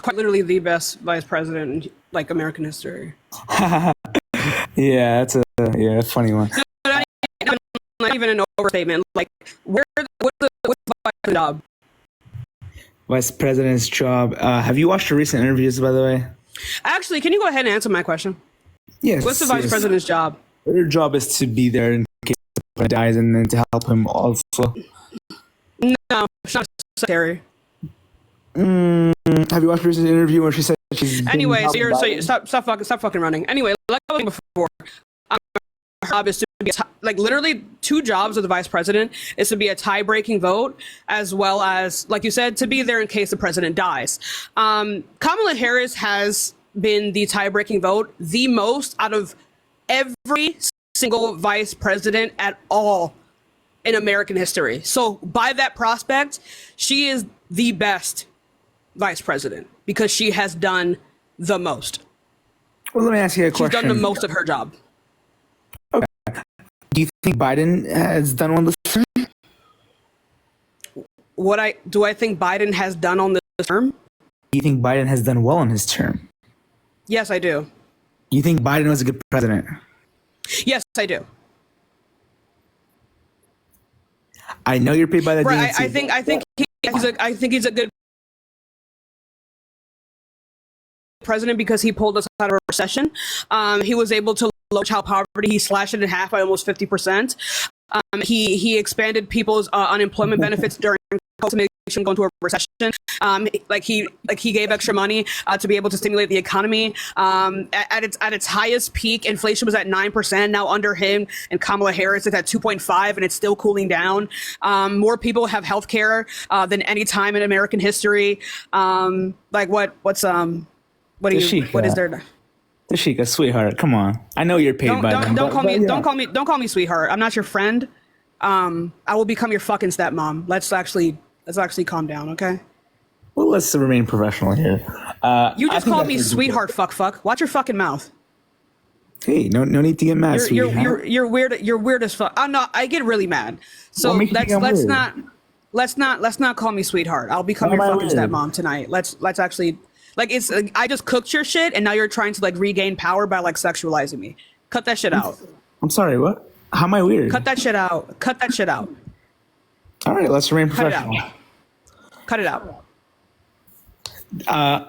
quite literally the best vice president in like American history. Yeah, that's a funny one. No, not even an overstatement. Like, what's the vice job? Vice president's job. Have you watched the recent interviews, by the way? Actually, can you go ahead and answer my question? Yes. What's the vice president's job? Their job is to be there in case he dies, and then to help him also. No, she's not a secretary. Have you watched the recent interview where she said she's? Anyway, so stop fucking running. Anyway, like I was saying before, her job is to be like literally two jobs of the vice president is to be a tie-breaking vote, as well as, like you said, to be there in case the president dies. Kamala Harris has been the tie-breaking vote the most out of every single vice president at all in American history. So by that prospect, she is the best vice president because she has done the most. Well, let me ask you a question. She's done the most of her job. Okay. Do you think Biden has done one this term? Do I think Biden has done on this term? Do you think Biden has done well in his term? Yes, I do. You think Biden was a good president? Yes, I do. I know you're paid by the DNC. I think he's a good president because he pulled us out of a recession. He was able to lower child poverty. He slashed it in half by almost 50%. He expanded people's unemployment benefits during COVID, going to a recession. He gave extra money to be able to stimulate the economy. At its highest peak, inflation was at 9%. Now under him and Kamala Harris, it's at 2.5, and it's still cooling down. More people have health care than any time in American history. What is there? Tashika, sweetheart, come on. I know you're paid by them. Don't call me sweetheart. I'm not your friend. I will become your fucking stepmom. Let's actually calm down, okay? Well, let's remain professional here. You just called me sweetheart, fuck. Watch your fucking mouth. Hey, no need to get mad, sweetheart. You're weird. You're weird as fuck. I get really mad. So let's not call me sweetheart. I'll become your fucking stepmom tonight. Let's actually. I just cooked your shit, and now you're trying to regain power by sexualizing me. Cut that shit out. I'm sorry, what? How am I weird? Cut that shit out. All right, let's remain professional. Cut it out.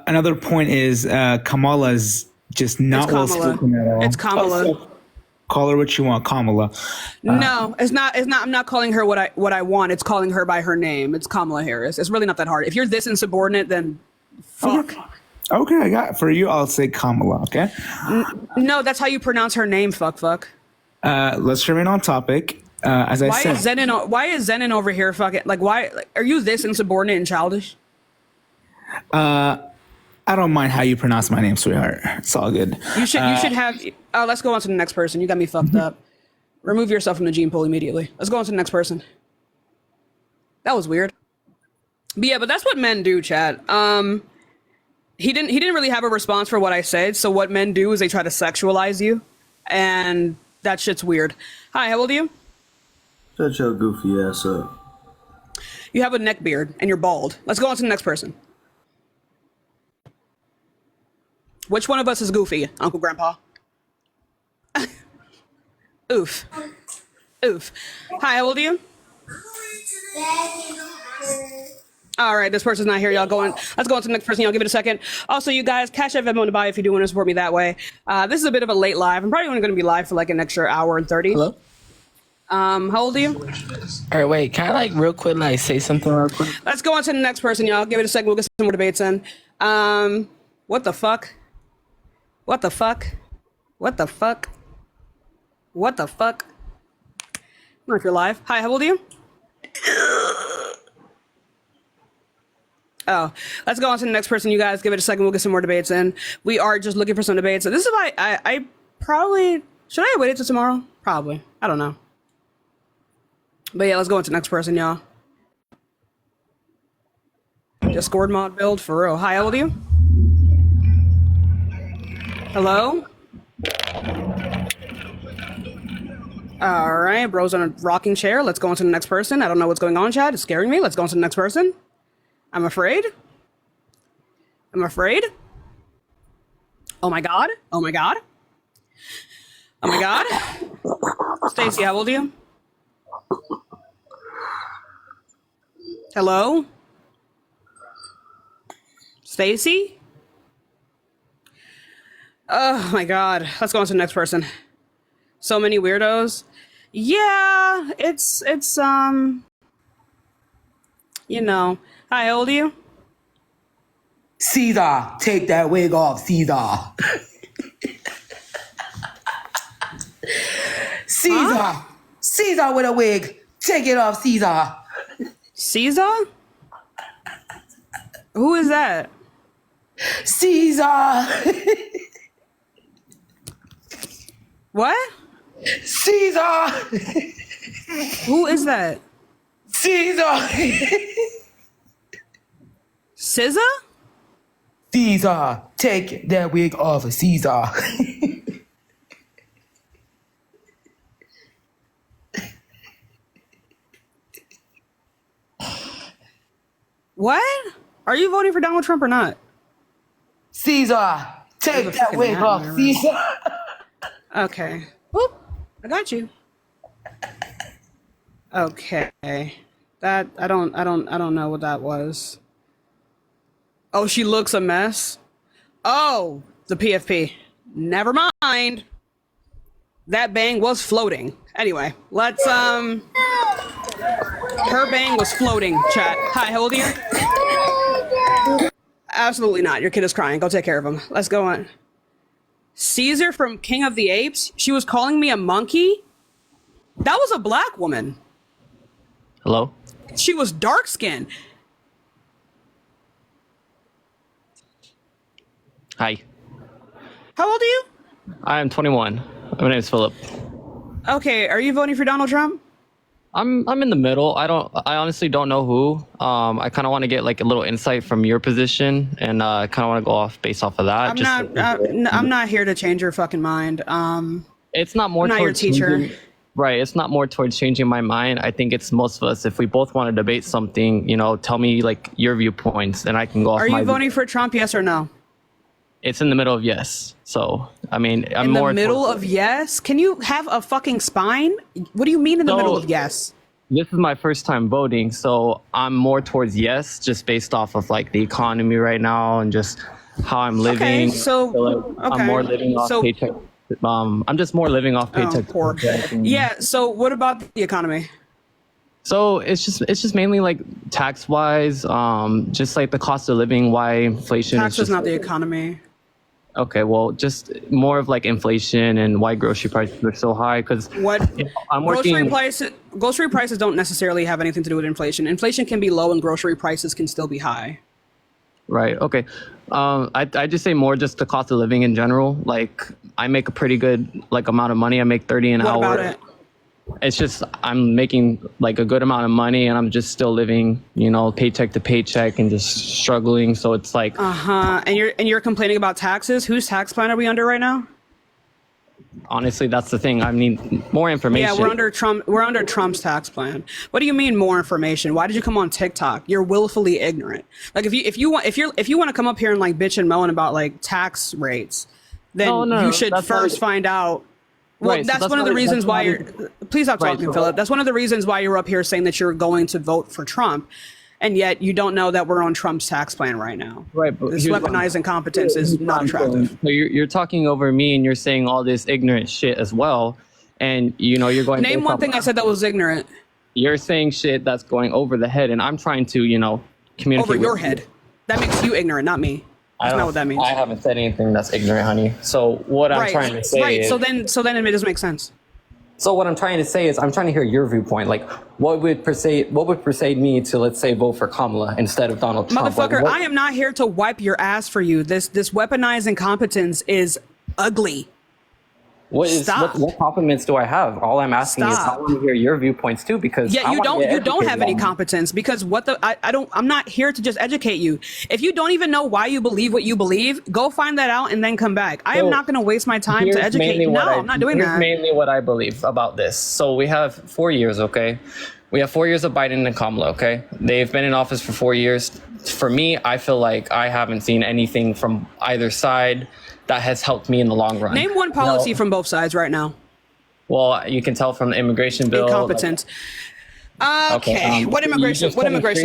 Another point is Kamala's just not well spoken at all. It's Kamala. Call her what you want, Kamala. No, it's not. I'm not calling her what I want. It's calling her by her name. It's Kamala Harris. It's really not that hard. If you're this insubordinate, then fuck. Okay, I got it. For you, I'll say Kamala, okay? No, that's how you pronounce her name, fuck. Let's remain on topic. As I said, why is Zenon over here fucking why are you this insubordinate and childish? I don't mind how you pronounce my name, sweetheart. It's all good. You should have let's go on to the next person. You got me fucked up. Remove yourself from the gene pool immediately. Let's go on to the next person. That was weird. But that's what men do, Chad. He didn't really have a response for what I said. So what men do is they try to sexualize you, and that shit's weird. Hi, how old are you? Shut your goofy ass up. You have a neck beard and you're bald. Let's go on to the next person. Which one of us is goofy, Uncle Grandpa? Oof. Hi, how old are you? All right, this person's not here. Let's go on to the next person. Y'all give it a second. Also, you guys, Cash App, Venmo, and buy if you do want to support me that way. This is a bit of a late live. I'm probably only going to be live for an extra hour and 30. Hello? How old are you? All right, wait. Can I real quick say something real quick? Let's go on to the next person, y'all. Give it a second. We'll get some more debates in. What the fuck? I don't know if you're live. Hi, how old are you? Oh, let's go on to the next person. You guys give it a second. We'll get some more debates in. We are just looking for some debates. So this is why I probably, should I have waited till tomorrow? Probably. I don't know. But yeah, let's go on to the next person, y'all. Discord mod build for real. Hi, how old are you? Hello? All right, bro's on a rocking chair. Let's go on to the next person. I don't know what's going on, Chad. It's scaring me. Let's go on to the next person. I'm afraid. I'm afraid. Oh my god. Oh my god. Oh my god. Stacy, how old are you? Hello? Stacy? Oh my god. Let's go on to the next person. So many weirdos. Yeah, it's you know. Hi, how old are you? Caesar, take that wig off, Caesar. Caesar, Huh? Caesar with a wig. Take it off, Caesar. Caesar? Who is that? Caesar. What? Caesar. Who is that? Caesar. SZA? Caesar, take that wig off, Caesar. What? Are you voting for Donald Trump or not? Caesar, take There's a that fucking wig gnat off, in my room. Caesar. Okay. Whoop. I got you. Okay. That I don't know what that was. Oh, she looks a mess. Oh, the PFP. Never mind. That bang was floating. Anyway, let's her bang was floating, chat. Hi, how old are you? Absolutely not. Your kid is crying. Go take care of him. Let's go on. Caesar from King of the Apes. She was calling me a monkey. That was a black woman. Hello? She was dark skinned. Hi. How old are you? I am 21. My name is Philip. Okay, are you voting for Donald Trump? I'm in the middle. I honestly don't know who. I kind of want to get like a little insight from your position, and I kind of want to go off based off of that. I'm not here to change your fucking mind. It's not more I'm not your towards teacher. right. It's not more towards changing my mind. I think it's most of us. If we both want to debate something, tell me like your viewpoints, and I can go off. Are you voting for Trump? Yes or no? It's in the middle of yes. So I mean, I'm In more the middle towards- of yes? Can you have a fucking spine? What do you mean in the So- middle of yes? This is my first time voting, so I'm more towards yes, just based off of like the economy right now and just how I'm living. I'm more living off paycheck. I'm just more living off paycheck. to Poor. paycheck and- Yeah, so what about the economy? So it's just mainly like tax wise, just like the cost of living, why inflation Tax is just is not the economy. okay. Well, just more of like inflation and why grocery prices are so high. Because What I'm working. grocery prices don't necessarily have anything to do with inflation. Inflation can be low and grocery prices can still be high. Right. Okay. I just say more just the cost of living in general. Like I make a pretty good like amount of money. I make 30 an What hour. about it? It's just I'm making like a good amount of money and I'm just still living, paycheck to paycheck and just struggling. So it's like And you're complaining about taxes? Whose tax plan are we under right now? honestly, that's the thing. I need more information. Yeah, we're under Trump. We're under Trump's tax plan. What do you mean more information? Why did you come on TikTok? You're willfully ignorant. Like if you want to come up here and like bitch and moan about like tax rates, then No, you should that's first not- find out. Well, Right, so that's one of the reasons why you're. Please stop Right, talking, so- Philip. That's one of the reasons why you're up here saying that you're going to vote for Trump, and yet you don't know that we're on Trump's tax plan right now. Right, but This here's what- weaponized incompetence is not attractive. So you're talking over me and you're saying all this ignorant shit as well. And you're going Name based one off- thing I said that was ignorant. You're saying shit that's going over the head and I'm trying to, communicate Over your with- head. That makes you ignorant, not me. That's not what that means. I haven't said anything that's ignorant, honey. So what I'm trying to say is So then it doesn't make sense. So what I'm trying to say is I'm trying to hear your viewpoint. Like what would persuade me to, let's say, vote for Kamala instead of Donald Trump? Motherfucker, Like, what- I am not here to wipe your ass for you. This weaponized incompetence is ugly. Stop. What compliments do I have? All I'm asking is I Stop. want to hear your viewpoints too, because Yeah, I you wanna don't get you don't have educated any on it. competence because I'm not here to just educate you. If you don't even know why you believe what you believe, go find that out and then come back. I am So, not going to waste my time Here's to educate mainly you. No, what I'm not doing here's that. mainly what I believe about this. So we have 4 years, okay? We have 4 years of Biden and Kamala, okay? They've been in office for 4 years. For me, I feel like I haven't seen anything from either side that has helped me in the long run. Name one policy from both sides right now. Well, you can tell from the immigration bill. Incompetent. Okay. What immigration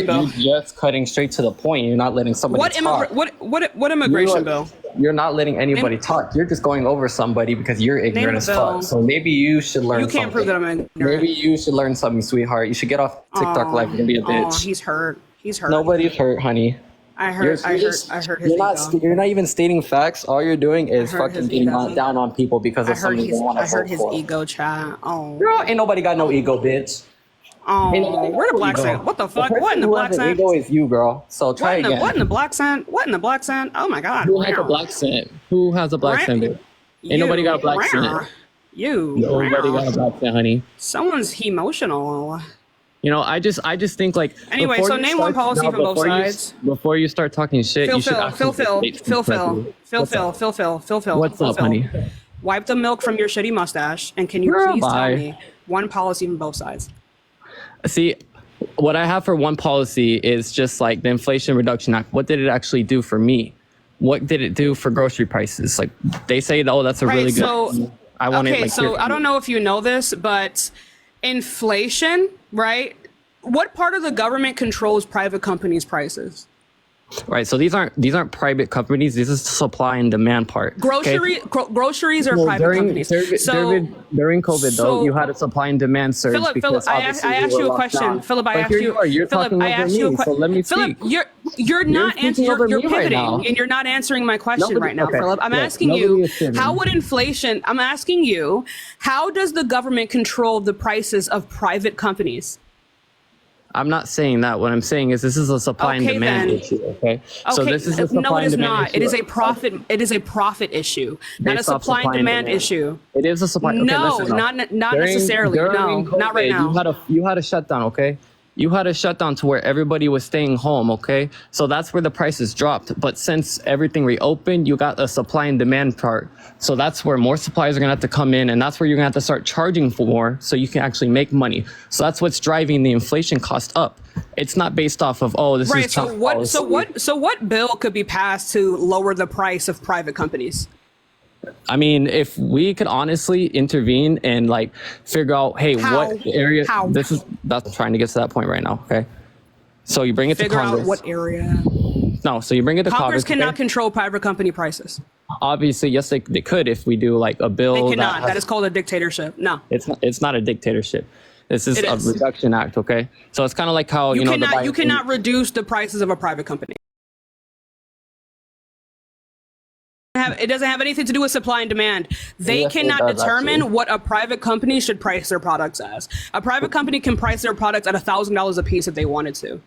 bill? You're just cutting straight to the point. You're not letting somebody talk. What immigration bill? You're not letting anybody talk. You're just going over somebody because you're ignorant as fuck. So maybe you should learn something. You can't prove that I'm ignorant. Maybe you should learn something, sweetheart. You should get off TikTok live and be a bitch. Oh, he's hurt. Nobody's hurt, honey. I heard his ego. You're not even stating facts. All you're doing is fucking getting down on people because of something you want to vote for. I heard his ego, chat. Oh. Girl, ain't nobody got no ego, bitch. Oh, where the black sand? What the fuck? What in the black sand? Ego is you, girl. So try again. What in the black sand? What in the black sand? Oh my God. Who has a black sand? Who has a black sand? Ain't nobody got a black sand. Nobody got a black sand, honey. Someone's emotional. You know, I just think like. Anyway, so name one policy from both sides. Before you start talking shit, you should Phil. What's up, honey? Wipe the milk from your shitty mustache, and can you please tell me one policy from both sides? See, what I have for one policy is just like the Inflation Reduction Act. What did it actually do for me? What did it do for grocery prices? Like they say, oh, that's a really good. I don't know if you know this, but inflation, right? What part of the government controls private companies' prices? Right. So these aren't private companies. This is the supply and demand part. Groceries are private companies. During COVID, though, you had a supply and demand surge. Philip, I asked you a question. Philip, I asked you. Philip, I asked you a question. So let me speak. Philip, you're not answering. You're pivoting, and you're not answering my question right now, Philip. I'm asking you, how would inflation? I'm asking you, how does the government control the prices of private companies? I'm not saying that. What I'm saying is this is a supply and demand issue. Okay. So this is a supply and demand issue. It is a profit. It is a profit issue, not a supply and demand issue. It is a supply. No, not necessarily. No, not right now. You had a shutdown. Okay. You had a shutdown to where everybody was staying home, okay? So that's where the prices dropped. But since everything reopened, you got a supply and demand part. So that's where more suppliers are gonna have to come in, and that's where you're gonna have to start charging for more so you can actually make money. So that's what's driving the inflation cost up. It's not based off of, this is Trump policy. So what bill could be passed to lower the price of private companies? I mean, if we could honestly intervene and like figure out, hey, what area that's trying to get to that point right now. Okay. So you bring it to Congress. Figure out what area. No, so you bring it to Congress. Congress cannot control private company prices. Obviously, yes, they could if we do like a bill. They cannot. That is called a dictatorship. No. It's not a dictatorship. This is a reduction act, okay? So it's kind of like how, you cannot reduce the prices of a private company. It doesn't have anything to do with supply and demand. They cannot determine what a private company should price their products as. A private company can price their products at $1,000 a piece if they wanted to.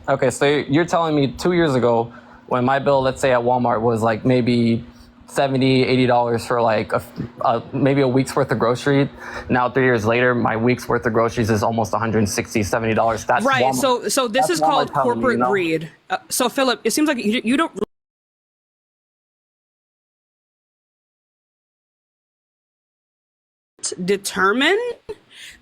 Okay, so you're telling me 2 years ago when my bill, let's say at Walmart, was like maybe $70, $80 for like maybe a week's worth of grocery. Now 3 years later, my week's worth of groceries is almost $160, $70. That's right. Walmart. So this is called corporate greed. So Philip, it seems like you don't determine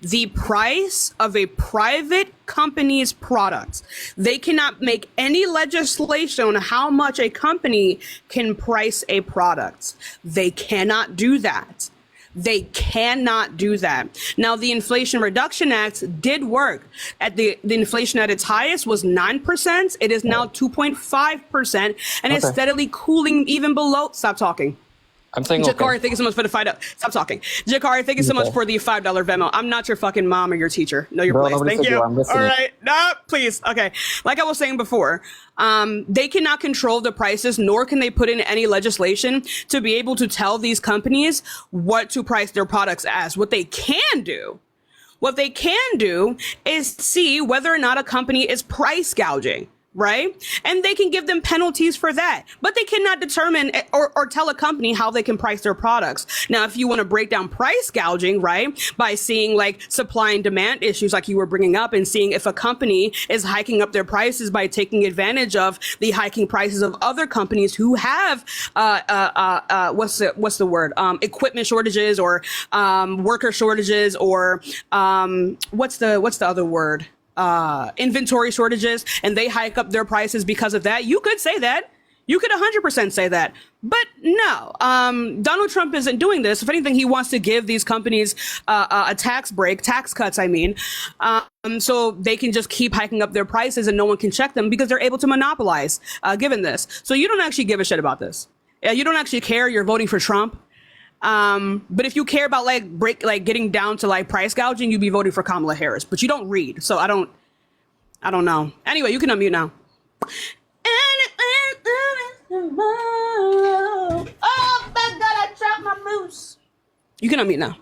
the price of a private company's products. They cannot make any legislation on how much a company can price a product. They cannot do that. They cannot do that. Now, the Inflation Reduction Act did work. At the inflation at its highest was 9%. It is now 2.5%, and it's steadily cooling even below. Stop talking. I'm saying Jakari, thank you so much for the $5. Stop talking. Jakari, thank you so much for the $5 Venmo. I'm not your fucking mom or your teacher. Know your place. Thank you. All right. No, please. Okay. Like I was saying before, they cannot control the prices, nor can they put in any legislation to be able to tell these companies what to price their products as. What they can do is see whether or not a company is price gouging. right? And they can give them penalties for that, but they cannot determine or tell a company how they can price their products. Now, if you want to break down price gouging, right, by seeing like supply and demand issues like you were bringing up and seeing if a company is hiking up their prices by taking advantage of the hiking prices of other companies who have what's the word, equipment shortages or worker shortages or what's the other word, inventory shortages, and they hike up their prices because of that. You could say that. You could 100% say that. But no, Donald Trump isn't doing this. If anything, he wants to give these companies a tax break, tax cuts, I mean, so they can just keep hiking up their prices and no one can check them because they're able to monopolize given this. So you don't actually give a shit about this. You don't actually care. You're voting for Trump. But if you care about getting down to like price gouging, you'd be voting for Kamala Harris, but you don't read. So I don't know. Anyway, you can unmute now. Oh my God, I dropped my moose. You can unmute now.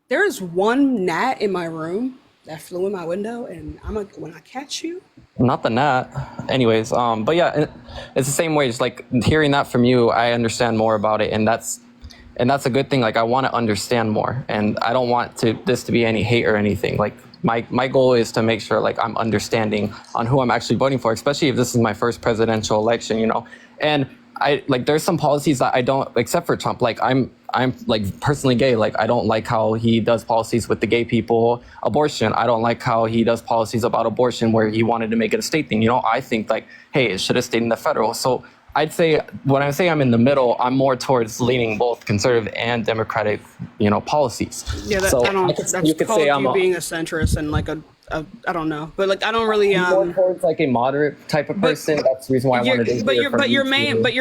There is one gnat in my room that flew in my window, and when I catch you. Not the gnat. Anyways, but yeah, it's the same way. Just like hearing that from you, I understand more about it, and that's a good thing. Like I want to understand more, and I don't want this to be any hate or anything. Like my goal is to make sure like I'm understanding on who I'm actually voting for, especially if this is my first presidential election, you know. And I like there's some policies that I don't, except for Trump. Like I'm like personally gay. Like I don't like how he does policies with the gay people. Abortion, I don't like how he does policies about abortion where he wanted to make it a state thing. You know, I think like, hey, it should have stayed in the federal. So I'd say when I say I'm in the middle, I'm more towards leaning both conservative and democratic, you know, policies. Yeah, so you could say I'm being a centrist and like I don't know, but like I don't really more towards like a moderate type of person. That's the reason why I wanted to. But your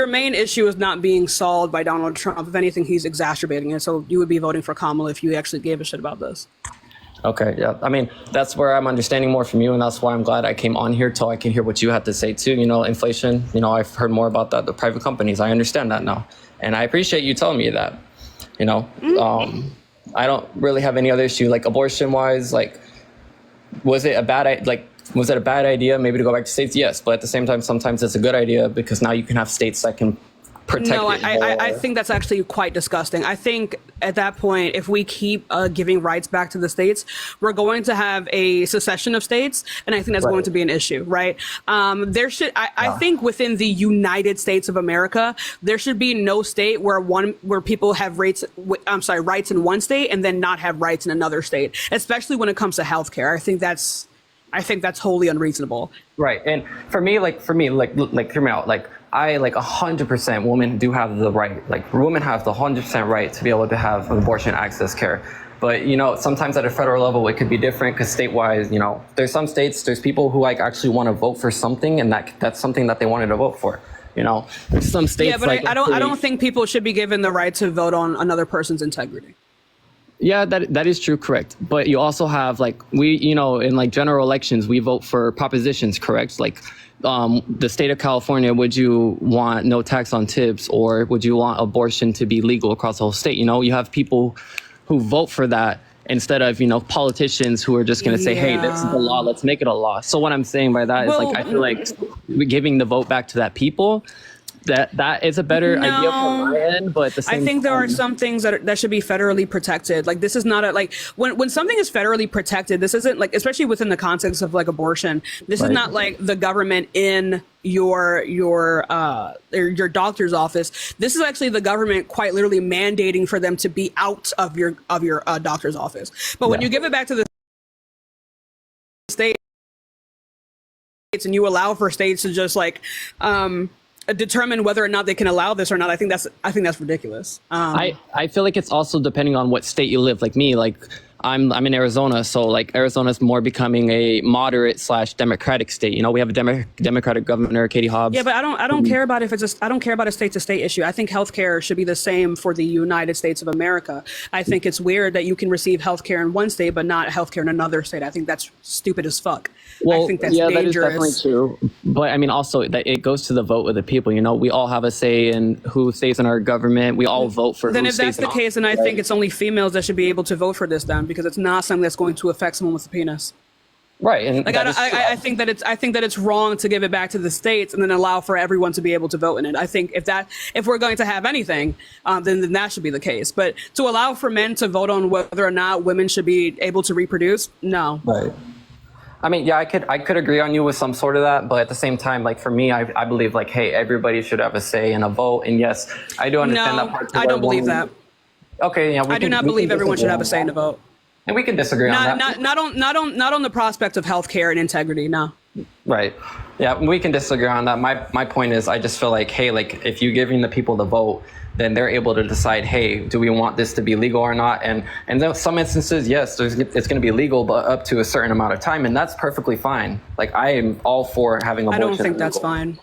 main issue is not being solved by Donald Trump. If anything, he's exacerbating it. So you would be voting for Kamala if you actually gave a shit about this. Okay, yeah. I mean, that's where I'm understanding more from you, and that's why I'm glad I came on here so I can hear what you had to say too. You know, inflation. You know, I've heard more about that. The private companies. I understand that now, and I appreciate you telling me that. You know, I don't really have any other issue like abortion-wise. Like, was it a bad idea maybe to go back to states? Yes, but at the same time, sometimes it's a good idea because now you can have states that can protect. No, I think that's actually quite disgusting. I think at that point, if we keep giving rights back to the states, we're going to have a secession of states, and I think that's going to be an issue, right? I think within the United States of America, there should be no state where people have rights in one state and then not have rights in another state, especially when it comes to healthcare. I think that's wholly unreasonable. Right, and for me, hear me out, like. I 100% women do have the right, like women have the 100% right to be able to have abortion access care. But, you know, sometimes at a federal level, it could be different because state-wise, you know, there's some states, there's people who like actually want to vote for something and that's something that they wanted to vote for. You know, there's some states. Yeah, but like, I don't think people should be given the right to vote on another person's integrity. Yeah, that is true, correct. But you also have like you know, in like general elections, we vote for propositions, correct? Like the state of California, would you want no tax on tips or would you want abortion to be legal across the whole state? You know, you have people who vote for that instead of, you know, politicians who are just going to say, hey, this is the law, let's make it a law. So what I'm saying by that is like, I feel like giving the vote back to that people, that is a better idea from my end, but at the same I think there are some things that should be federally protected. Like this is not when something is federally protected, this isn't like, especially within the context of like abortion, this is not like the government in your doctor's office. This is actually the government quite literally mandating for them to be out of your doctor's office. But when you give it back to the states and you allow for states to just like determine whether or not they can allow this or not, I think that's ridiculous. I feel like it's also depending on what state you live. Like me, like I'm in Arizona, so like Arizona's more becoming a moderate / democratic state. You know, we have a Democratic governor, Katie Hobbs. Yeah, but I don't care about I don't care about a state to state issue. I think healthcare should be the same for the United States of America. I think it's weird that you can receive healthcare in one state but not healthcare in another state. I think that's stupid as fuck. Well, I think that's dangerous. That is definitely true. But I mean, also that it goes to the vote of the people. You know, we all have a say in who stays in our government. We all vote for. Then who if that's the case, then I think it's only females that should be able to vote for this then, because it's not something that's going to affect someone with a penis. Right, and like I think that it's wrong to give it back to the states and then allow for everyone to be able to vote in it. I think if we're going to have anything, then that should be the case. But to allow for men to vote on whether or not women should be able to reproduce, no. Right. I mean, yeah, I could agree on you with some sort of that, but at the same time, like for me, I believe like, hey, everybody should have a say in a vote, and yes, I do understand that part. I don't believe that. Okay, yeah, I do not believe everyone should have a say in a vote. And we can disagree on that. Not on the prospect of healthcare and integrity. No. Right. Yeah, we can disagree on that. My point is, I just feel like, hey, like if you're giving the people the vote, then they're able to decide, hey, do we want this to be legal or not? And in some instances, yes, it's going to be legal, but up to a certain amount of time, and that's perfectly fine. Like I am all for having abortion. I don't think that's fine.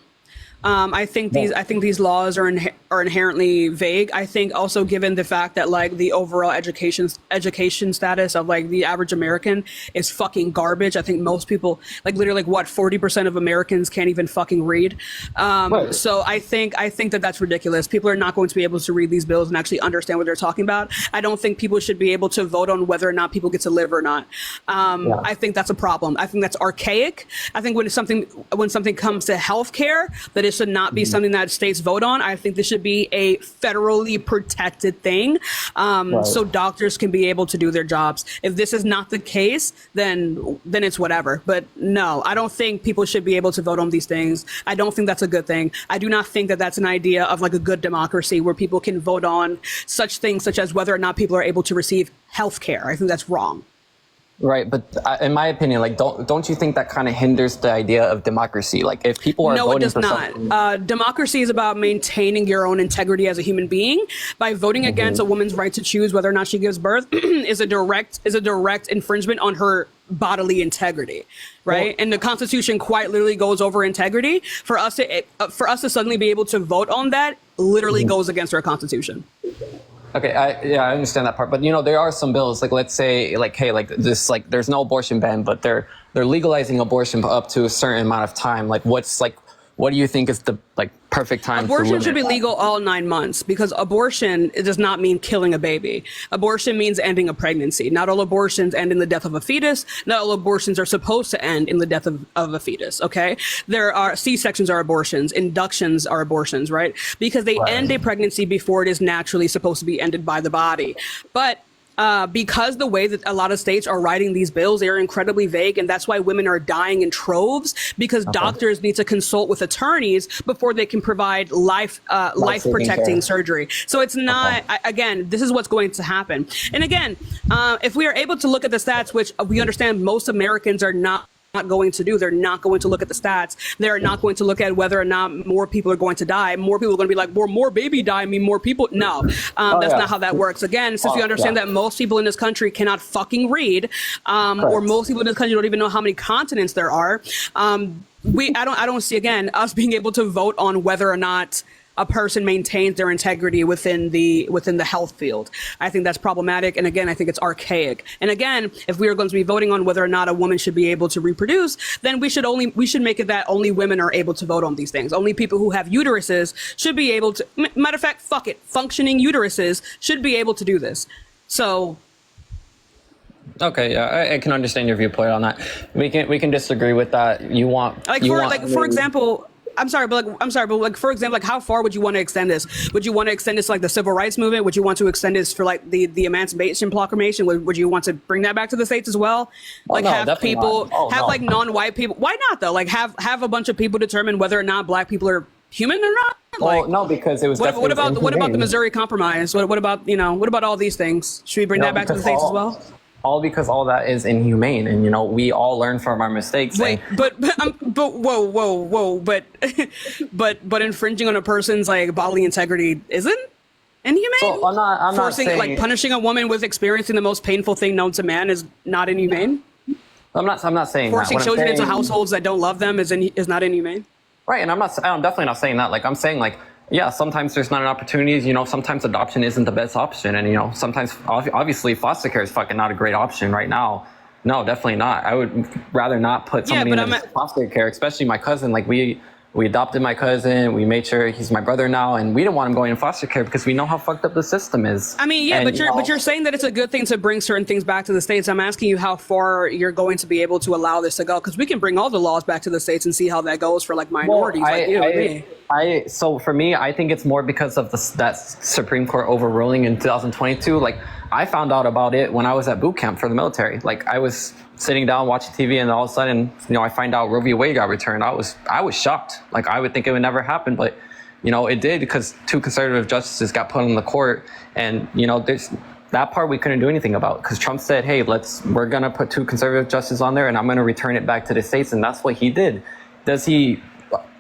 I think these laws are inherently vague. I think also given the fact that like the overall education status of like the average American is fucking garbage. I think most people like literally like what 40% of Americans can't even fucking read. Right. So I think that that's ridiculous. People are not going to be able to read these bills and actually understand what they're talking about. I don't think people should be able to vote on whether or not people get to live or not. I think that's a problem. I think that's archaic. I think when something comes to healthcare, that it should not be something that states vote on. I think this should be a federally protected thing, so doctors can be able to do their jobs. If this is not the case, then it's whatever. But no, I don't think people should be able to vote on these things. I don't think that's a good thing. I do not think that that's an idea of like a good democracy where people can vote on such things such as whether or not people are able to receive health care. I think that's wrong. Right, but in my opinion, like, don't you think that kind of hinders the idea of democracy? Like, if people are voting for something... No, it does not. Democracy is about maintaining your own integrity as a human being. By voting against a woman's right to choose whether or not she gives birth is a direct infringement on her bodily integrity, right? And the Constitution quite literally goes over integrity. For us to suddenly be able to vote on that literally goes against our Constitution. Okay, I understand that part, but you know there are some bills like let's say like hey like this like there's no abortion ban, but they're legalizing abortion up to a certain amount of time. Like what do you think is the like perfect time? Abortion should be legal all 9 months because abortion it does not mean killing a baby. Abortion means ending a pregnancy. Not all abortions end in the death of a fetus. Not all abortions are supposed to end in the death of a fetus. Okay, there are C-sections are abortions, inductions are abortions, right? Because they end a pregnancy before it is naturally supposed to be ended by the body, but because the way that a lot of states are writing these bills, they are incredibly vague, and that's why women are dying in troves because doctors need to consult with attorneys before they can provide life-protecting surgery. So it's not, again, this is what's going to happen. And again, if we are able to look at the stats, which we understand most Americans are not going to do. They're not going to look at the stats. They're not going to look at whether or not more people are going to die. More people are going to be like, well, more baby die mean more people. No, that's not how that works. Again, since we understand that most people in this country cannot fucking read, or most people in this country don't even know how many continents there are. I don't see again us being able to vote on whether or not a person maintains their integrity within the health field. I think that's problematic. And again, I think it's archaic. And again, if we are going to be voting on whether or not a woman should be able to reproduce, then we should make it that only women are able to vote on these things. Only people who have uteruses should be able to, matter of fact, fuck it, functioning uteruses should be able to do this. So. Okay, yeah, I can understand your viewpoint on that. We can disagree with that. For example, I'm sorry, but for example, like how far would you want to extend this? Would you want to extend this like the civil rights movement? Would you want to extend this for like the Emancipation Proclamation? Would you want to bring that back to the states as well? Like like non-white people. Why not though? Like have a bunch of people determine whether or not black people are human or not? Like, no, because it was. What about the Missouri Compromise? What about all these things? Should we bring that back to the states as well? All because all that is inhumane, and you know we all learn from our mistakes. Wait, but infringing on a person's like bodily integrity isn't inhumane. So I'm not saying like punishing a woman with experiencing the most painful thing known to man is not inhumane. I'm not saying forcing that. children into households that don't love them is not inhumane. Right, and I'm definitely not saying that. Like I'm saying like. Yeah, sometimes there's not an opportunity. You know, sometimes adoption isn't the best option. And, you know, sometimes, obviously, foster care is fucking not a great option right now. No, definitely not. I would rather not put somebody in foster care, especially my cousin. Like, we We adopted my cousin. We made sure he's my brother now, and we didn't want him going in foster care because we know how fucked up the system is. I mean, yeah, and, but you're saying that it's a good thing to bring certain things back to the States. I'm asking you how far you're going to be able to allow this to go, because we can bring all the laws back to the States and see how that goes for like minorities like you and me. So for me, I think it's more because of that Supreme Court overruling in 2022. Like, I found out about it when I was at boot camp for the military. Like, I was sitting down watching TV, and all of a sudden, I find out Roe v. Wade got returned. I was shocked. Like, I would think it would never happen, but it did, because 2 conservative justices got put on the court, and there's that part we couldn't do anything about, because Trump said, hey, we're gonna put 2 conservative justices on there, and I'm gonna return it back to the States, and that's what he did. Does he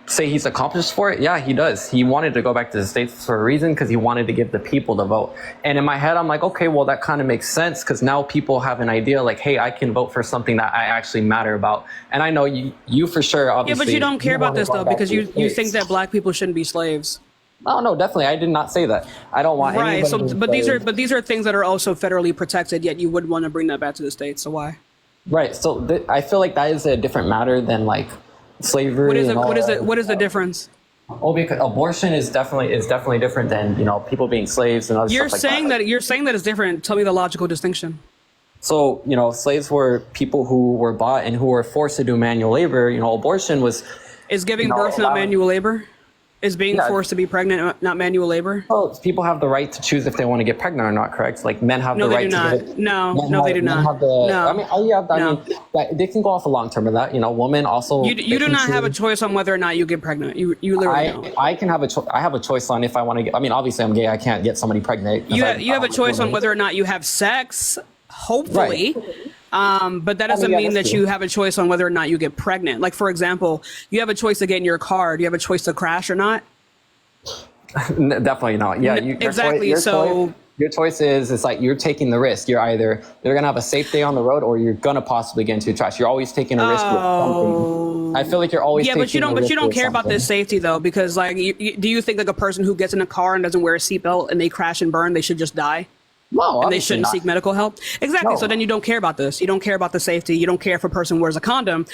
say he's accomplished for it? Yeah, he does. He wanted to go back to the States for a reason, because he wanted to give the people the vote. And in my head, I'm like, okay, well, that kind of makes sense, because now people have an idea like, hey, I can vote for something that I actually matter about. And I know you for sure, obviously. Yeah, but you don't care about this, though, because you think that black people shouldn't be slaves. Oh, no, definitely. I did not say that. I don't want right. So, but these slave. are things that are also federally protected, yet you would want to bring that back to the States. So why? Right. So I feel like that is a different matter than like slavery. What is the difference? Oh, because abortion is definitely different than people being slaves and other You're stuff saying like that. You're saying that it's different. Tell me the logical distinction. So slaves were people who were bought and who were forced to do manual labor. Abortion is giving birth not manual labor. Is being forced to be pregnant not manual labor? Well, people have the right to choose if they want to get pregnant or not, correct? Like, men have the right to. No, they do not. I mean, they can go off a long term of that. Women also. You do not have a choice on whether or not you get pregnant. You literally don't. I can have I have a choice on if I want to get. I mean, obviously, I'm gay. I can't get somebody pregnant. You have a choice on whether or not you have sex. Hopefully. Right. But that doesn't mean that you have a choice on whether or not you get pregnant. Like, for example, you have a choice to get in your car. Do you have a choice to crash or not? Definitely not. Yeah, exactly. Your choice is, it's like you're taking the risk. You're gonna have a safe day on the road, or you're gonna possibly get into a trash. You're always taking a risk with something. I feel like you're always taking but you don't care about this safety though, because like, do you think like a person who gets in a car and doesn't wear a seatbelt and they crash and burn, they should just die? No, and they shouldn't seek medical help? Exactly. No. So then you don't care about this. You don't care about the safety. You don't care if a person wears a condom.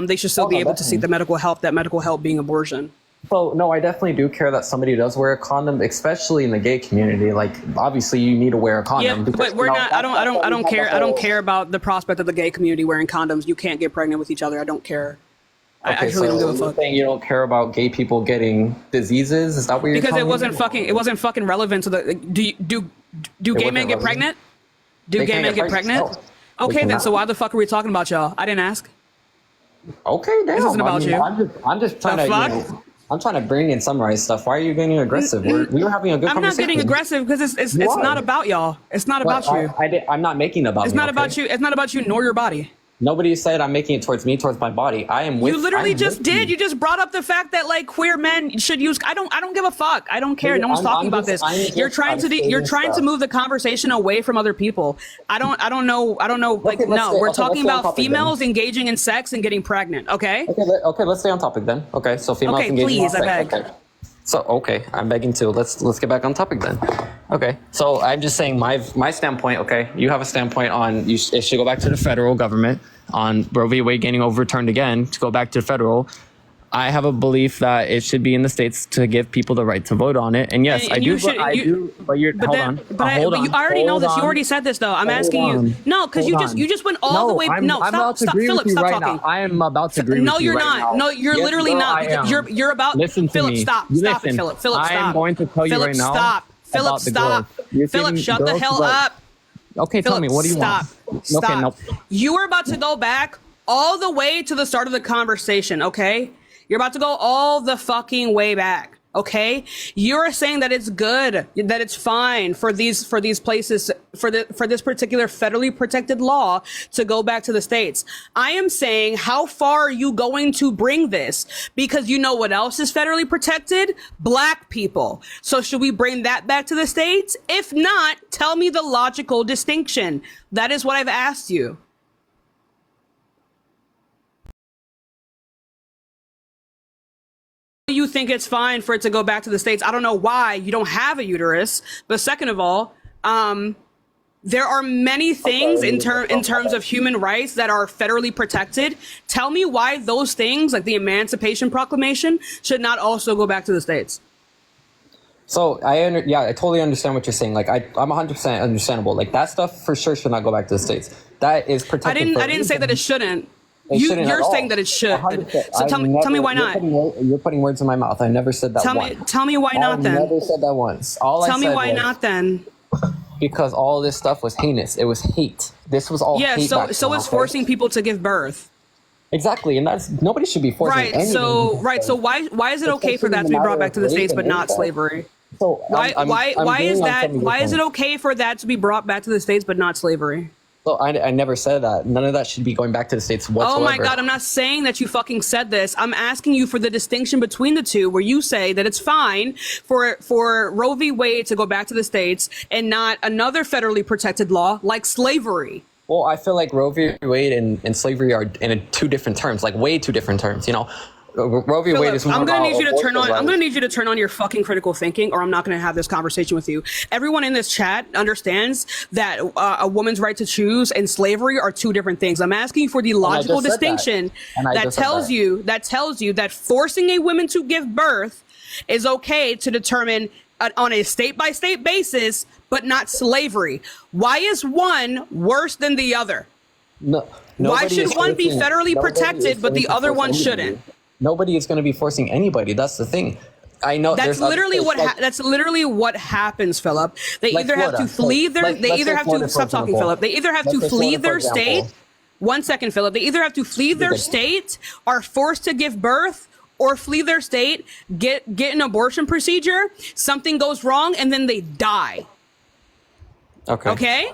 They should still be able to seek the medical help, that medical help being abortion. So, no, I definitely do care that somebody does wear a condom, especially in the gay community. Like, obviously, you need to wear a condom. Yeah, but we're not. I don't care. I don't care about the prospect of the gay community wearing condoms. You can't get pregnant with each other. I don't care. Okay, I really don't give a fuck. Saying you don't care about gay people getting diseases? Is that what you're because telling it wasn't fucking relevant to the. Do gay men get pregnant? Do gay men get pregnant? No, okay, then. So why the fuck are we talking about y'all? I didn't ask. Okay, damn. This isn't about you. I'm just trying to. I'm trying to bring in summarize stuff. Why are you getting aggressive? We were having a good conversation. I'm not getting aggressive because it's not about y'all. It's not about you. I'm not making about. It's not about you. It's not about you nor your body. Nobody said I'm making it towards me, towards my body. I am with. You literally just did. You just brought up the fact that like queer men should use. I don't give a fuck. I don't care. No one's talking about this. You're trying to move the conversation away from other people. I don't know. Like, no, we're talking about females engaging in sex and getting pregnant. Okay. Okay. Let's stay on topic then. Okay. So females engaging in sex. I beg. Okay. So, okay, I'm begging to. Let's get back on topic then. Okay, so I'm just saying my standpoint. Okay, you have a standpoint on it should go back to the federal government on Roe v. Wade getting overturned again to go back to federal. I have a belief that it should be in the states to give people the right to vote on it. And yes, I do. But hold on. You already know this. You already said this though. I'm asking you. No, because you just went all the way. No, stop, Philip, stop talking. I am about to agree with you. No, you're not. No, you're literally not. You're about. Listen to me. Stop, Philip. Philip, stop. I am going to tell you right now. Stop. Philip, stop. Philip, shut the hell up. Okay, tell me, what do you want? Stop. Okay, no. You were about to go back all the way to the start of the conversation, okay? You're about to go all the fucking way back, okay? You're saying that it's good, that it's fine for these places, for this particular federally protected law to go back to the states. I am saying, how far are you going to bring this? Because you know what else is federally protected? Black people. So should we bring that back to the states? If not, tell me the logical distinction. That is what I've asked you. You think it's fine for it to go back to the states? I don't know why you don't have a uterus, but second of all, There are many things in terms of human rights that are federally protected. Tell me why those things, like the Emancipation Proclamation, should not also go back to the states. So I totally understand what you're saying. Like I'm 100% understandable. Like that stuff for sure should not go back to the states. That is protected. I didn't say that it shouldn't. You're saying that it should. 100%. So tell me why not. You're putting words in my mouth. I never said that once. Tell me why not then. I never said that once. Tell me why not then. Because all this stuff was heinous. It was hate. This was all hate. Yeah, so is forcing people to give birth. Exactly, and that's nobody should be forcing anything. So why is it okay for that to be brought back to the states but not slavery? So why is it okay for that to be brought back to the states but not slavery? So I never said that. None of that should be going back to the states whatsoever. Oh my God, I'm not saying that you fucking said this. I'm asking you for the distinction between the two, where you say that it's fine for Roe v. Wade to go back to the states and not another federally protected law like slavery. Well, I feel like Roe v. Wade and slavery are in two different terms, like way two different terms, you know? Roe v. Wade is more I'm gonna need you to turn on your fucking critical thinking, or I'm not gonna have this conversation with you. Everyone in this chat understands that a woman's right to choose and slavery are two different things. I'm asking you for the logical distinction that tells you that forcing a woman to give birth is okay to determine on a state-by-state basis, but not slavery. Why is one worse than the other? No. Why should one be federally protected, but the other one shouldn't? Nobody is going to be forcing anybody. That's the thing. I know that's literally what happens, Philip. They either have to flee their stop talking, Philip. They either have to flee their state. 1 second, Philip. They either have to flee their state, are forced to give birth, or flee their state, get an abortion procedure, something goes wrong, and then they die. Okay.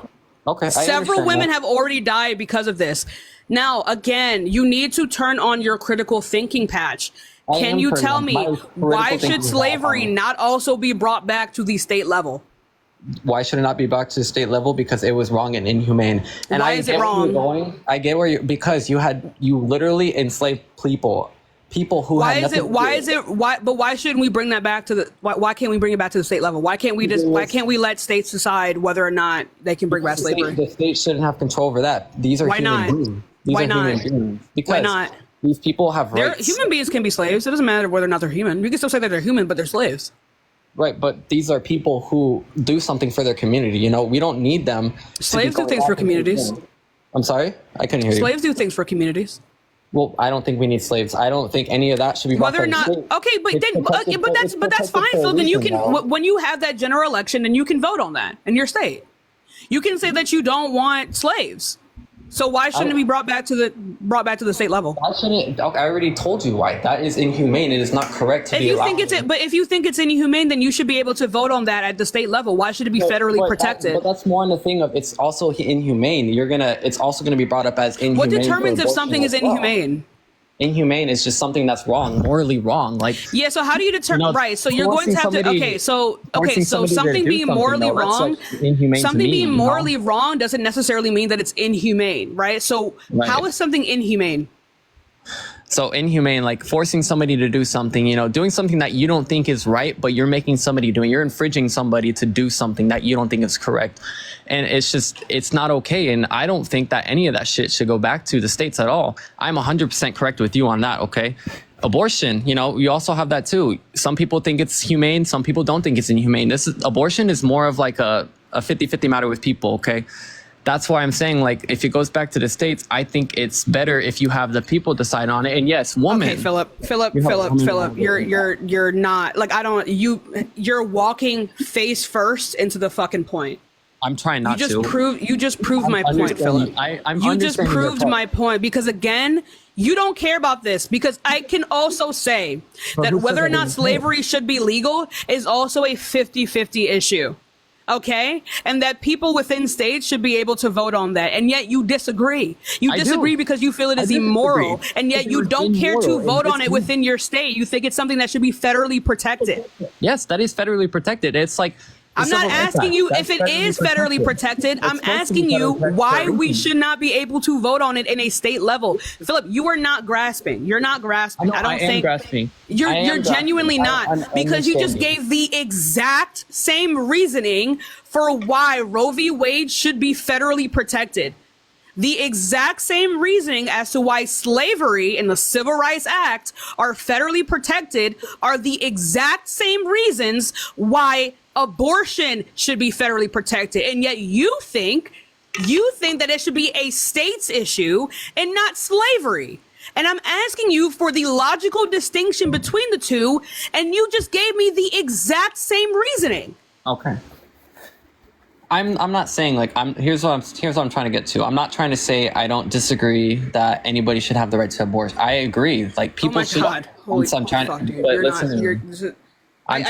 Several women have already died because of this. Now, again, you need to turn on your critical thinking patch. Can you tell me why should slavery not also be brought back to the state level? Why should it not be brought to the state level? Because it was wrong and inhumane. And why is it wrong? I get where because you literally enslaved people who why shouldn't we bring that back to the why can't we bring it back to the state level? Why can't we let states decide whether or not they can bring back slavery? The state shouldn't have control over that. These are human beings. Why not? Why not? These people have rights. Human beings can be slaves. It doesn't matter whether or not they're human. You can still say that they're human, but they're slaves. Right, but these are people who do something for their community. You know, we don't need them. Slaves do things for communities. I'm sorry? I couldn't hear you. Slaves do things for communities. Well, I don't think we need slaves. I don't think any of that should be. Whether or not, okay, but that's fine. So then you can, when you have that general election, then you can vote on that in your state. You can say that you don't want slaves. So why shouldn't it be brought back to the state level? Why shouldn't? Okay, I already told you why. That is inhumane. It is not correct to be allowed. But if you think it's inhumane, then you should be able to vote on that at the state level. Why should it be federally protected? But that's more in the thing of it's also inhumane. It's also gonna be brought up as inhumane. What determines if something is inhumane? Inhumane is just something that's wrong, morally wrong. Like so how do you determine? Right, so you're going to have to. So something being morally wrong, wrong doesn't necessarily mean that it's inhumane, right? So how is something inhumane? So inhumane, like forcing somebody to do something, doing something that you don't think is right, but you're making somebody you're infringing somebody to do something that you don't think is correct. And it's not okay. And I don't think that any of that shit should go back to the states at all. I'm 100% correct with you on that. Okay. Abortion, you also have that too. Some people think it's humane. Some people don't think it's inhumane. Abortion is more of like a 50-50 matter with people. Okay. That's why I'm saying, like, if it goes back to the states, I think it's better if you have the people decide on it. And yes, woman. Okay, Philip, you're not like you're walking face first into the fucking point. I'm trying not to. You just proved my point, Philip. You just proved my point because again, you don't care about this because I can also say that whether or not slavery should be legal is also a 50-50 issue. Okay, and that people within states should be able to vote on that, and yet you disagree. You disagree because you feel it is immoral, and yet you don't care to vote on it within your state. You think it's something that should be federally protected. Yes, that is federally protected. It's like I'm not asking you if it is federally protected. I'm asking you why we should not be able to vote on it in a state level. Philip, you are not grasping. You're not grasping. I don't think grasping. You're genuinely not, because you just gave the exact same reasoning for why Roe v. Wade should be federally protected. The exact same reasoning as to why slavery and the Civil Rights Act are federally protected are the exact same reasons why abortion should be federally protected. And yet you think that it should be a state's issue and not slavery. And I'm asking you for the logical distinction between the two, and you just gave me the exact same reasoning. Okay. I'm not saying like here's what I'm trying to get to. I'm not trying to say I don't disagree that anybody should have the right to abortion. I agree. Like people should. I'm trying to. But listen. I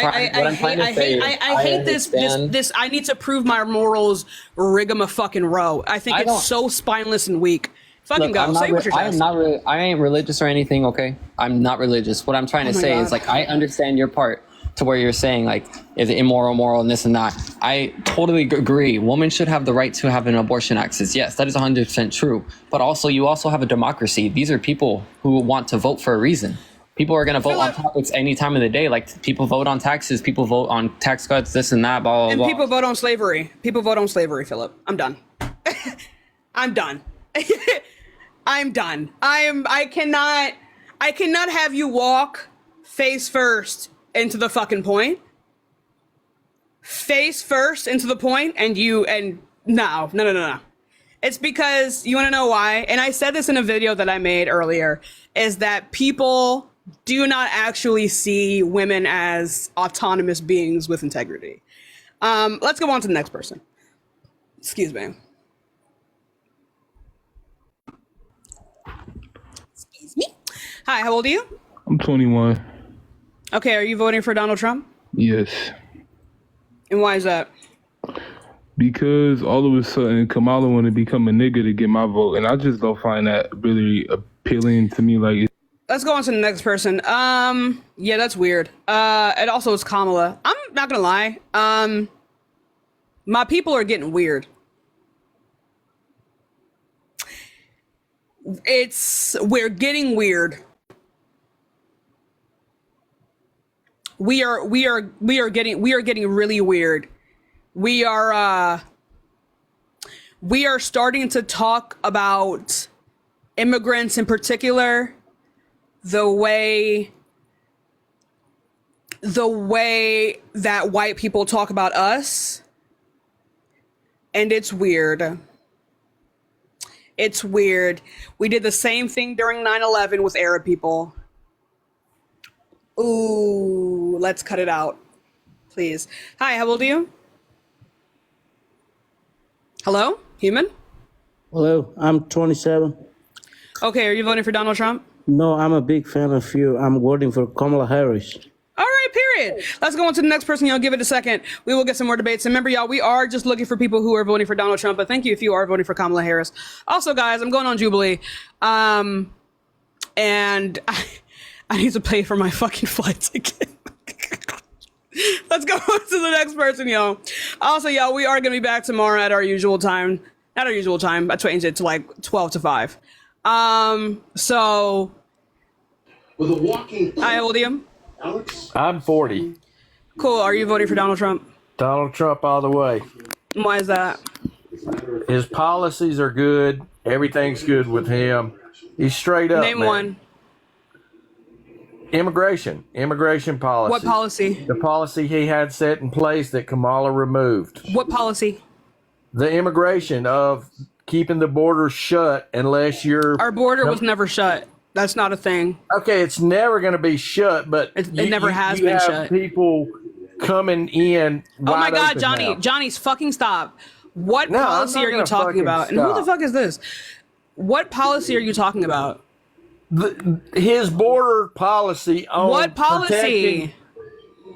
hate this. I need to prove my morals rigamafucking row. I think it's so spineless and weak. Fucking go. Say what you're saying. I ain't religious or anything. Okay, I'm not religious. What I'm trying to say is like I understand your part to where you're saying like is it immoral, moral, and this and that. I totally agree. Women should have the right to have an abortion access. Yes, that is 100% true. But also, you also have a democracy. These are people who want to vote for a reason. People are going to vote on topics any time of the day. Like people vote on taxes, people vote on tax cuts, this and that, blah, blah, and blah. People vote on slavery. People vote on slavery, Philip. I'm done. I'm done. I'm done. I cannot have you walk face first into the fucking point. Face first into the point, and no. It's because, you want to know why? And I said this in a video that I made earlier, is that people do not actually see women as autonomous beings with integrity. Let's go on to the next person. Excuse me. Excuse me. Hi, how old are you? I'm 21. Okay, are you voting for Donald Trump? Yes. And why is that? Because all of a sudden Kamala want to become a nigga to get my vote, and I just don't find that really appealing to me. Like, let's go on to the next person. Yeah, that's weird. And also it's Kamala. I'm not gonna lie. My people are getting weird. We're getting weird. We are getting really weird. We are starting to talk about immigrants in particular, the way that white people talk about us, and it's weird. It's weird. We did the same thing during 9/11 with Arab people. Ooh, let's cut it out, please. Hi, how old are you? Hello, human? Hello, I'm 27. Okay, are you voting for Donald Trump? No, I'm a big fan of you. I'm voting for Kamala Harris. All right, period. Let's go on to the next person. Y'all give it a second. We will get some more debates. And remember, y'all, we are just looking for people who are voting for Donald Trump. But thank you if you are voting for Kamala Harris. Also, guys, I'm going on Jubilee. And I need to pay for my fucking flight ticket. Let's go on to the next person, y'all. Also, y'all, we are going to be back tomorrow at our usual time. Not our usual time. I changed it to like 12 to 5. So. With a walking. Hi, how old are you? Alex? I'm 40. Cool. Are you voting for Donald Trump? Donald Trump all the way. Why is that? His policies are good. Everything's good with him. He's straight up. Name man. one. Immigration policy. What policy? The policy he had set in place that Kamala removed. What policy? The immigration of keeping the border shut unless you're... Our border was never shut. That's not a thing. Okay, it's never going to be shut, but it never has been shut. People coming in. Oh my God, Johnny! Now. Johnny's fucking stop. What policy are you talking about? And who the fuck is this? What policy are you talking about? His border policy on what policy?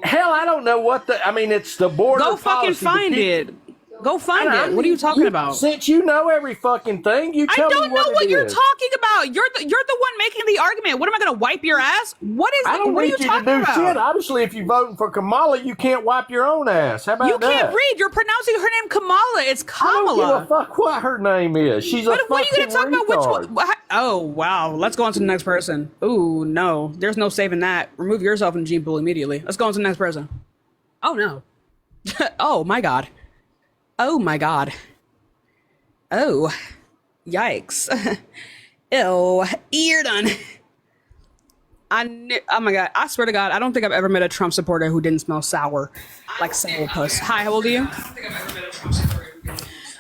Hell, I don't know what the. I mean, it's the border. Go fucking policy find it. Go find it. What are you talking about? Since you know every fucking thing, you tell me what it is. I don't know what you're talking about. You're the one making the argument. What am I going to wipe your ass? What are you talking about? Shit. Obviously, if you're voting for Kamala, you can't wipe your own ass. How about that? You can't read. You're pronouncing her name Kamala. It's Kamala. I don't give a fuck what her name is. She's a fucking What are you going to talk about? retard. Which one? Oh, wow. Let's go on to the next person. Ooh, no. There's no saving that. Remove yourself from the gene pool immediately. Let's go on to the next person. Oh, no. Oh, my God. Oh, my God. Oh, yikes. Ew, you're done. Oh my God, I swear to God, I don't think I've ever met a Trump supporter who didn't smell sour, like sourpuss. Hi, how old are you?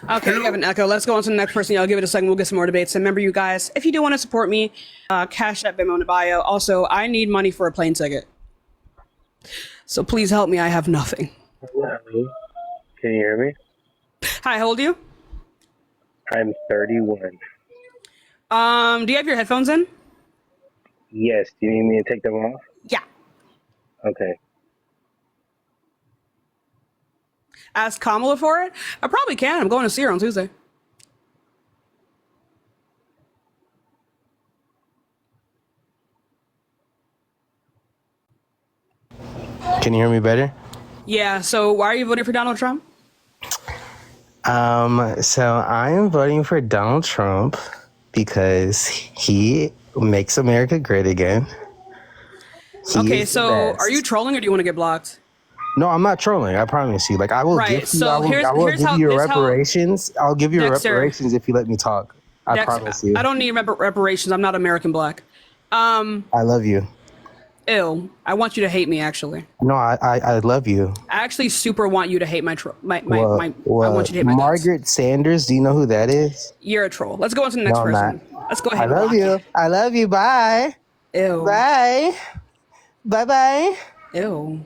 Okay, we have an echo. Let's go on to the next person. Y'all give it a second. We'll get some more debates. And remember, you guys, if you do want to support me, Cash App, Venmo in the bio. Also, I need money for a plane ticket. So please help me. I have nothing. Hello. Can you hear me? Hi, how old are you? I'm 31. Do you have your headphones in? Yes. Do you need me to take them off? Yeah. Okay. Ask Kamala for it? I probably can. I'm going to see her on Tuesday. Can you hear me better? Yeah, so why are you voting for Donald Trump? So I am voting for Donald Trump because he makes America great again. Okay, so are you trolling or do you want to get blocked? No, I'm not trolling. I promise you. Like I will give you, I will give you reparations. I'll give you reparations if you let me talk. I promise you. I don't need reparations. I'm not American black. I love you. Ew. I want you to hate me, actually. No, I love you. I actually super want you to hate I want you to hate my Margaret Sanders, do you know who that is? You're a troll. Let's go on to the next person. Let's go ahead. I love you. I love you. Bye. Ew. Bye. Bye-bye. Ew.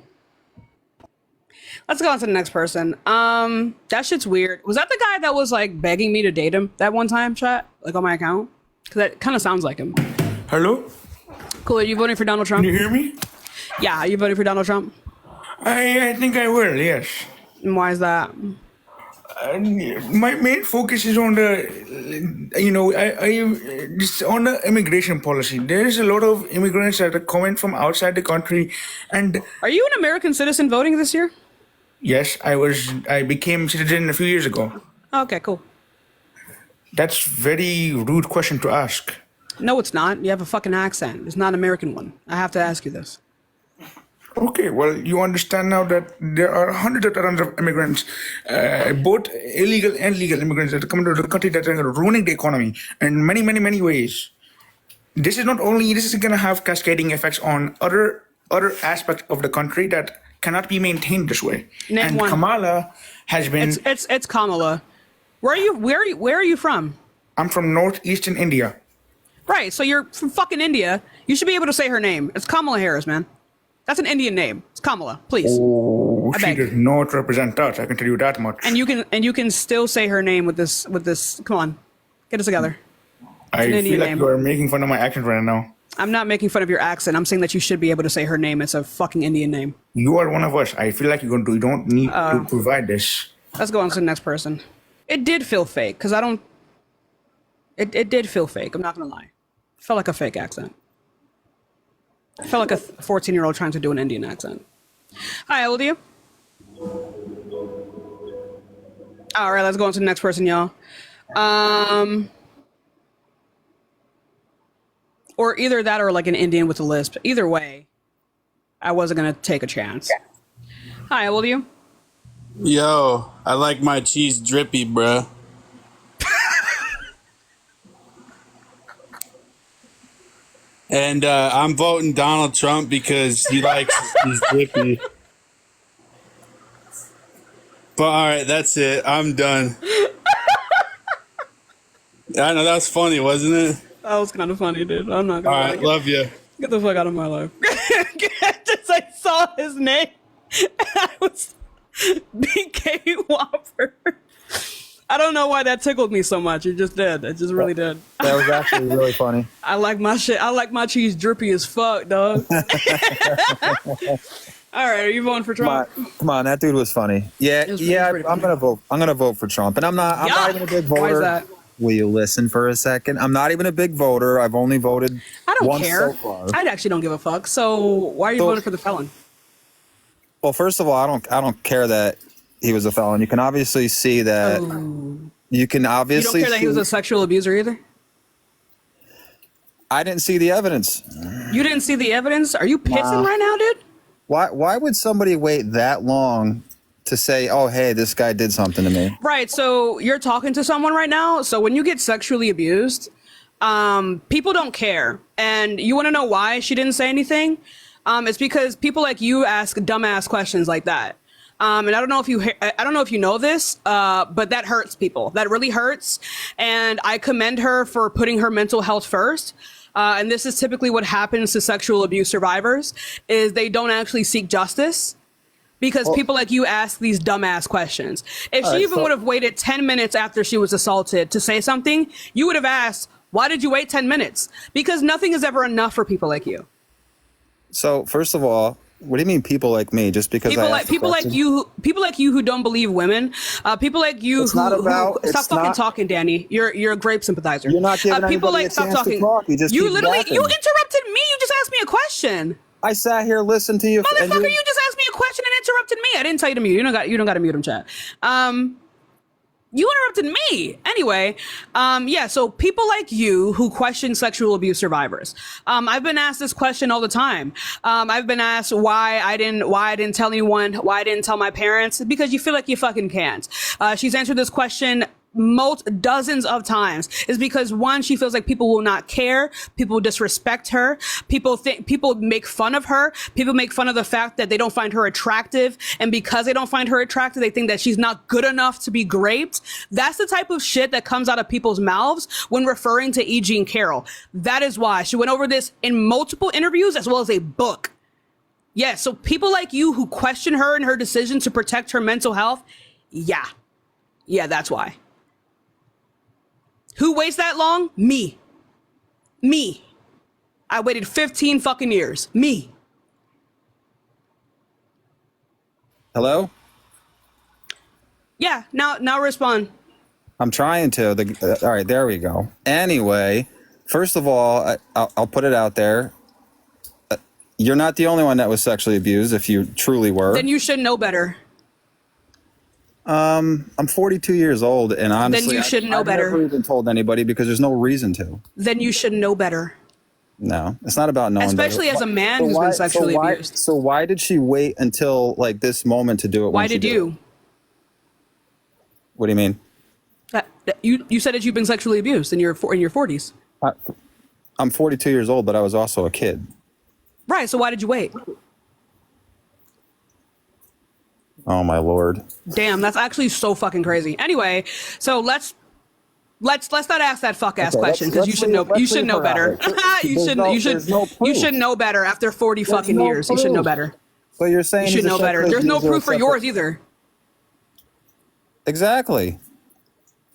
Let's go on to the next person. That shit's weird. Was that the guy that was like begging me to date him that one time, chat? Like on my account? Because that kind of sounds like him. Hello? Cool. Are you voting for Donald Trump? Can you hear me? Yeah. Are you voting for Donald Trump? I think I will, yes. And why is that? My main focus is on the, just on the immigration policy. There is a lot of immigrants that are coming from outside the country, and are you an American citizen voting this year? Yes, I became citizen a few years ago. Okay, cool. That's very rude question to ask. No, it's not. You have a fucking accent. It's not an American one. I have to ask you this. Okay, well, you understand now that there are hundreds of thousands of immigrants, both illegal and legal immigrants that are coming to the country that are ruining the economy in many, many, many ways. This is going to have cascading effects on other aspects of the country that cannot be maintained this way. Name one. Kamala has been. It's Kamala. Where are you from? I'm from northeastern India. Right, so you're from fucking India. You should be able to say her name. It's Kamala Harris, man. That's an Indian name. It's Kamala, please. Oh, she does not represent us. I can tell you that much. And you can still say her name with this. Come on, get us together. I feel like you are making fun of my accent right now. I'm not making fun of your accent. I'm saying that you should be able to say her name. It's a fucking Indian name. You are one of us. I feel like you don't need to provide this. Let's go on to the next person. It did feel fake because I don't. It did feel fake. I'm not gonna lie. It felt like a fake accent. I felt like a 14-year-old trying to do an Indian accent. Hi, how old are you? All right, let's go on to the next person, y'all. Or either that or like an Indian with a lisp. Either way, I wasn't going to take a chance. Hi, how old are you? Yo, I like my cheese drippy, bruh. And I'm voting Donald Trump because he likes his drippy. But all right, that's it. I'm done. I know that was funny, wasn't it? That was kind of funny, dude. I'm not gonna. All right, love you. Get the fuck out of my life. Just I saw his name. I was BK Whopper. I don't know why that tickled me so much. It just did. It just really did. That was actually really funny. I like my shit. I like my cheese drippy as fuck, dog. All right, are you voting for Trump? Come on, that dude was funny. I'm gonna vote. I'm gonna vote for Trump, and I'm not even a big voter. Why is that? Will you listen for a second? I'm not even a big voter. I've only voted I don't once care. so far. I actually don't give a fuck. So why are you voting for the felon? Well, first of all, I don't care that he was a felon. You can obviously see that. You can obviously. You don't care that he was a sexual abuser either? I didn't see the evidence. You didn't see the evidence? Are you pissing right now, dude? Why would somebody wait that long to say, oh, hey, this guy did something to me? Right. So you're talking to someone right now. So when you get sexually abused, people don't care. And you want to know why she didn't say anything? It's because people like you ask dumbass questions like that. And I don't know if you know this, but that hurts people. That really hurts. And I commend her for putting her mental health first. And this is typically what happens to sexual abuse survivors is they don't actually seek justice because people like you ask these dumbass questions. If she would have waited 10 minutes after she was assaulted to say something, you would have asked, why did you wait 10 minutes? Because nothing is ever enough for people like you. So first of all, what do you mean people like me? Just because people like you who don't believe women, people like you stop fucking talking, Danny. You're a grape sympathizer. You're not giving people anybody like a stop chance talking. to talk. You interrupted me. You just asked me a question. I sat here, listened to you. Motherfucker, you just asked me a question and interrupted me. I didn't tell you to mute. You don't got to mute him, chat. You interrupted me. Anyway, so people like you who question sexual abuse survivors. I've been asked this question all the time. I've been asked why I didn't tell anyone, why I didn't tell my parents, because you feel like you fucking can't. She's answered this question dozens of times. Is because one, she feels like people will not care, people disrespect her, people make fun of her, people make fun of the fact that they don't find her attractive, and because they don't find her attractive, they think that she's not good enough to be graped. That's the type of shit that comes out of people's mouths when referring to E. Jean Carroll. That is why she went over this in multiple interviews as well as a book. Yeah, so people like you who question her and her decision to protect her mental health, yeah, that's why. Who waits that long? Me. I waited 15 fucking years. Me. Hello? Yeah, now respond. I'm trying to. All right, there we go. Anyway, first of all, I'll put it out there. You're not the only one that was sexually abused, if you truly were. Then you should know better. I'm 42 years old, and honestly, then you should know I've better. never even told anybody because there's no reason to. Then you should know better. No, it's not about knowing. Especially as a man who's been sexually abused. So why did she wait until like this moment to do it? Why did you? What do you mean? You said that you've been sexually abused in your 40s. I'm 42 years old, but I was also a kid. Right. So why did you wait? Oh my Lord. Damn, that's actually so fucking crazy. Anyway, so let's not ask that fuck ass question because you should know better. You should know better after 40 fucking years. You should know better. So you're saying you should know better. There's no proof for yours either. Exactly.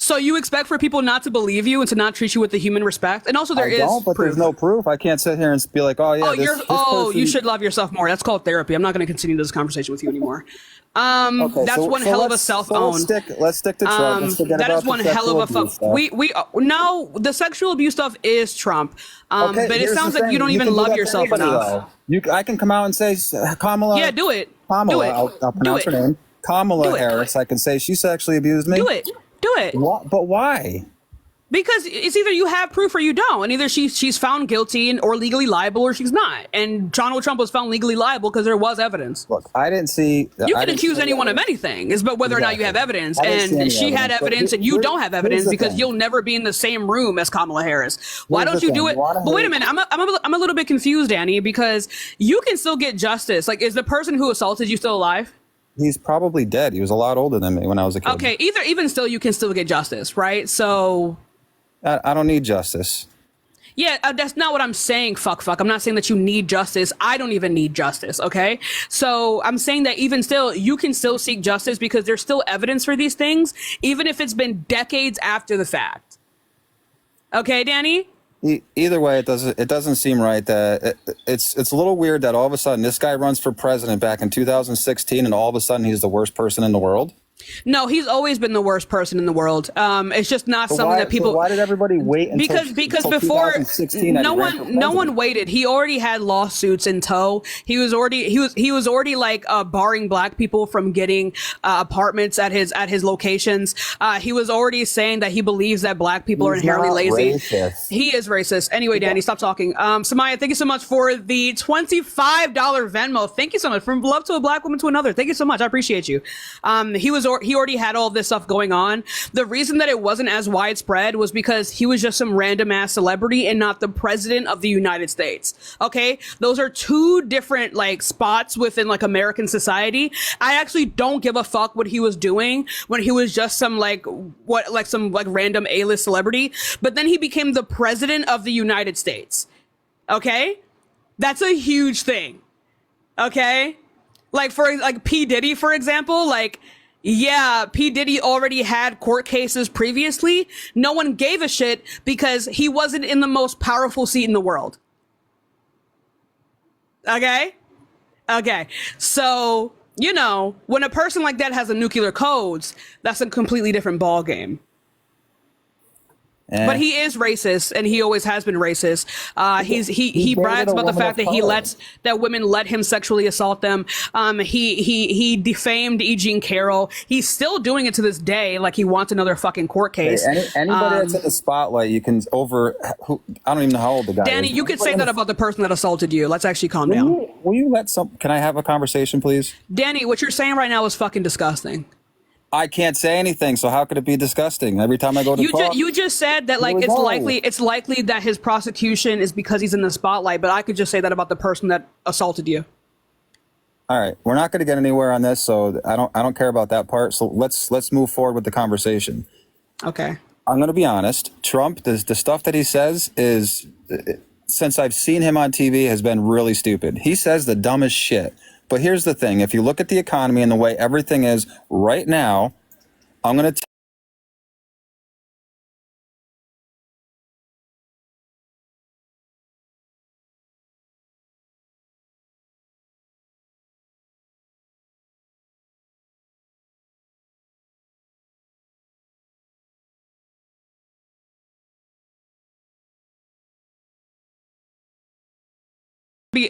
So you expect for people not to believe you and to not treat you with the human respect, and also there is but proof. There's no proof. I can't sit here and be like, oh yeah. You should love yourself more. That's called therapy. I'm not going to continue this conversation with you anymore. That's one hell of a self-own. Let's stick to Trump. That is one hell of a fuck. No, the sexual abuse stuff is Trump. But it sounds like you don't even love yourself enough. I can come out and say Kamala. Yeah, do it. Kamala. I'll pronounce her name. Kamala Harris. I can say she sexually abused me. Do it. But why? Because it's either you have proof or you don't, and either she's found guilty or legally liable, or she's not. And Donald Trump was found legally liable because there was evidence. Look, I didn't see. You can accuse anyone of anything, is but whether or not you have evidence. And she had evidence, and you don't have evidence because you'll never be in the same room as Kamala Harris. Why don't you do it? But wait a minute, I'm a little bit confused, Danny, because you can still get justice. Like, is the person who assaulted you still alive? He's probably dead. He was a lot older than me when I was a kid. Okay, even still, you can still get justice, right? So. I don't need justice. Yeah, that's not what I'm saying, fuck. I'm not saying that you need justice. I don't even need justice, okay? So I'm saying that even still, you can still seek justice because there's still evidence for these things, even if it's been decades after the fact. Okay, Danny? Either way, it doesn't seem right that it's a little weird that all of a sudden this guy runs for president back in 2016 and all of a sudden he's the worst person in the world. No, he's always been the worst person in the world. It's just not something that people. So why did everybody wait until because until before 2016 no one waited. He already had lawsuits in tow. He was already like barring black people from getting apartments at his locations. He was already saying that he believes that black people are inherently lazy. Racist. He is racist. Anyway, Danny, stop talking. Samaya, thank you so much for the $25 Venmo. Thank you so much. From love to a black woman to another. Thank you so much. I appreciate you. He already had all this stuff going on. The reason that it wasn't as widespread was because he was just some random ass celebrity and not the president of the United States. Okay. Those are two different like spots within like American society. I actually don't give a fuck what he was doing when he was just some some random A-list celebrity, but then he became the president of the United States. Okay. That's a huge thing. Okay. Like for like P. Diddy, for example, like, yeah, P. Diddy already had court cases previously. No one gave a shit because he wasn't in the most powerful seat in the world. Okay? Okay. So, you know, when a person like that has a nuclear codes, that's a completely different ballgame. But he is racist, and he always has been racist. He brags about the fact that women let him sexually assault them. He defamed E. Jean Carroll. He's still doing it to this day. Like he wants another fucking court case. Anybody that's in the spotlight, you can I don't even know how old the guy is. Danny, you could say that about the person that assaulted you. Let's actually calm down. Will you can I have a conversation, please? Danny, what you're saying right now is fucking disgusting. I can't say anything, so how could it be disgusting? Every time I go to talk, you just said that like it's likely that his prosecution is because he's in the spotlight, but I could just say that about the person that assaulted you. All right, we're not going to get anywhere on this, so I don't care about that part. So let's move forward with the conversation. Okay. I'm going to be honest. Trump, the stuff that he says is, since I've seen him on TV, has been really stupid. He says the dumbest shit. But here's the thing. If you look at the economy and the way everything is right now, I'm going to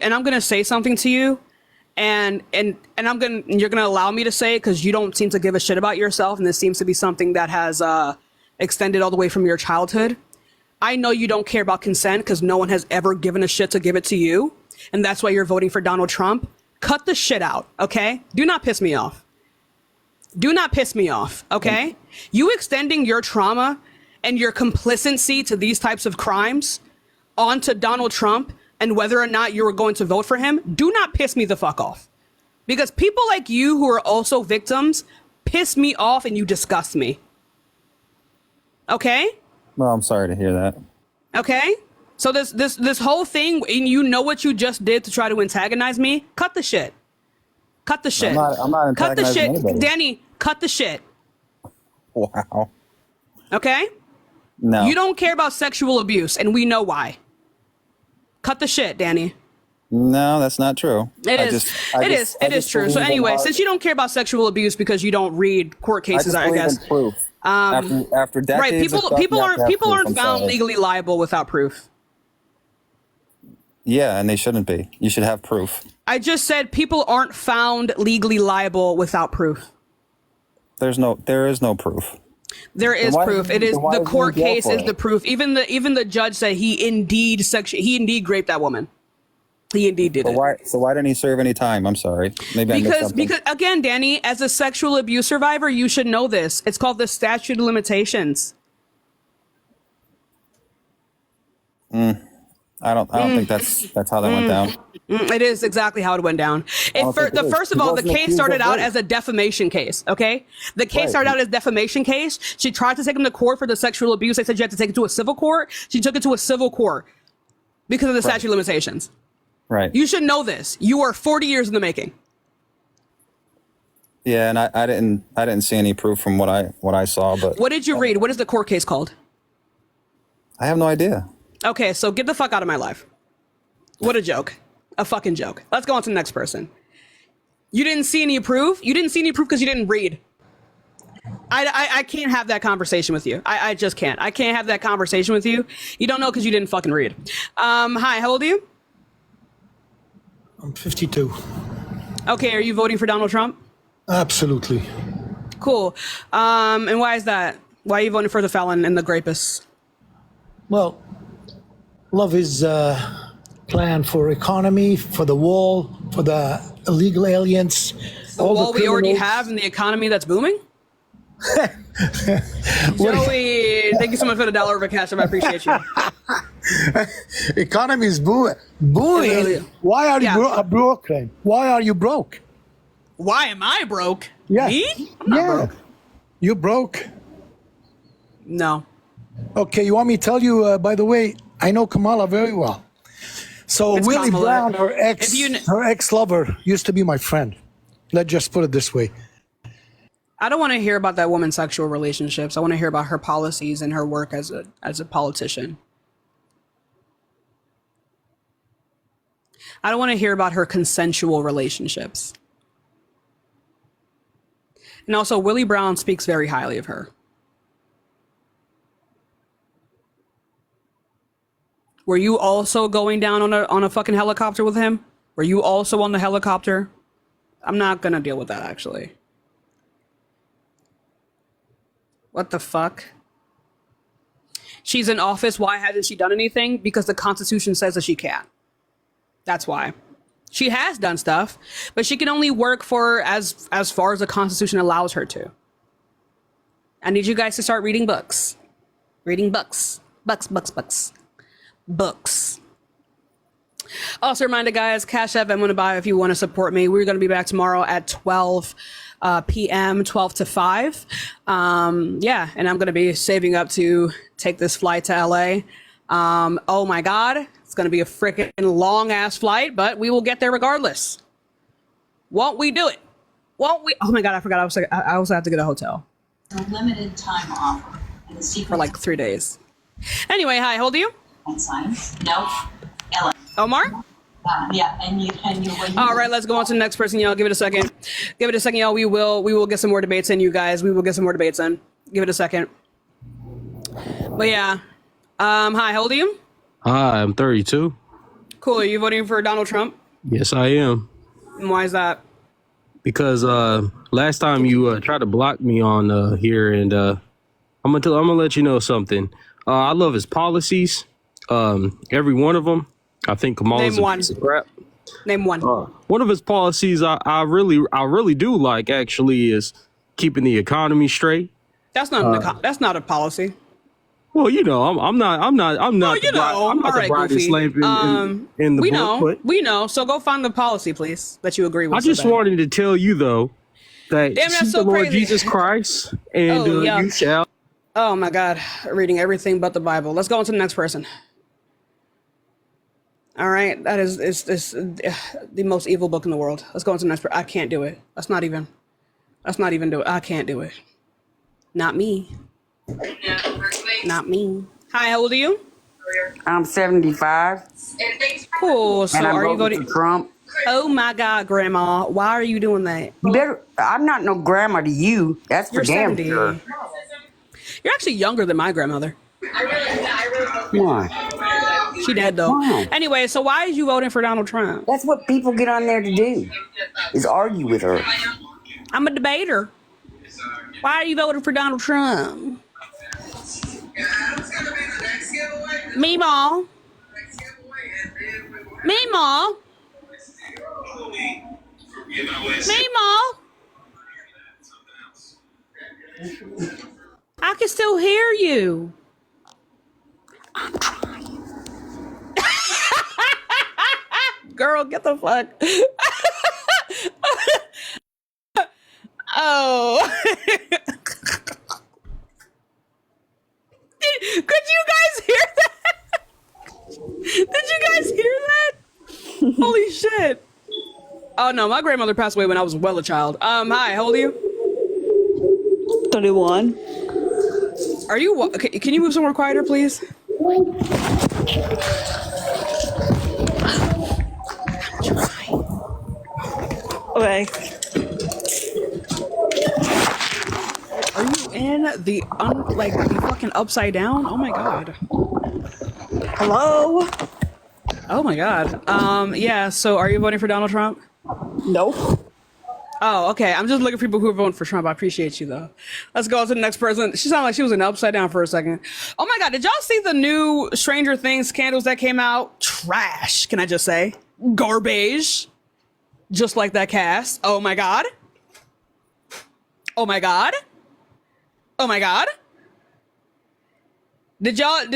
and I'm going to say something to you. And you're gonna allow me to say it because you don't seem to give a shit about yourself, and this seems to be something that has extended all the way from your childhood. I know you don't care about consent because no one has ever given a shit to give it to you, and that's why you're voting for Donald Trump. Cut the shit out, okay? Do not piss me off. Do not piss me off, okay? You extending your trauma and your complicity to these types of crimes onto Donald Trump and whether or not you were going to vote for him, do not piss me the fuck off. Because people like you who are also victims piss me off and you disgust me. Okay? Well, I'm sorry to hear that. Okay? So this whole thing, and you know what you just did to try to antagonize me? Cut the shit. Cut the shit. I'm not cut the shit. anybody. Danny, cut the shit. Wow. Okay? No. You don't care about sexual abuse, and we know why. Cut the shit, Danny. No, that's not true. It is true. So anyway, since you don't care about sexual abuse because you don't read court cases, I guess. In proof. After decades right, people aren't found legally liable without proof. Yeah, and they shouldn't be. You should have proof. I just said people aren't found legally liable without proof. There is no proof. There is proof. It is the court case is the proof. Even the judge said he indeed raped that woman. He indeed did it. So why didn't he serve any time? I'm sorry. Maybe because again, Danny, as a sexual abuse survivor, you should know this. It's called the statute of limitations. I don't think that's how that went down. It is exactly how it went down. First of all, the case started out as a defamation case. Okay, the case started out as a defamation case. She tried to take him to court for the sexual abuse. They said you had to take it to a civil court. She took it to a civil court. because of the statute of limitations. Right. You should know this. You are 40 years in the making. Yeah, and I didn't see any proof from what I saw, but what did you read? What is the court case called? I have no idea. Okay, so get the fuck out of my life. What a joke. A fucking joke. Let's go on to the next person. You didn't see any proof? You didn't see any proof because you didn't read. I can't have that conversation with you. I just can't. I can't have that conversation with you. You don't know because you didn't fucking read. Hi, how old are you? I'm 52. Okay, are you voting for Donald Trump? Absolutely. Cool. And why is that? Why are you voting for the felon and the rapist? Well, love his plan for economy, for the wall, for the illegal aliens. The wall we already have and the economy that's booming? Joey, thank you so much for the $1 over cash. I appreciate you. Economy is booming. Why are you broke? Then? Why are you broke? Why am I broke? Yeah. Me? I'm not broke. You broke? No. Okay, you want me to tell you, by the way, I know Kamala very well. So It's Willie Kamala. Brown, her ex-lover, used to be my friend. Let's just put it this way. I don't want to hear about that woman's sexual relationships. I want to hear about her policies and her work as a politician. I don't want to hear about her consensual relationships. And also, Willie Brown speaks very highly of her. Were you also going down on a fucking helicopter with him? Were you also on the helicopter? I'm not gonna deal with that, actually. What the fuck? She's in office. Why hasn't she done anything? Because the Constitution says that she can't. That's why. She has done stuff, but she can only work for as far as the Constitution allows her to. I need you guys to start reading books. Reading books. Books. Also, reminder, guys, Cash App, I'm going to buy if you want to support me. We're going to be back tomorrow at 12 p.m., 12 to 5. Yeah, and I'm going to be saving up to take this flight to LA. Oh my God, it's going to be a freaking long ass flight, but we will get there regardless. Won't we do it? Won't we? Oh my God, I forgot. I also have to get a hotel. A limited time offer. And the secret for like 3 days. Anyway, hi, how old are you? Science. No. Ellen. Omar? Yeah, and you all right, let's go on to the next person, y'all. Give it a second. Y'all. We will get some more debates in, you guys. We will get some more debates in. Give it a second. But yeah. Hi, how old are you? Hi, I'm 32. Cool. Are you voting for Donald Trump? Yes, I am. And why is that? Because last time you tried to block me on here, and I'm gonna let you know something. I love his policies. Every one of them. I think Kamala's a piece of crap. Name one. One of his policies I really do like, actually, is keeping the economy straight. That's not that's not a policy. Well, you know, I'm not the brightest lamp in the book. We know. So go find the policy, please, that you agree with. I just wanted to tell you though that seek the Lord Jesus Christ, and you shall. Oh my God, reading everything but the Bible. Let's go on to the next person. All right, that is the most evil book in the world. Let's go on to the next person. I can't do it. Let's not even do it. I can't do it. Not me. Not me. Hi, how old are you? I'm 75. Cool. So are you voting for Trump? Oh my God, Grandma. Why are you doing that? You better. I'm not no grandma to you. That's for You're damn 70. sure. You're actually younger than my grandmother. Why? She dead though. Why? Anyway, so why is you voting for Donald Trump? That's what people get on there to do, is argue with her. I'm a debater. Why are you voting for Donald Trump? Meemaw. Meemaw. Meemaw. I can still hear you. I'm trying. Girl, get the fuck. Oh. Could you guys hear that? Did you Oh no, my grandmother passed away when I was well a child. Hi, how old are you? 31. Are you? Okay, can you move somewhere quieter, please? Okay. Are you in the the fucking upside down? Oh my god. Hello? Oh my god. Yeah, so are you voting for Donald Trump? Nope. Oh, okay. I'm just looking for people who are voting for Trump. I appreciate you though. Let's go to the next person. She sounded like she was in the upside down for a second. Oh my god, did y'all see the new Stranger Things scandals that came out? Trash, can I just say? Garbage. Just like that cast. Oh my god. Oh my god. Oh my god. Did y'all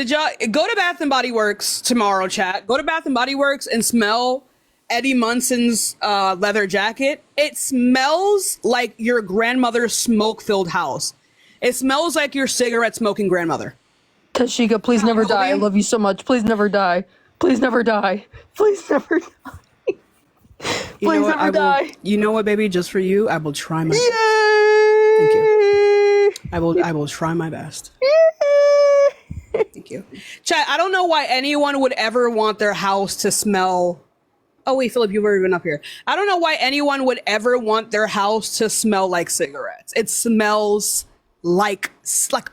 go to Bath and Body Works tomorrow, chat? Go to Bath and Body Works and smell Eddie Munson's leather jacket. It smells like your grandmother's smoke-filled house. It smells like your cigarette-smoking grandmother. Tashika, please never die. I love you so much. Please never die. Please never die. Please never die. Please never die. You know what, baby? Just for you, I will try my best. Yay! Thank you. I will try my best. Thank you. Chat, I don't know why anyone would ever want their house to smell. Oh, wait, Philip, you've already been up here. I don't know why anyone would ever want their house to smell like cigarettes. It smells like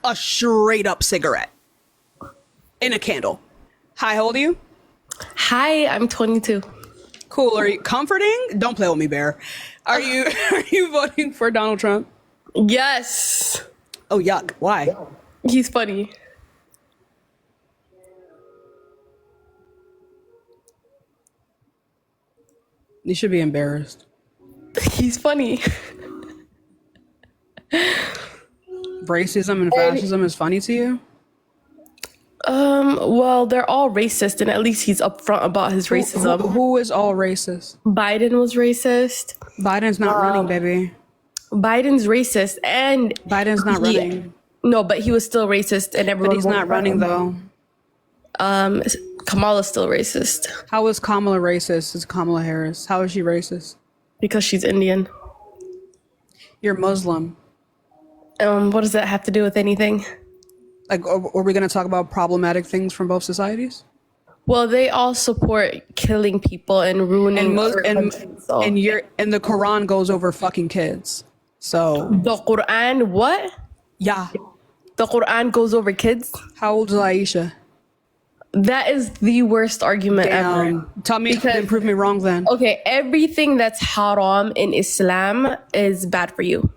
a straight up cigarette in a candle. Hi, how old are you? Hi, I'm 22. Cool. Are you comforting? Don't play with me, Bear. Are you voting for Donald Trump? Yes. Oh, yuck. Why? He's funny. You should be embarrassed. He's funny. Racism and fascism is funny to you? Well, they're all racist, and at least he's upfront about his racism. Who is all racist? Biden was racist. Biden's not running, baby. Biden's racist, and Biden's not running. No, but he was still racist, and everyone. But he's not running though. Kamala's still racist. How is Kamala racist? Is Kamala Harris? How is she racist? Because she's Indian. You're Muslim. What does that have to do with anything? Like, are we going to talk about problematic things from both societies? Well, they all support killing people and ruining. And the Quran goes over fucking kids. So the Quran, what? Yeah, the Quran goes over kids. How old is Aisha? That is the worst argument ever. Tell me, prove me wrong then. Okay, everything that's haram in Islam is bad for you.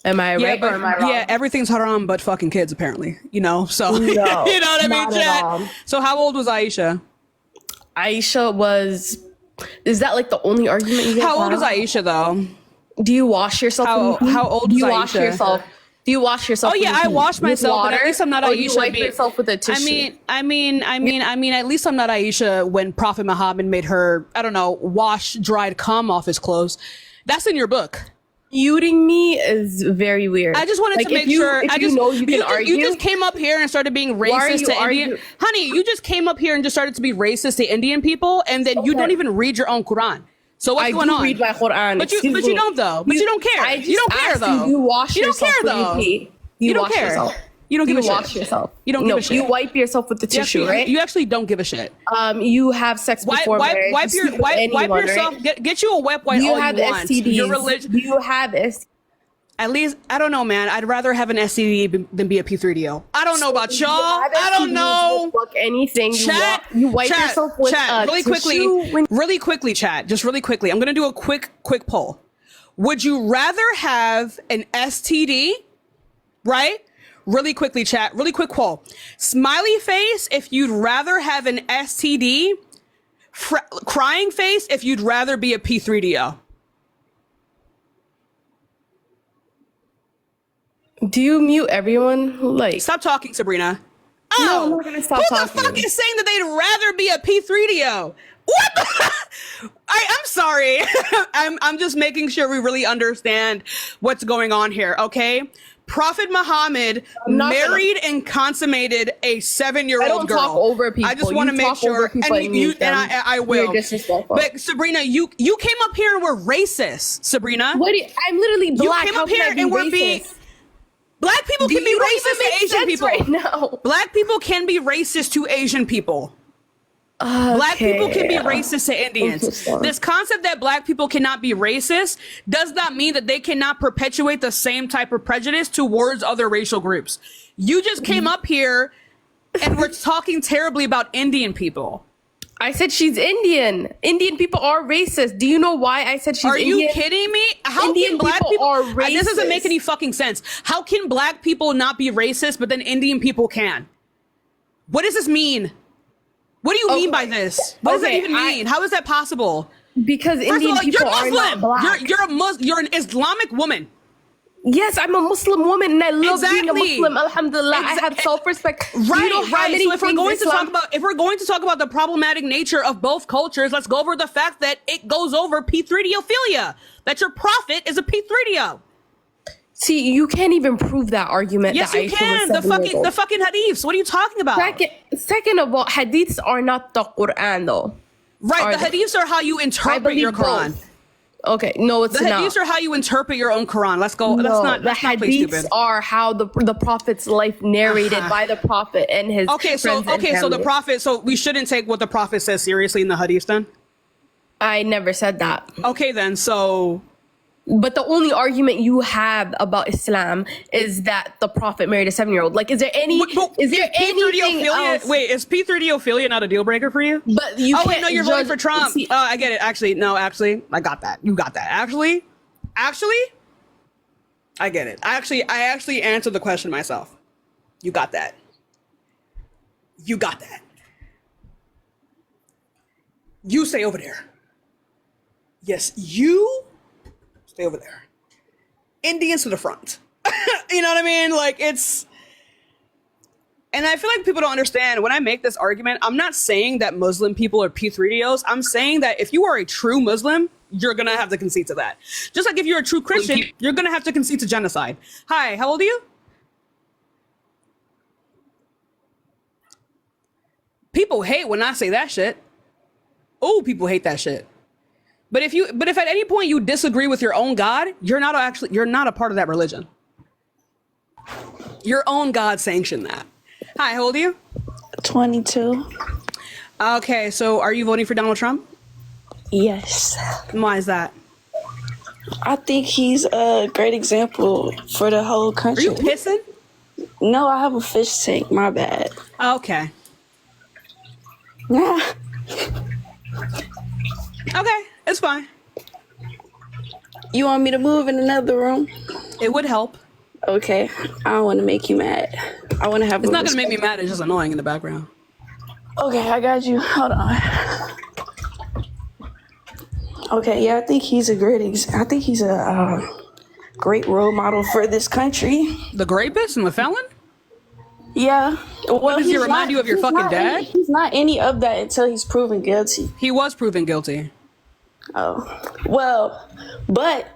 Am I right or am I wrong? Yeah, everything's haram but fucking kids, apparently. You know, so No, you know what I mean, not at all. chat? So how old was Aisha? Aisha was. Is that like the only argument you guys How old have? is Aisha though? Do you wash yourself? How old is Do you Aisha? wash yourself? Do you wash yourself? Oh yeah, I wash myself, but at least I'm not Aisha. You wipe yourself with a tissue. I mean, at least I'm not Aisha when Prophet Muhammad made her, I don't know, wash dried cum off his clothes. That's in your book. Muting me is very weird. I just wanted to make sure. You just came up here and started being racist to Indian. Honey, you just came up here and just started to be racist to Indian people, and then you don't even read your own Quran. So what's going on? I read my Quran. But you don't though. But you don't care. You don't care though. You wash yourself. You don't care though. You don't care. Yourself. You don't give a shit. You wash yourself. You don't give a shit. You wipe yourself with the tissue, right? You actually don't give a shit. You have sex before marriage. Wipe yourself. Right? Get you a wet wipe. You all have you want. STDs. Your religion. You have STDs. At least, I don't know, man. I'd rather have an STD than be a P3DO. I don't know about y'all. I don't know. Fuck anything. Chat. You wipe yourself with really quickly, chat. Just really quickly. I'm gonna do a quick poll. Would you rather have an STD, right? Really quickly, chat. Really quick poll. Smiley face if you'd rather have an STD. Crying face if you'd rather be a P3DO. Do you mute everyone? Like, stop talking, Sabrina. No, I'm not gonna stop talking. Who the fuck is saying that they'd rather be a P3DO? What the? I'm sorry. I'm just making sure we really understand what's going on here, okay? Prophet Muhammad married and consummated a 7-year-old girl. I don't talk over people. I just want to make sure, I will. But Sabrina, you came up here and were racist, Sabrina. I'm literally black. You came up here and were being. Black people can be racist to Asian people. Right now. Black people can be racist to Asian people. Black people can be racist to Indians. This concept that black people cannot be racist does not mean that they cannot perpetuate the same type of prejudice towards other racial groups. You just came up here and we're talking terribly about Indian people. I said she's Indian. Indian people are racist. Do you know why I said she's Indian? Are you kidding me? How Indian can black people are racist? This doesn't make any fucking sense. How can black people not be racist, but then Indian people can? What does this mean? What do you mean by this? What does that even mean? How is that possible? Because Indian people are not black. You're an Islamic woman. Yes, I'm a Muslim woman and I love being a Muslim. Alhamdulillah, I have self-respect. Right. So if we're going to talk about the problematic nature of both cultures, let's go over the fact that it goes over P3-ophilia. That your prophet is a P3-o. See, you can't even prove that argument. Yes, you can. The fucking hadiths. What are you talking about? Second of all, hadiths are not the Quran, though. Right. The hadiths are how you interpret your Quran. Okay, no, it's not. The hadiths are how you interpret your own Quran. Let's go. No, the hadiths are how the prophet's life narrated by the prophet and his friends and family. So the prophet. So we shouldn't take what the prophet says seriously in the hadiths, then. I never said that. Okay, then. So. But the only argument you have about Islam is that the prophet married a 7-year-old. Like, is there any? Is there anything else? Wait, is P3-ophilia not a deal breaker for you? But you. Oh wait, no, you're voting for Trump. I get it. Actually, I got that. You got that. Actually, I get it. I actually answered the question myself. You got that. You stay over there. Yes, you. Stay over there. Indians to the front. You know what I mean? Like, it's... And I feel like people don't understand. When I make this argument, I'm not saying that Muslim people are P3DOs. I'm saying that if you are a true Muslim, you're going to have to concede to that. Just like if you're a true Christian, you're going to have to concede to genocide. Hi, how old are you? People hate when I say that shit. Oh, people hate that shit. But if at any point you disagree with your own God, you're not a part of that religion. Your own God sanctioned that. Hi, how old are you? 22. Okay, so are you voting for Donald Trump? Yes. Why is that? I think he's a great example for the whole country. Are you pissing? No, I have a fish tank. My bad. Okay. Yeah. Okay, it's fine. You want me to move in another room? It would help. Okay. I don't want to make you mad. I want to have. It's not going to make me mad. It's just annoying in the background. Okay, I got you. Hold on. Okay, yeah, I think he's a great role model for this country. The rapist and the felon? Yeah. Well, does he remind you of your fucking dad? He's not any of that until he's proven guilty. He was proven guilty. Oh. Well, but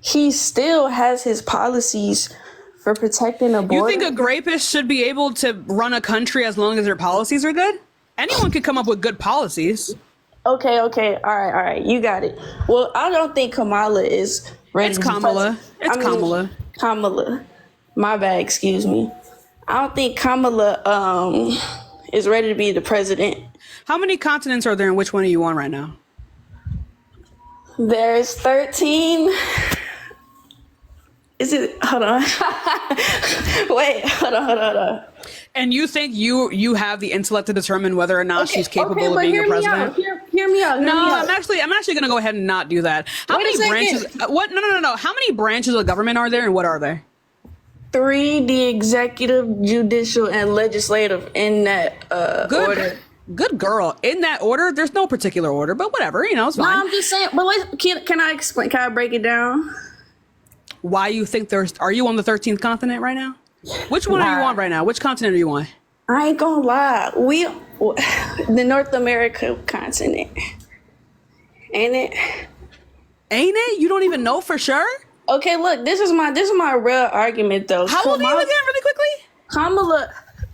he still has his policies for protecting the border. You think a rapist should be able to run a country as long as their policies are good? Anyone could come up with good policies. Okay. All right. You got it. Well, I don't think Kamala is ready. It's Kamala. Kamala. My bad, excuse me. I don't think Kamala is ready to be the president. How many continents are there and which one are you on right now? There's 13. Is it? Hold on. Wait, hold on. And you think you have the intellect to determine whether or not she's capable of being a president? Hear me out. I'm actually going to go ahead and not do that. How many branches? What? No. How many branches of government are there and what are they? 3, the executive, judicial, and legislative in that order. Good girl. In that order? There's no particular order, but whatever, it's fine. No, I'm just saying, but can I explain? Can I break it down? Why you think are you on the 13th continent right now? Which one are you on right now? Which continent are you on? I ain't gonna lie. The North America continent. Ain't it? Ain't it? You don't even know for sure? Okay, look, this is my real argument though. How old are you again, really quickly?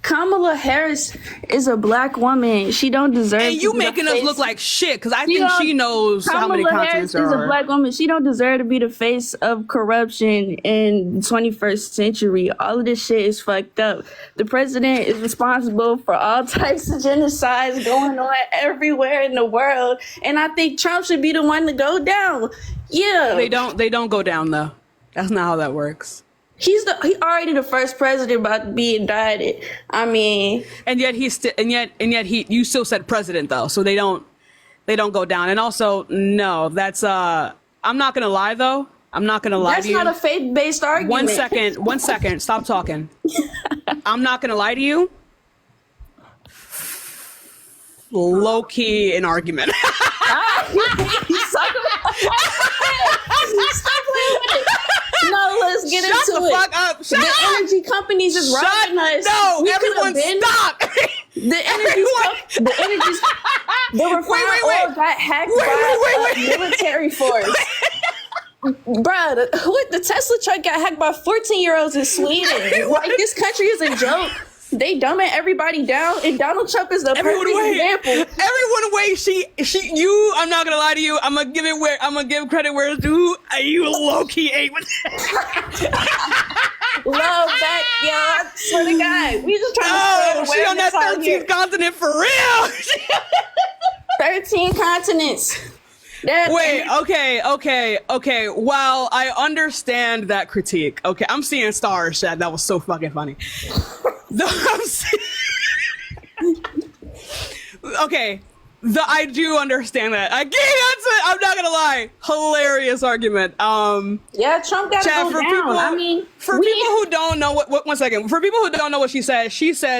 Kamala Harris is a black woman. She don't deserve. And you making us look like shit because I think she knows how many continents there are. Kamala Harris is a black woman. She don't deserve to be the face of corruption in the 21st century. All of this shit is fucked up. The president is responsible for all types of genocides going on everywhere in the world, and I think Trump should be the one to go down. Yeah, they don't go down though. That's not how that works. He already the first president about to be indicted. I mean, and yet you still said president though, so they don't go down. And also, no, that's I'm not gonna lie though. I'm not gonna lie to you. That's not a faith-based argument. One second, stop talking. I'm not gonna lie to you. Low key an argument. Stop playing with it. No, let's get into it. Shut the fuck up. Shut the energy companies is robbing us. No, everyone stop. The refined oil got hacked by a military force. Bruh, the Tesla truck got hacked by 14-year-olds in Sweden. Like, this country is a joke. They dumbing everybody down, and Donald Trump is the perfect example. Everyone wait, I'm not gonna lie to you. I'm gonna give credit where it's due. You low key ate with Love that, yo. I swear to God. We just trying to she on that 13th continent for real. 13 continents. Wait, okay. Well, I understand that critique. Okay, I'm seeing stars, Shad. That was so fucking funny. Okay, I do understand that. Again, that's it. I'm not gonna lie. Hilarious argument. Yeah, Trump got to go down. People who don't know one second. For people who don't know what she said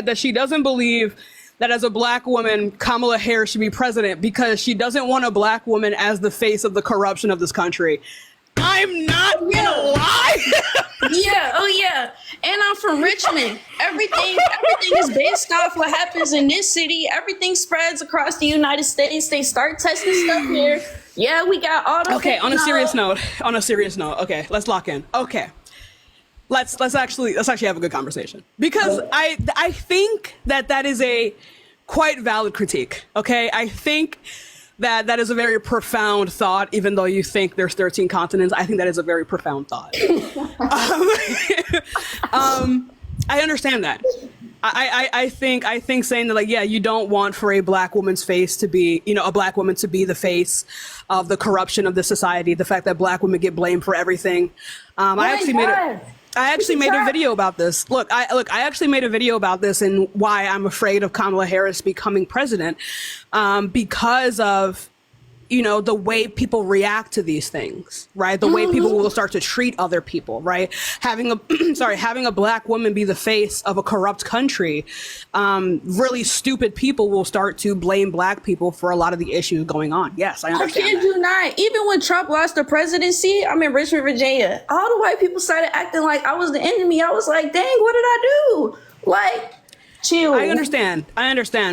that she doesn't believe that as a black woman, Kamala Harris should be president because she doesn't want a black woman as the face of the corruption of this country. I'm not gonna lie. Yeah. And I'm from Richmond. Everything is based off what happens in this city. Everything spreads across the United States. They start testing stuff here. Yeah, we got all the. Okay, on a serious note. Okay, let's lock in. Okay. Let's actually have a good conversation because I think that is a quite valid critique. Okay, I think that is a very profound thought. Even though you think there's 13 continents, I think that is a very profound thought. I understand that. I think saying that, like, yeah, you don't want for a black woman's face to be, a black woman to be the face of the corruption of the society. The fact that black women get blamed for everything. I actually made a video about this. I actually made a video about this and why I'm afraid of Kamala Harris becoming president, because of, the way people react to these things, right? The way people will start to treat other people, right? Having a black woman be the face of a corrupt country, really stupid people will start to blame black people for a lot of the issues going on. Yes, I understand. I kid you not. Even when Trump lost the presidency, I'm in Richmond, Virginia. All the white people started acting like I was the enemy. I was like, dang, what did I do? Like, chill. I understand,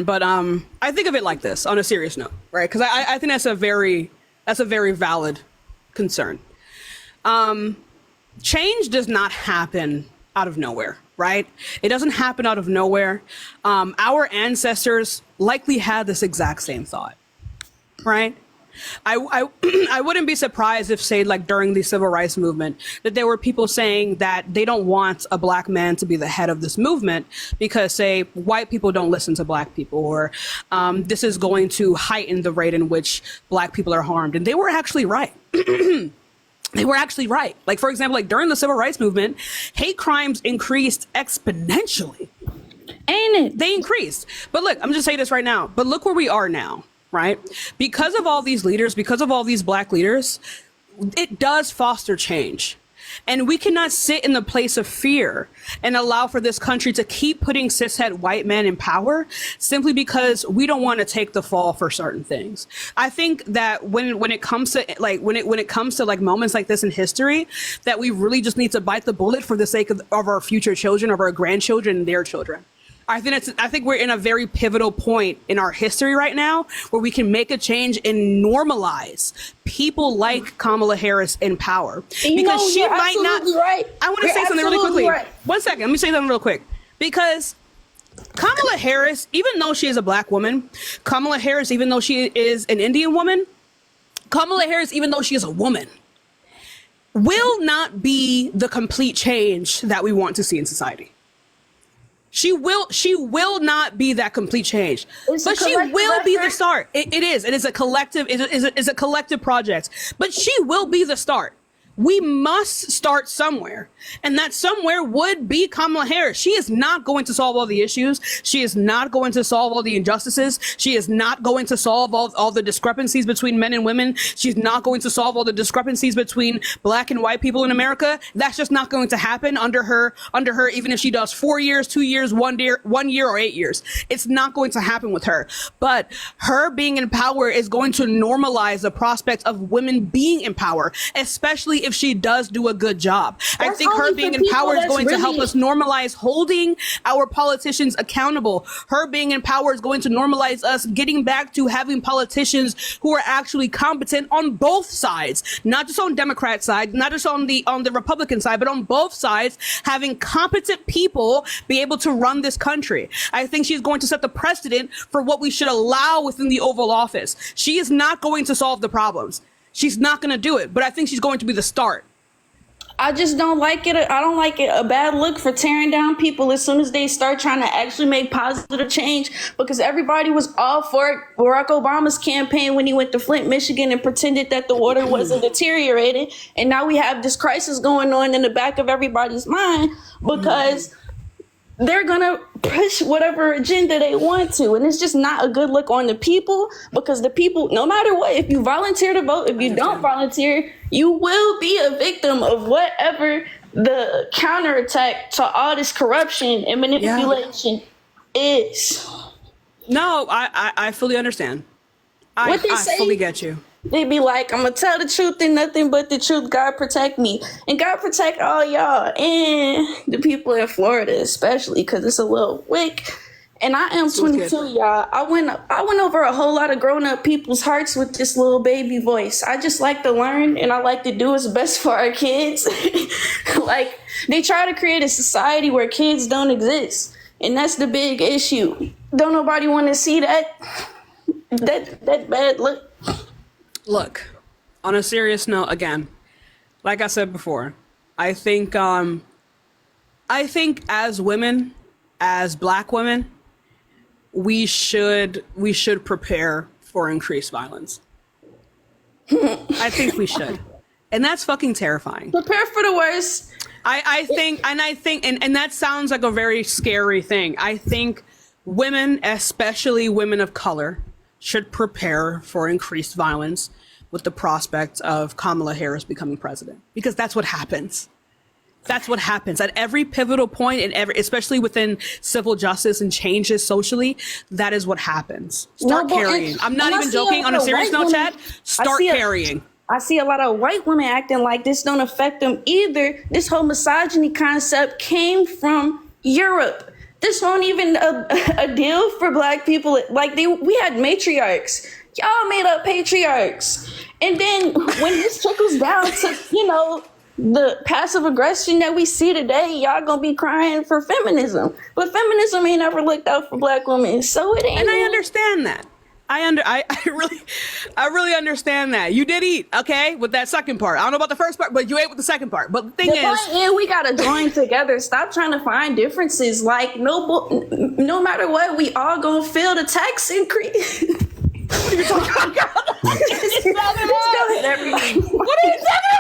but I think of it like this on a serious note, right? Because I think that's a very valid concern. Change does not happen out of nowhere, right? It doesn't happen out of nowhere. Our ancestors likely had this exact same thought, right? I wouldn't be surprised if, say, like during the civil rights movement, that there were people saying that they don't want a black man to be the head of this movement because, say, white people don't listen to black people, or this is going to heighten the rate in which black people are harmed. And they were actually right. They were actually right. Like, for example, like during the civil rights movement, hate crimes increased exponentially. Ain't it? They increased. But look, I'm just saying this right now. But look where we are now. Right? Because of all these leaders, because of all these black leaders, it does foster change. And we cannot sit in the place of fear and allow for this country to keep putting cishet white men in power simply because we don't want to take the fall for certain things. I think that when it comes to like moments like this in history, that we really just need to bite the bullet for the sake of our future children, of our grandchildren and their children. I think we're in a very pivotal point in our history right now where we can make a change and normalize people like Kamala Harris in power. Because she might not. Right. I want to say something really quickly. Right. 1 second. Let me say something real quick. Because Kamala Harris, even though she is a black woman, Kamala Harris, even though she is an Indian woman, Kamala Harris, even though she is a woman, will not be the complete change that we want to see in society. She will not be that complete change, but she will be the start. It is a collective. It is a collective project, but she will be the start. We must start somewhere, and that somewhere would be Kamala Harris. She is not going to solve all the issues. She is not going to solve all the injustices. She is not going to solve all the discrepancies between men and women. She's not going to solve all the discrepancies between black and white people in America. That's just not going to happen under her, even if she does 4 years, 2 years, 1 year, or 8 years. It's not going to happen with her. But her being in power is going to normalize the prospect of women being in power, especially if she does do a good job. I think her being in power is going to help us normalize holding our politicians accountable. Her being in power is going to normalize us getting back to having politicians who are actually competent on both sides, not just on Democrat side, not just on the Republican side, but on both sides, having competent people be able to run this country. I think she's going to set the precedent for what we should allow within the Oval Office. She is not going to solve the problems. She's not going to do it, but I think she's going to be the start. I just don't like it. I don't like it. A bad look for tearing down people as soon as they start trying to actually make positive change, because everybody was all for Barack Obama's campaign when he went to Flint, Michigan and pretended that the water wasn't deteriorating. And now we have this crisis going on in the back of everybody's mind because they're going to push whatever agenda they want to. And it's just not a good look on the people, because the people, no matter what, if you volunteer to vote, if you don't volunteer, you will be a victim of whatever the counterattack to all this corruption and manipulation is. No, I fully understand. I fully get you. They be like, I'm gonna tell the truth and nothing but the truth. God protect me, and God protect all y'all and the people in Florida, especially because it's a little wick. And I am 22, y'all. I went over a whole lot of grown up people's hearts with this little baby voice. I just like to learn, and I like to do what's best for our kids. Like, they try to create a society where kids don't exist, and that's the big issue. Don't nobody want to see that bad look. Look, on a serious note, again, like I said before, I think as women, as black women, we should prepare for increased violence. I think we should. And that's fucking terrifying. Prepare for the worst. I think, and that sounds like a very scary thing. I think women, especially women of color, should prepare for increased violence with the prospect of Kamala Harris becoming president, because that's what happens. That's what happens at every pivotal point in especially within civil justice and changes socially. That is what happens. Start carrying. I'm not even joking. On a serious note, Chad, start carrying. I see a lot of white women acting like this don't affect them either. This whole misogyny concept came from Europe. This wasn't even a deal for black people. Like, we had matriarchs. Y'all made up patriarchs. And then when this trickles down to, the passive aggression that we see today, y'all gonna be crying for feminism. But feminism ain't ever looked out for black women, so it ain't. And I understand that. I really understand that. You did eat, okay, with that second part. I don't know about the first part, but you ate with the second part. But the thing is, we gotta join together. Stop trying to find differences. Like, no matter what, we all gonna feel the tax increase. What are you talking about? What are you talking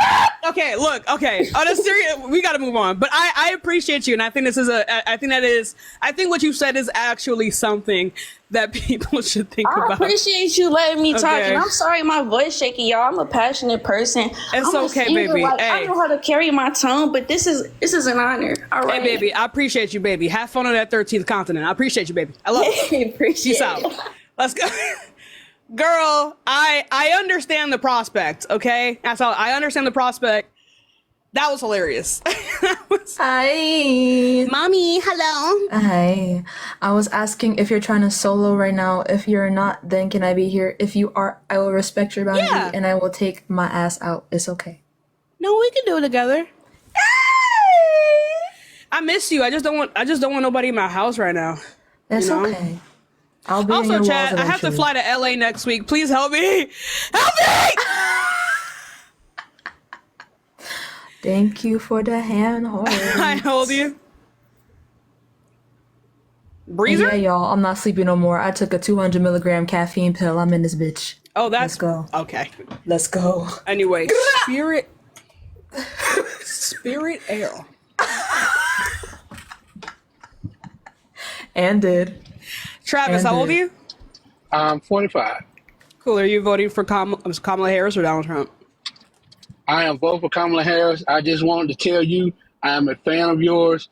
about? Okay, look, okay. On a serious, we got to move on. But I appreciate you, and I think I think what you said is actually something that people should think about. I appreciate you letting me talk, and I'm sorry my voice shaking, y'all. I'm a passionate person. It's okay, baby. Like, I know how to carry my tone, but this is an honor. All right. Hey, baby, I appreciate you, baby. Have fun on that 13th continent. I appreciate you, baby. I love you. Peace out. Let's go. Girl, I understand the prospect, okay? That's all. I understand the prospect That was hilarious. Hi. Mommy, hello. Hi. I was asking if you're trying to solo right now. If you're not, then can I be here? If you are, I will respect your boundary and I will take my ass out. It's okay. No, we can do it together. I miss you. I just don't want nobody in my house right now. That's okay. I'll be also, in your Chad, walls I have to eventually. fly to LA next week. Please help me. Help me! Thank you for the hand hold. I hold you. Breezer? Yeah, y'all. I'm not sleeping no more. I took a 200 milligram caffeine pill. I'm in this bitch. Oh, that's Let's go. Okay. Let's go. Anyway, spirit air. And did. Travis, And how old are did. you? I'm 45. Cool. Are you voting for Kamala Harris or Donald Trump? I am voting for Kamala Harris. I just wanted to tell you I am a fan of yours.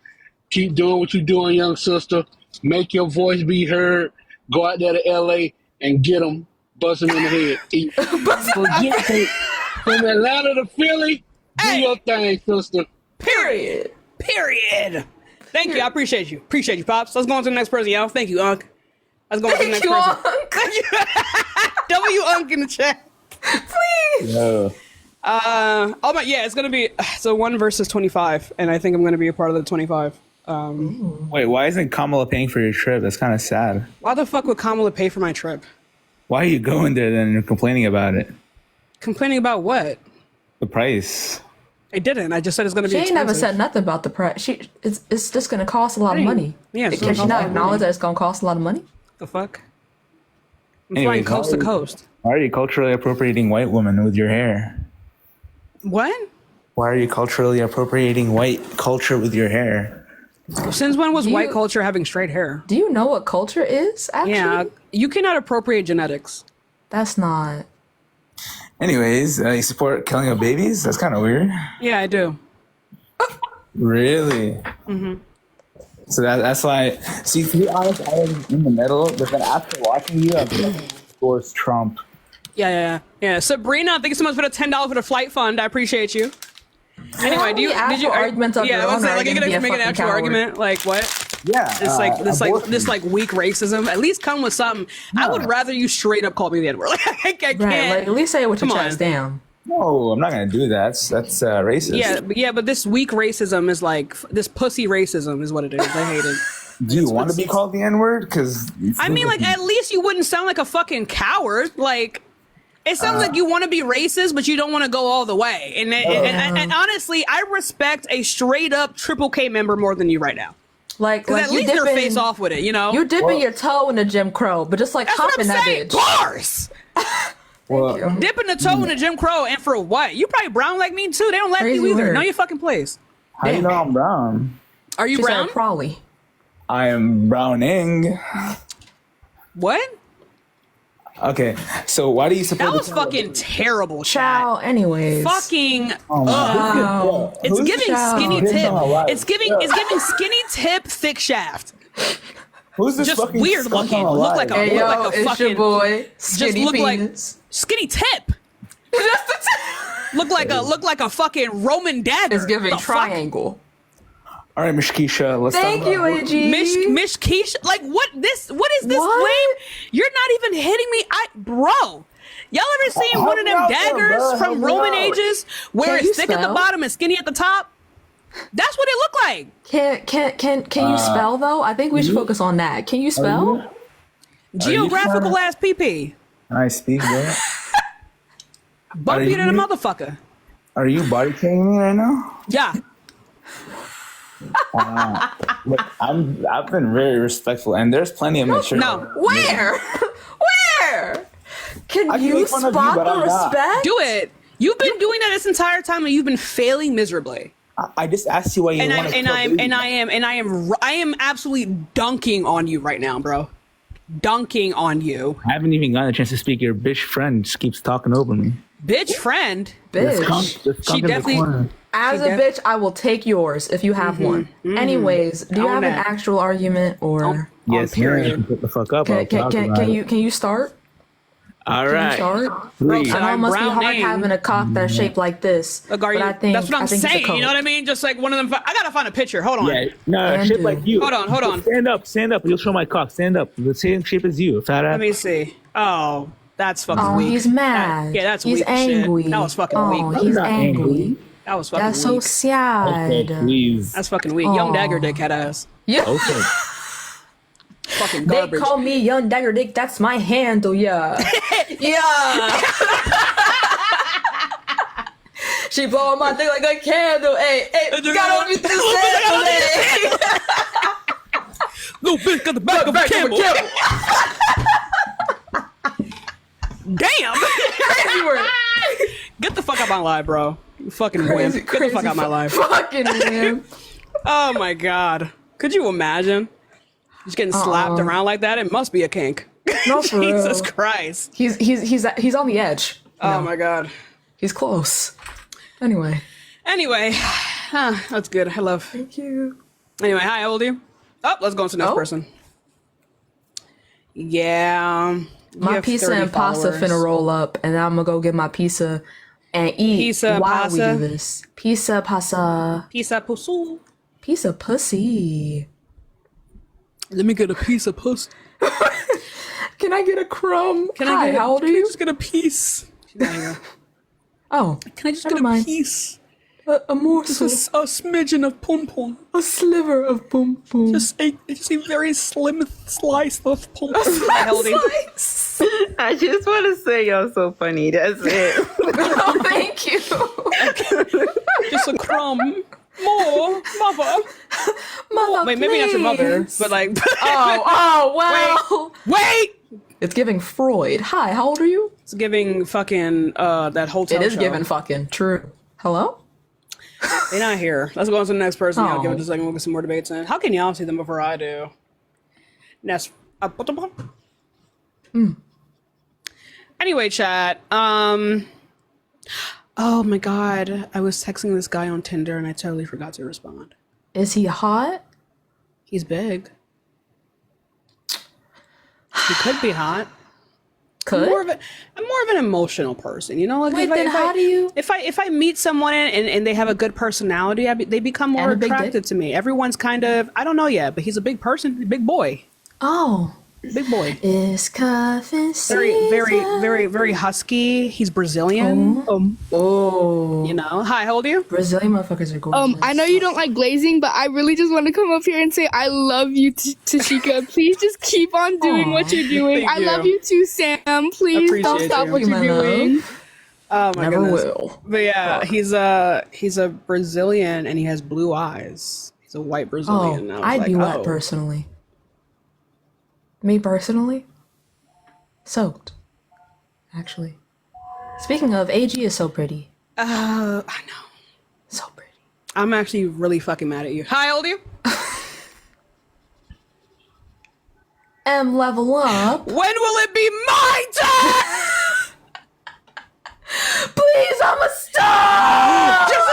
Keep doing what you're doing, young sister. Make your voice be heard. Go out there to LA and get them. Bust them in the head. From Atlanta to Philly, do your thing, sister. Period. Thank you. I appreciate you. Appreciate you, Pops. Let's go on to the next person, y'all. Thank you, Unc. Let's go on to the next person. Thank you. W Unc in the chat. Please. No. Oh my, yeah, it's gonna be 1 versus 25, and I think I'm gonna be a part of the 25. Wait, why isn't Kamala paying for your trip? That's kind of sad. Why the fuck would Kamala pay for my trip? Why are you going there then and you're complaining about it? Complaining about what? The price. I didn't. I just said it's gonna be She ain't expensive. never said nothing about the price. It's just gonna cost a lot of money. Yeah, it's Can gonna she cost a not lot of acknowledge money. that it's gonna cost a lot of money? The fuck? I'm Anyways, flying coast to coast. Why are you culturally appropriating white women with your hair? What? Why are you culturally appropriating white culture with your hair? Since when was Do white you- culture having straight hair? Do you know what culture is? Actually, Yeah, you cannot appropriate genetics. that's not. Anyways, you support killing of babies? That's kind of weird. Yeah, I do. Really? Mm-hmm. So that's why. See, to be honest, I was in the middle, but then after watching you, I'm like, of course, Trump. Yeah. Sabrina, thank you so much for the $10 for the flight fund. I appreciate you. Anyway, did you arguments of yeah, your I own was like, are you gonna be gonna a make an fucking actual coward. argument? Like what? Yeah. This weak racism. At least come with something. I would rather you straight up call me the N-word. Like, I can't. Right, like at least say it with your Come chest on. down. No, I'm not gonna do that. That's racist. Yeah, but this weak racism is like this pussy racism is what it is. I hate it. Do you want to be called the N-word? Because I mean, like at least you wouldn't sound like a fucking coward. Like it sounds like you want to be racist, but you don't want to go all the way. And honestly, I respect a straight up Triple K member more than you right now. Like at least they're face off with it, you know. You dipping your toe in the Jim Crow, but just like That's hop what in I'm that saying. bitch. Bars. Well, Dipping the toe in the Jim Crow, and for what? You probably brown like me too. They don't let Crazy you either. word. Know your fucking place. how do you know I'm brown? Are you She brown? said probably. I am browning. What? Okay, so why do you support? That was fucking terrible, Chow. Anyways. Fucking. Wow. It's Who's giving Chow? skinny Who's tip. on my life? It's giving skinny tip, thick shaft. Who's this Just fucking weird skunk looking. on my Look like a live? Hey, yo, look like a it's fucking your boy. just Skinny look penis. like skinny tip. Look like a fucking Roman dagger. It's giving The fuck? triangle. All right, Miss Keisha, let's Thank talk you, about AG. Mish Keisha, like what is this What? flame? You're not even hitting me, bro. Y'all ever seen Help one of me them out there, daggers bro. Help from me Roman out. ages where Can you it's thick at the spell? bottom and skinny at the top? That's what it looked like. Can you spell though? I think we should focus on that. Can you spell? Geographical ass PP. I speak, bro. Bumpier than a you- motherfucker. Are you body shaming me right now? Yeah. Look, I've been very respectful, and there's plenty of mature. No. Where? Where? Can I can you make fun of you, spot but the I'm not. respect? Do it. You've been doing that this entire time and you've been failing miserably. I just asked you why you And want to. I am absolutely dunking on you right now, bro. Dunking on you. I haven't even gotten a chance to speak. Your bitch friend just keeps talking over me. Bitch friend. Bitch. She definitely As a bitch, I will take yours if you have one. Anyways, do you Own have an that. actual argument or Yes, period. man. Put the fuck up. can, I'll can, talk can, about can it. you can you start? All right. Bro, I know it must be hard name. having a cock that's shaped like this. Like, but I think that's what I'm I think it's a saying. coat. You know what I mean? Just like one of them. I gotta find a picture. Hold on. Yeah, no, shape like you. Hold on. Stand up. You'll show my cock. Stand up. The same shape as you. Let me see. Oh, that's fucking weak. He's mad. That's he's weak angry. Shit. That was fucking weak. He's angry. That was fucking That's weak. so sad. Okay, please. That's fucking weak. Young Dagger dick had ass. Yeah. Okay. Fucking They garbage. call me Young Dagger Dick. That's my handle, yeah. Yeah. She blowing my thing like a candle. Hey, got on me this candle. Little bitch got the back of a camel. Damn. Crazy word. Get the fuck out my live, bro. You fucking wimp. Get the fuck out my live. Fucking wimp. Oh my god. Could you imagine? Just getting slapped around like that? It must be a kink. No, for Jesus real. Christ. He's on the edge. Oh my god. He's close. Anyway, that's good. I love. Thank you. Anyway, hi, how old are you? Oh, let's go on to the next person. Yeah. My pizza and pasta finna roll up, and I'm gonna go get my pizza and eat Pizza, while we pasta? do this. Pizza, pasta. Pizza pussy. Pizza pussy. Let me get a piece of pussy. Can I get a crumb? How old are you? Can I just get a piece? Oh, Can I just get a piece? A morsel. Just a smidgen of pom pom. A sliver of pom pom. Just a very slim slice of pom pom. I just want to say y'all so funny. That's it. Oh, thank you. Just a crumb. More, mother. Mother, wait, maybe not your mother, but like. well. Wait. It's giving Freud. Hi, how old are you? It's giving fucking that hotel. It is show. giving fucking true. Hello? They're not here. Let's go on to the next person. I'll give it Oh. a second. We'll get some more debates in. How can y'all see them before I do? Next. Anyway, chat. Oh my god. I was texting this guy on Tinder and I totally forgot to respond. Is he hot? He's big. He could be hot. Could? I'm more of an emotional person, you know. Like Wait, then how do you? If I meet someone and they have a good personality, they become more And a big attracted to me. Everyone's kind of, I don't know yet, but he's a big person, a big boy, Oh. big boy. It's cuffing Very husky. He's Brazilian. Oh. You know. Hi, how old are you? Brazilian motherfuckers are gorgeous. I know you don't like glazing, but I really just want to come up here and say I love you, Tashika. Please just keep on doing what you're doing. Thank I you. love you too, Sam. Please don't Appreciate stop you. what you're doing. Oh my Never goodness. will. But yeah, he's a Brazilian and he has blue eyes. He's a white Brazilian. Oh, I was I'd be like, wet oh. personally. Me personally? Soaked. Actually. Speaking of, AG is so pretty. I know. So pretty. I'm actually really fucking mad at you. Hi, how old are you? M level up. When will it be my turn? Please, I'm a star! Just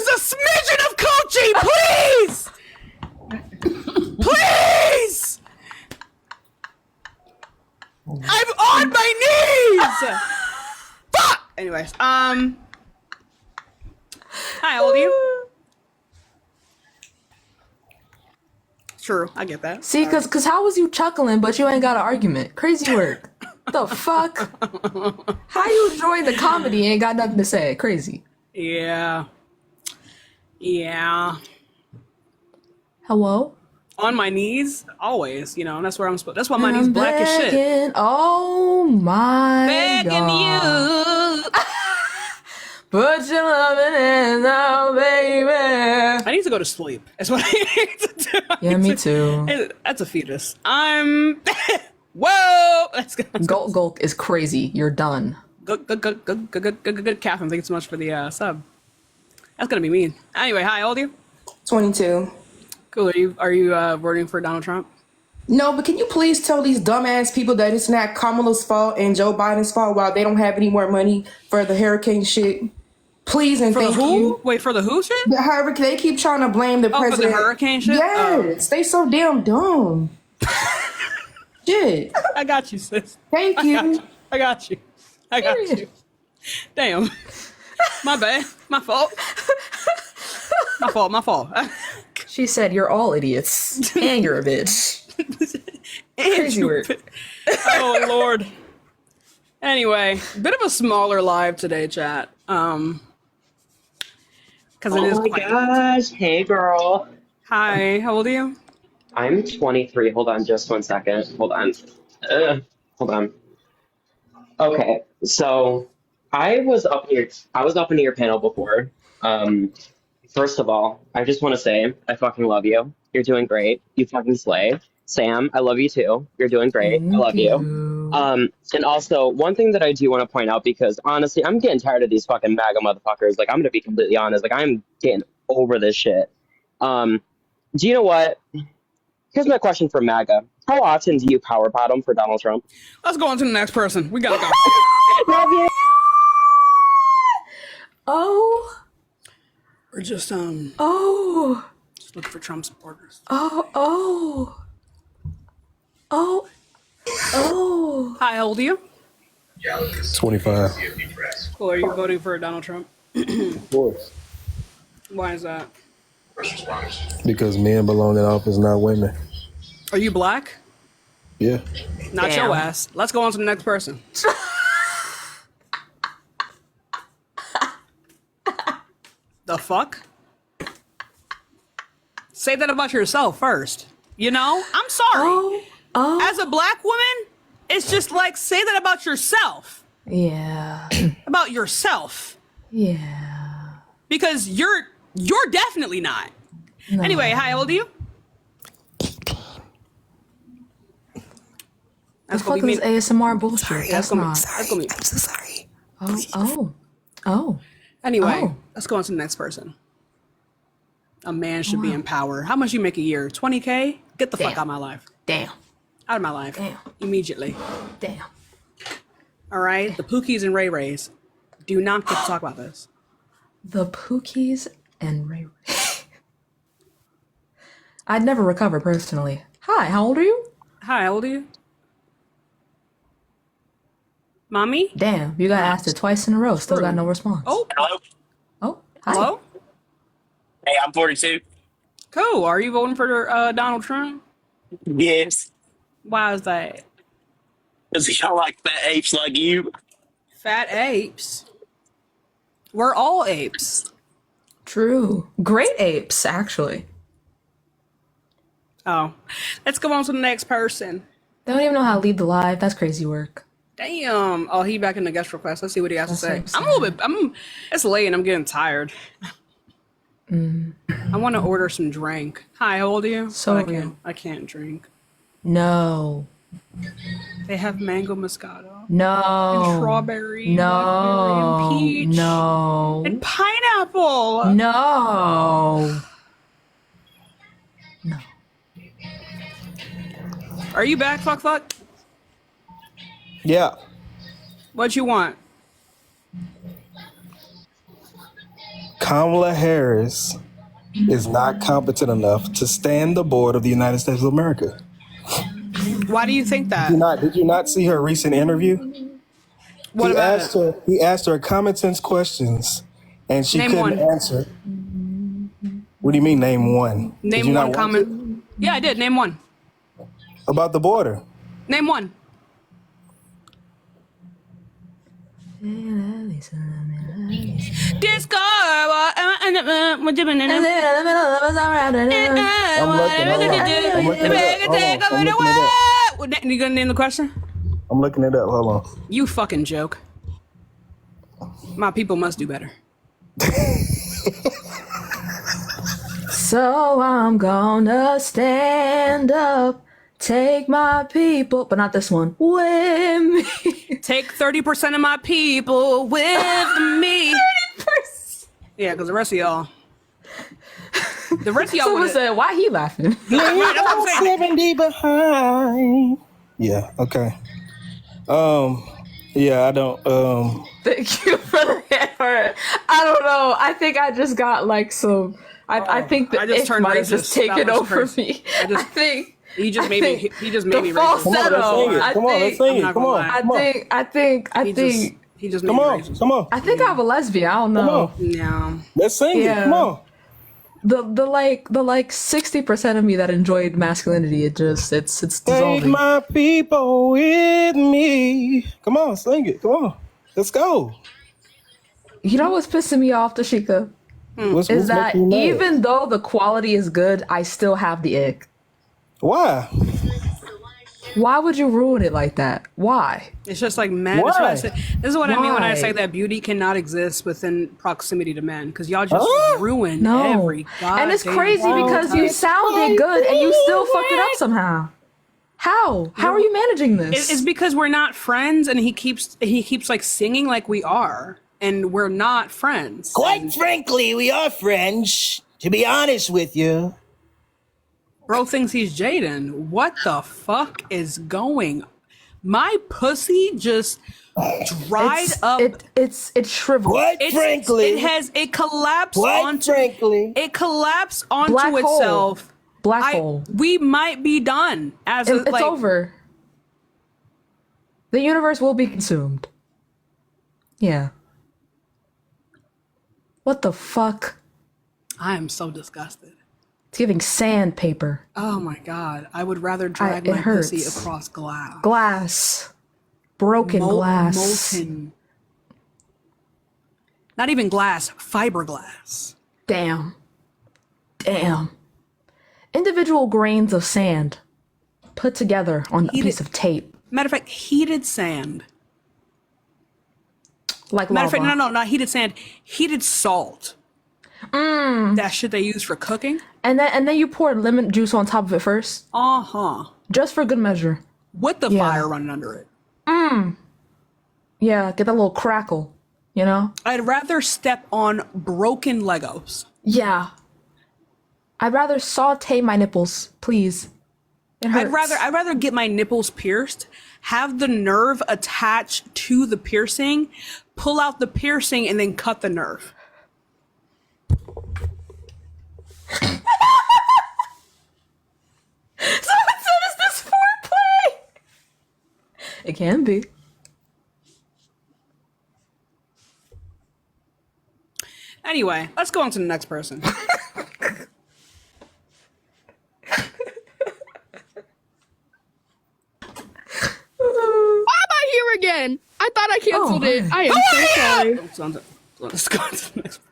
a smidgen of coochie, please! Please! I'm on my knees! Fuck! Anyways, hi, how old are you? True, I get that. See, cause how was you chuckling, but you ain't got an argument? Crazy work. The fuck? How you enjoying the comedy and ain't got nothing to say? Crazy. Yeah. Yeah. Hello? On my knees, always, you know, and that's where I'm supposed. That's why my knees I'm black as shit. begging, oh my Begging God. you. Put your loving hands out, baby. I need to go to sleep. That's what I need to do. Yeah, me too. That's a fetus. I'm. Whoa! Let's go. Gulk is crazy. You're done. Good, Catherine. Thank you so much for the sub. That's gonna be mean. Anyway, hi, how old are you? 22. Cool. Are you voting for Donald Trump? No, but can you please tell these dumbass people that it's not Kamala's fault and Joe Biden's fault while they don't have any more money for the hurricane shit? Please and For the thank who? you. Wait, for the who shit? The hurricane. They keep trying to blame the president. For the hurricane shit? Yes, they so damn dumb. Shit. I got you, sis. Thank you. I got you. Damn. My bad. My fault. My fault. She said, "You're all idiots, and you're a bitch." Crazy word. Oh Lord. Anyway, bit of a smaller live today, chat. Because it is. Oh my gosh! Hey, girl. Hi. How old are you? I'm 23. Hold on, just 1 second. Hold on. Hold on. Okay, so I was up in your panel before. First of all, I just want to say I fucking love you. You're doing great. You fucking slay. Sam, I love you too. You're doing great. I love you. And also, one thing that I do want to point out, because honestly, I'm getting tired of these fucking MAGA motherfuckers. Like, I'm gonna be completely honest. Like, I'm getting over this shit. Do you know what? Here's my question for MAGA. How often do you power bottom for Donald Trump? Let's go on to the next person. We gotta go. Love you. Oh. We're just Oh. just looking for Trump supporters. Oh. Hi, how old are you? 25. Cool. Are you voting for Donald Trump? Of course. Why is that? Because men belong in office, not women. Are you black? Yeah. Not Damn. your ass. Let's go on to the next person. The fuck? Say that about yourself first. You know? I'm sorry. As a black woman, it's just like, say that about yourself. Yeah. About yourself. Yeah. Because you're definitely not. No. Anyway, hi, how old are you? The fuck is ASMR bullshit? That's not. That's gonna be. I'm so sorry. Oh. Anyway, let's go on to the next person. A man should be in power. How much you make a year? 20K? Get the fuck out of my life. Damn. Out of my life. Damn. Immediately. Damn. All right? The Pookies and Ray Rays do not get to talk about this. The Pookies and Ray. I'd never recover personally. Hi, how old are you? Hi, how old are you? Mommy? Damn, you got asked it twice in a row. Still got no response. Oh. Hello? Oh, hi. Hello? Hey, I'm 42. Cool. Are you voting for Donald Trump? Yes. Why is that? Because y'all like fat apes like you. Fat apes? We're all apes. True. Great apes, actually. Oh. Let's go on to the next person. They don't even know how to lead the live. That's crazy work. Damn. Oh, he back in the guest request. Let's see what he has to say. That's I'm a little bit, it's late and I'm getting tired. I want to order some drink. Hi, how old are you? So I can't drink. No. They have mango moscato. No. And strawberry. No. Blackberry and peach. No. And pineapple. No. No. Are you back, fuck? Yeah. What you want? Kamala Harris is not competent enough to stand the board of the United States of America. Why do you think that? Did you not see her recent interview? What about it? He asked her common sense questions, and she couldn't answer. What do you mean, name one? Name one comment. Yeah, I did. Name one. About the border. Name one. Discourse. You gonna name the question? I'm looking it up. Hold on. You fucking joke. My people must do better. So I'm gonna stand up, take my people, but not this one, with me. Take 30% of my people with me. 30%. Yeah, because the rest of y'all. The rest of y'all Someone said, why he laughing? Right, that's what I'm saying. 70 behind. Yeah, okay. Yeah, I don't Thank you for the effort. I don't know. I think I just got like some I think the I just ick turned might have racist. just That taken was over crazy. me. He just made me. He just made me. Falsetto. Come on, let's sing it. Come on. I think. He just Come on. Come on. I think I'm a lesbian. I don't know. No. Let's sing it. Come on. The 60% of me that enjoyed masculinity, it's dissolving. Take my people with me. Come on, sing it. Come on. Let's go. You know what's pissing me off, Tashika? What's Is that making you mad? even though the quality is good, I still have the ick. Why? Why would you ruin it like that? Why? It's just like men. Why? This is what I mean when I Why? say that beauty cannot exist within proximity to men, because y'all just ruin every goddamn And it's crazy because you sounded good and you still fucked it up somehow. How? How are you managing this? It's because we're not friends, and he keeps like singing like we are, and we're not friends. Quite frankly, we are friends, to be honest with you. Bro thinks he's Jaden. What the fuck is going? My pussy just dried up. It's shriveled. It collapsed It collapsed onto Black hole. itself. Black hole. We might be done. It's over. The universe will be consumed. Yeah. What the fuck? I am so disgusted. It's giving sandpaper. Oh my god. I would rather drag It my hurts. pussy across glass. Glass. Broken glass. Molten. Not even glass, fiberglass. Damn. Individual grains of sand put together on a piece of tape. Matter of fact, heated sand. Like Matter of lava. fact, no, not heated sand. Heated salt. That shit they use for cooking. And then you pour lemon juice on top of it first. Uh-huh. Just for good measure. With the fire running under it. Yeah, get that little crackle, you know? I'd rather step on broken Legos. Yeah. I'd rather saute my nipples, please. It hurts. I'd rather get my nipples pierced, have the nerve attached to the piercing, pull out the piercing, and then cut the nerve. Someone said, is this foreplay? It can be. Anyway, let's go on to the next person. Why am I here again? I thought I canceled it. I am so sorry. Let's go on to the next person.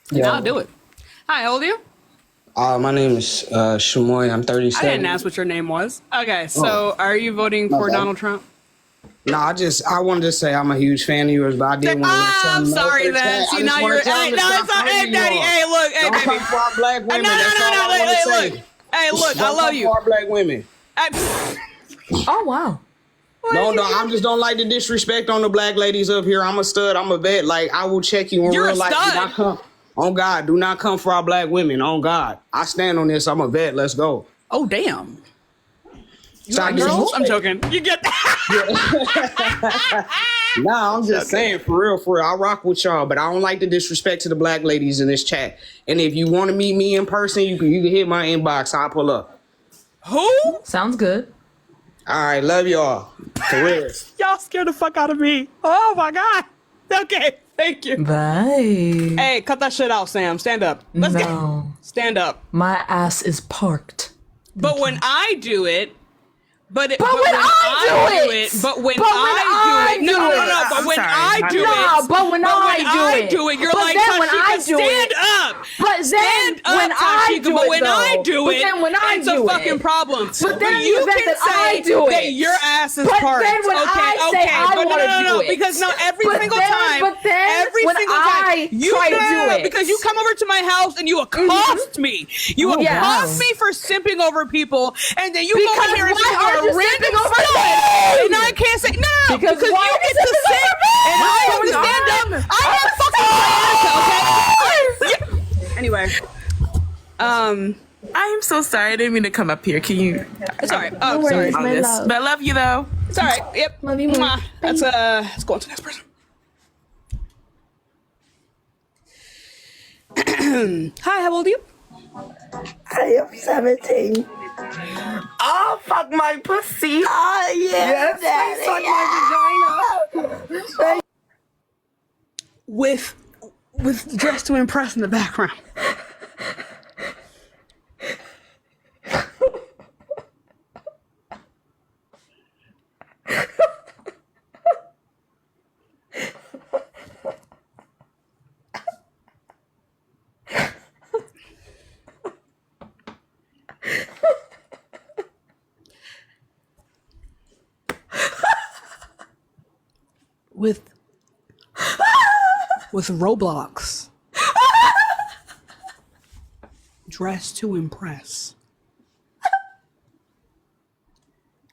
Yeah. I'll do it. Hi, how old are you? My name is Shamoy. I'm 37. I didn't ask what your name was. Okay, so are you voting for Donald Trump? No, I wanted to say I'm a huge fan of yours, but I did want to tell I'm them sorry then. See, now you're. Hey, no, it's not. Hey, daddy. Hey, look. Hey, baby. Don't come for our black women. No. Look. Hey, look. I love you. For our black women. Oh, wow. No, I just don't like the disrespect on the black ladies up here. I'm a stud. I'm a vet. Like, I will check you in You're real a life. Do stud. not come. On God, do not come for our black women. On God. I stand on this. I'm a vet. Let's go. Oh, damn. You Stop like girls? this. I'm joking. You get that? Nah, I'm just saying, for real. I rock with y'all, but I don't like the disrespect to the black ladies in this chat. And if you want to meet me in person, you can hit my inbox. I'll pull up. Who? Sounds good. All right, love y'all. For real. Y'all scared the fuck out of me. Oh my God. Okay, thank you. Bye. Hey, cut that shit out, Sam. Stand up. Let's go. Stand up. My ass is parked. But when I do it, But when I do it, no. But when I do it, you're like, Tashika, stand up. Stand up, Tashika. But when I do it, it's a fucking problem. But then you can say that your ass is parked. Then when I say I want to do it, because no, every single time you try to do it, because you come over to my house and you accost me. You accost me for simping over people, and then you go in here and say, and I can't say no because you get to sit and I have to stand up. I have fucking my ass, okay? Anyway, I am so sorry. I didn't mean to come up here. Can you? It's all right. Oh, sorry. But I love you though. It's all right. Yep. Love you more. Let's go on to the next person. Hi, how old are you? I am 17. Oh, fuck my pussy. Oh, yeah, Yes, please suck my vagina. With Dress to Impress in the background. With Roblox. Dress to Impress.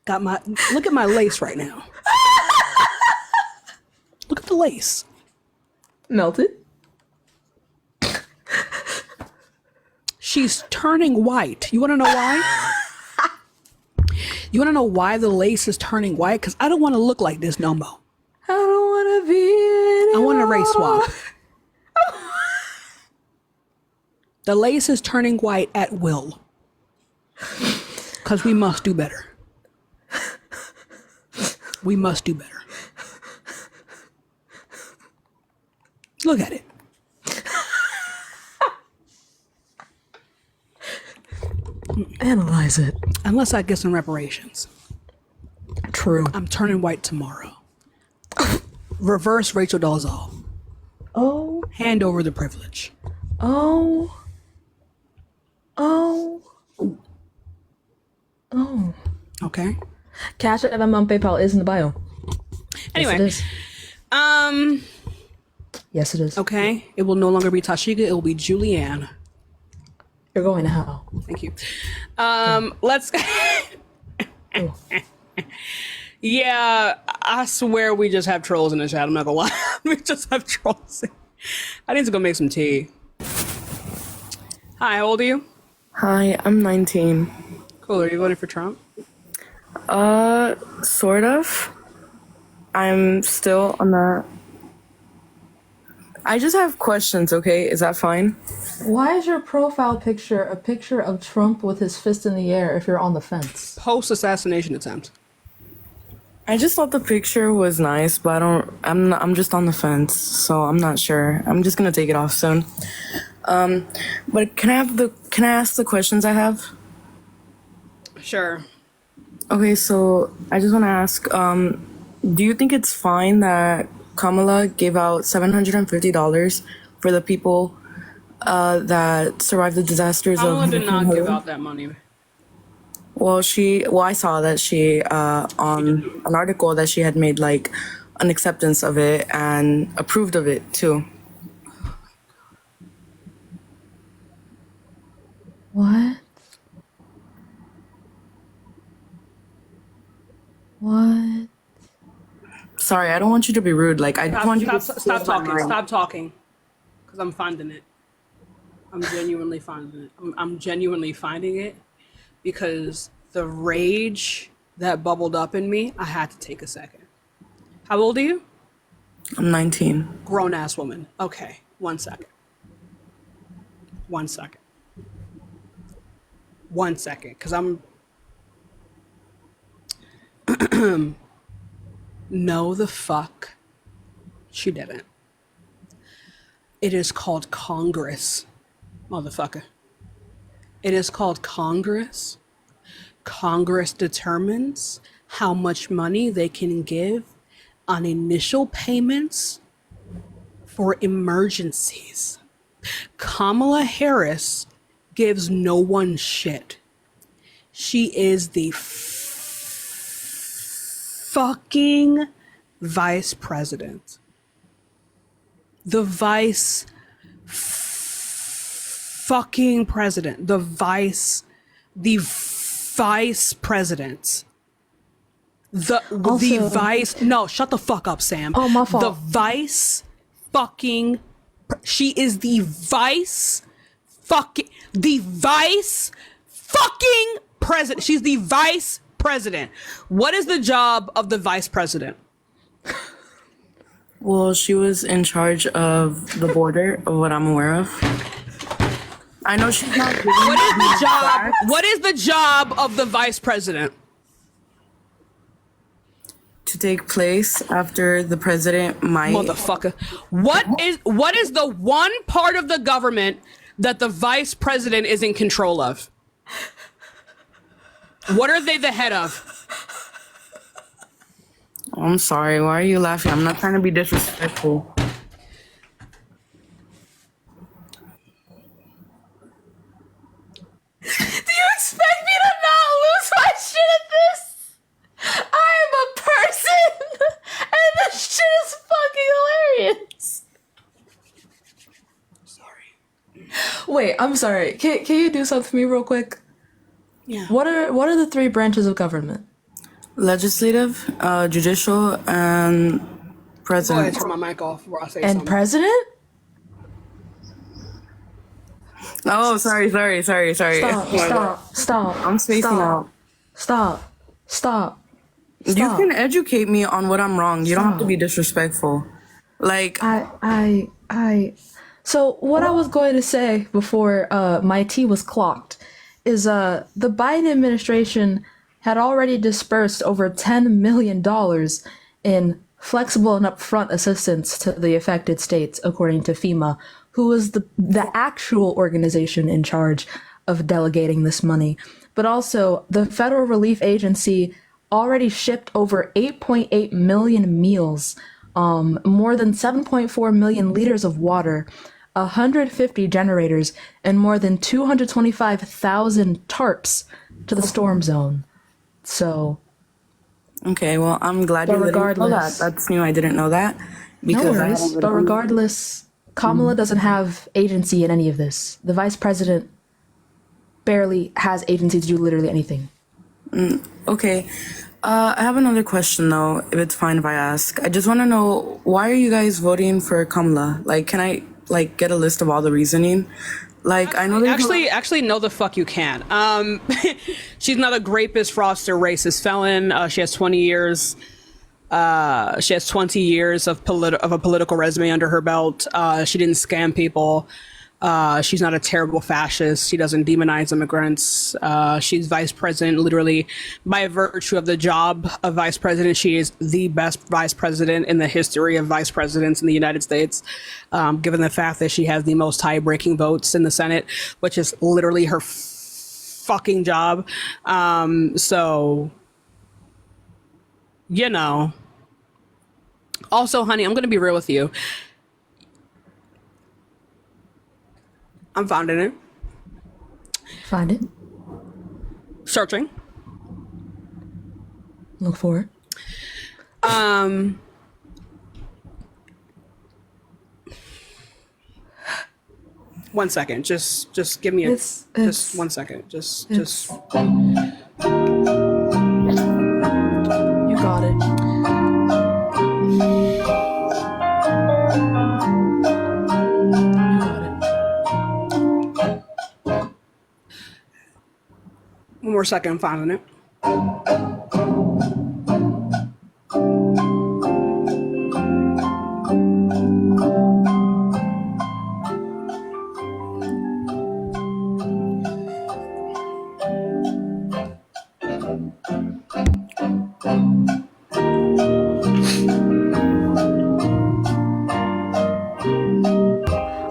Look at my lace right now. Look at the lace. Melted. She's turning white. You want to know why? You want to know why the lace is turning white? Because I don't want to look like this no more. I don't want to be anymore. I want a race swap. The lace is turning white at will. Because we must do better. We must do better. Look at it. Analyze it. Unless I get some reparations. True. I'm turning white tomorrow. Reverse Rachel Dolezal. Oh. Hand over the privilege. Oh. Oh. Oh. Okay. Cash App, Venmo, PayPal is in the bio. Anyway. Yes, it is. Yes, it is. Okay. It will no longer be Tashika. It will be Julianne. You're going to hell. Thank you. Let's. Yeah, I swear we just have trolls in the chat. I'm not gonna lie. We just have trolls. I need to go make some tea. Hi, how old are you? Hi, I'm 19. Cool. Are you voting for Trump? Sort of. I'm still on the. I just have questions, okay? Is that fine? Why is your profile picture a picture of Trump with his fist in the air if you're on the fence? Post-assassination attempt. I just thought the picture was nice, but I'm just on the fence, so I'm not sure. I'm just gonna take it off soon. But can I ask the questions I have? Sure. Okay, so I just want to ask, do you think it's fine that Kamala gave out $750 for the people that survived the disasters of Kamala did not Hurricane give Helene? out that money. Well, I saw that she on an article that she had made like an acceptance of it and approved of it too. What? What? Sorry, I don't want you to be rude. Like I just want you to Stop talking. Stop talking. Because I'm finding it. I'm genuinely finding it. I'm genuinely finding it because the rage that bubbled up in me, I had to take a second. How old are you? I'm 19. Grown ass woman. Okay, 1 second. 1 second. 1 second, because I'm. No, the fuck. She didn't. It is called Congress, motherfucker. It is called Congress. Congress determines how much money they can give on initial payments for emergencies. Kamala Harris gives no one shit. She is the fucking vice president. The vice fucking president. The vice president. The vice. No, shut the fuck up, Sam. Oh, my fault. The vice fucking. She is the vice fucking president. She's the vice president. What is the job of the vice president? Well, she was in charge of the border, of what I'm aware of. I know she's not. What is the job? What is the job of the vice president? To take place after the president might. Motherfucker. What is the one part of the government that the vice president is in control of? What are they the head of? I'm sorry. Why are you laughing? I'm not trying to be disrespectful. Do you expect me to not lose my shit at this? I am a person, and this shit is fucking hilarious. Sorry. Wait, I'm sorry. Can you do something for me real quick? Yeah. What are the three branches of government? Legislative, judicial, and president. Go ahead, turn my mic off before I say And something. president? Oh, sorry. Stop. I'm spacing out. Stop. You can educate me on what I'm wrong. You don't have to be disrespectful. Like So what I was going to say before my tea was clocked is the Biden administration had already dispersed over $10 million in flexible and upfront assistance to the affected states, according to FEMA, who was the actual organization in charge of delegating this money. But also, the Federal Relief Agency already shipped over 8.8 million meals, more than 7.4 million liters of water, 150 generators, and more than 225,000 tarps to the storm zone. So, okay, well, I'm glad you didn't know that. That's new. I didn't know that. But regardless, Kamala doesn't have agency in any of this. The vice president barely has agency to do literally anything. Okay. I have another question, though, if it's fine if I ask. I just want to know, why are you guys voting for Kamala? Like, can I, get a list of all the reasoning? Like, I know Actually, no the fuck you can't. She's not a rapist, fraudster, racist felon. She has 20 years. She has 20 years of a political resume under her belt. She didn't scam people. She's not a terrible fascist. She doesn't demonize immigrants. She's vice president, literally by virtue of the job of vice president. She is the best vice president in the history of vice presidents in the United States, given the fact that she has the most tie-breaking votes in the Senate, which is literally her fucking job. So, you know. Also, honey, I'm going to be real with you. I'm finding it. Find it. Searching. Look for it. 1 second. Just give me just 1 second. Just. You got it. One more second, I'm finding it.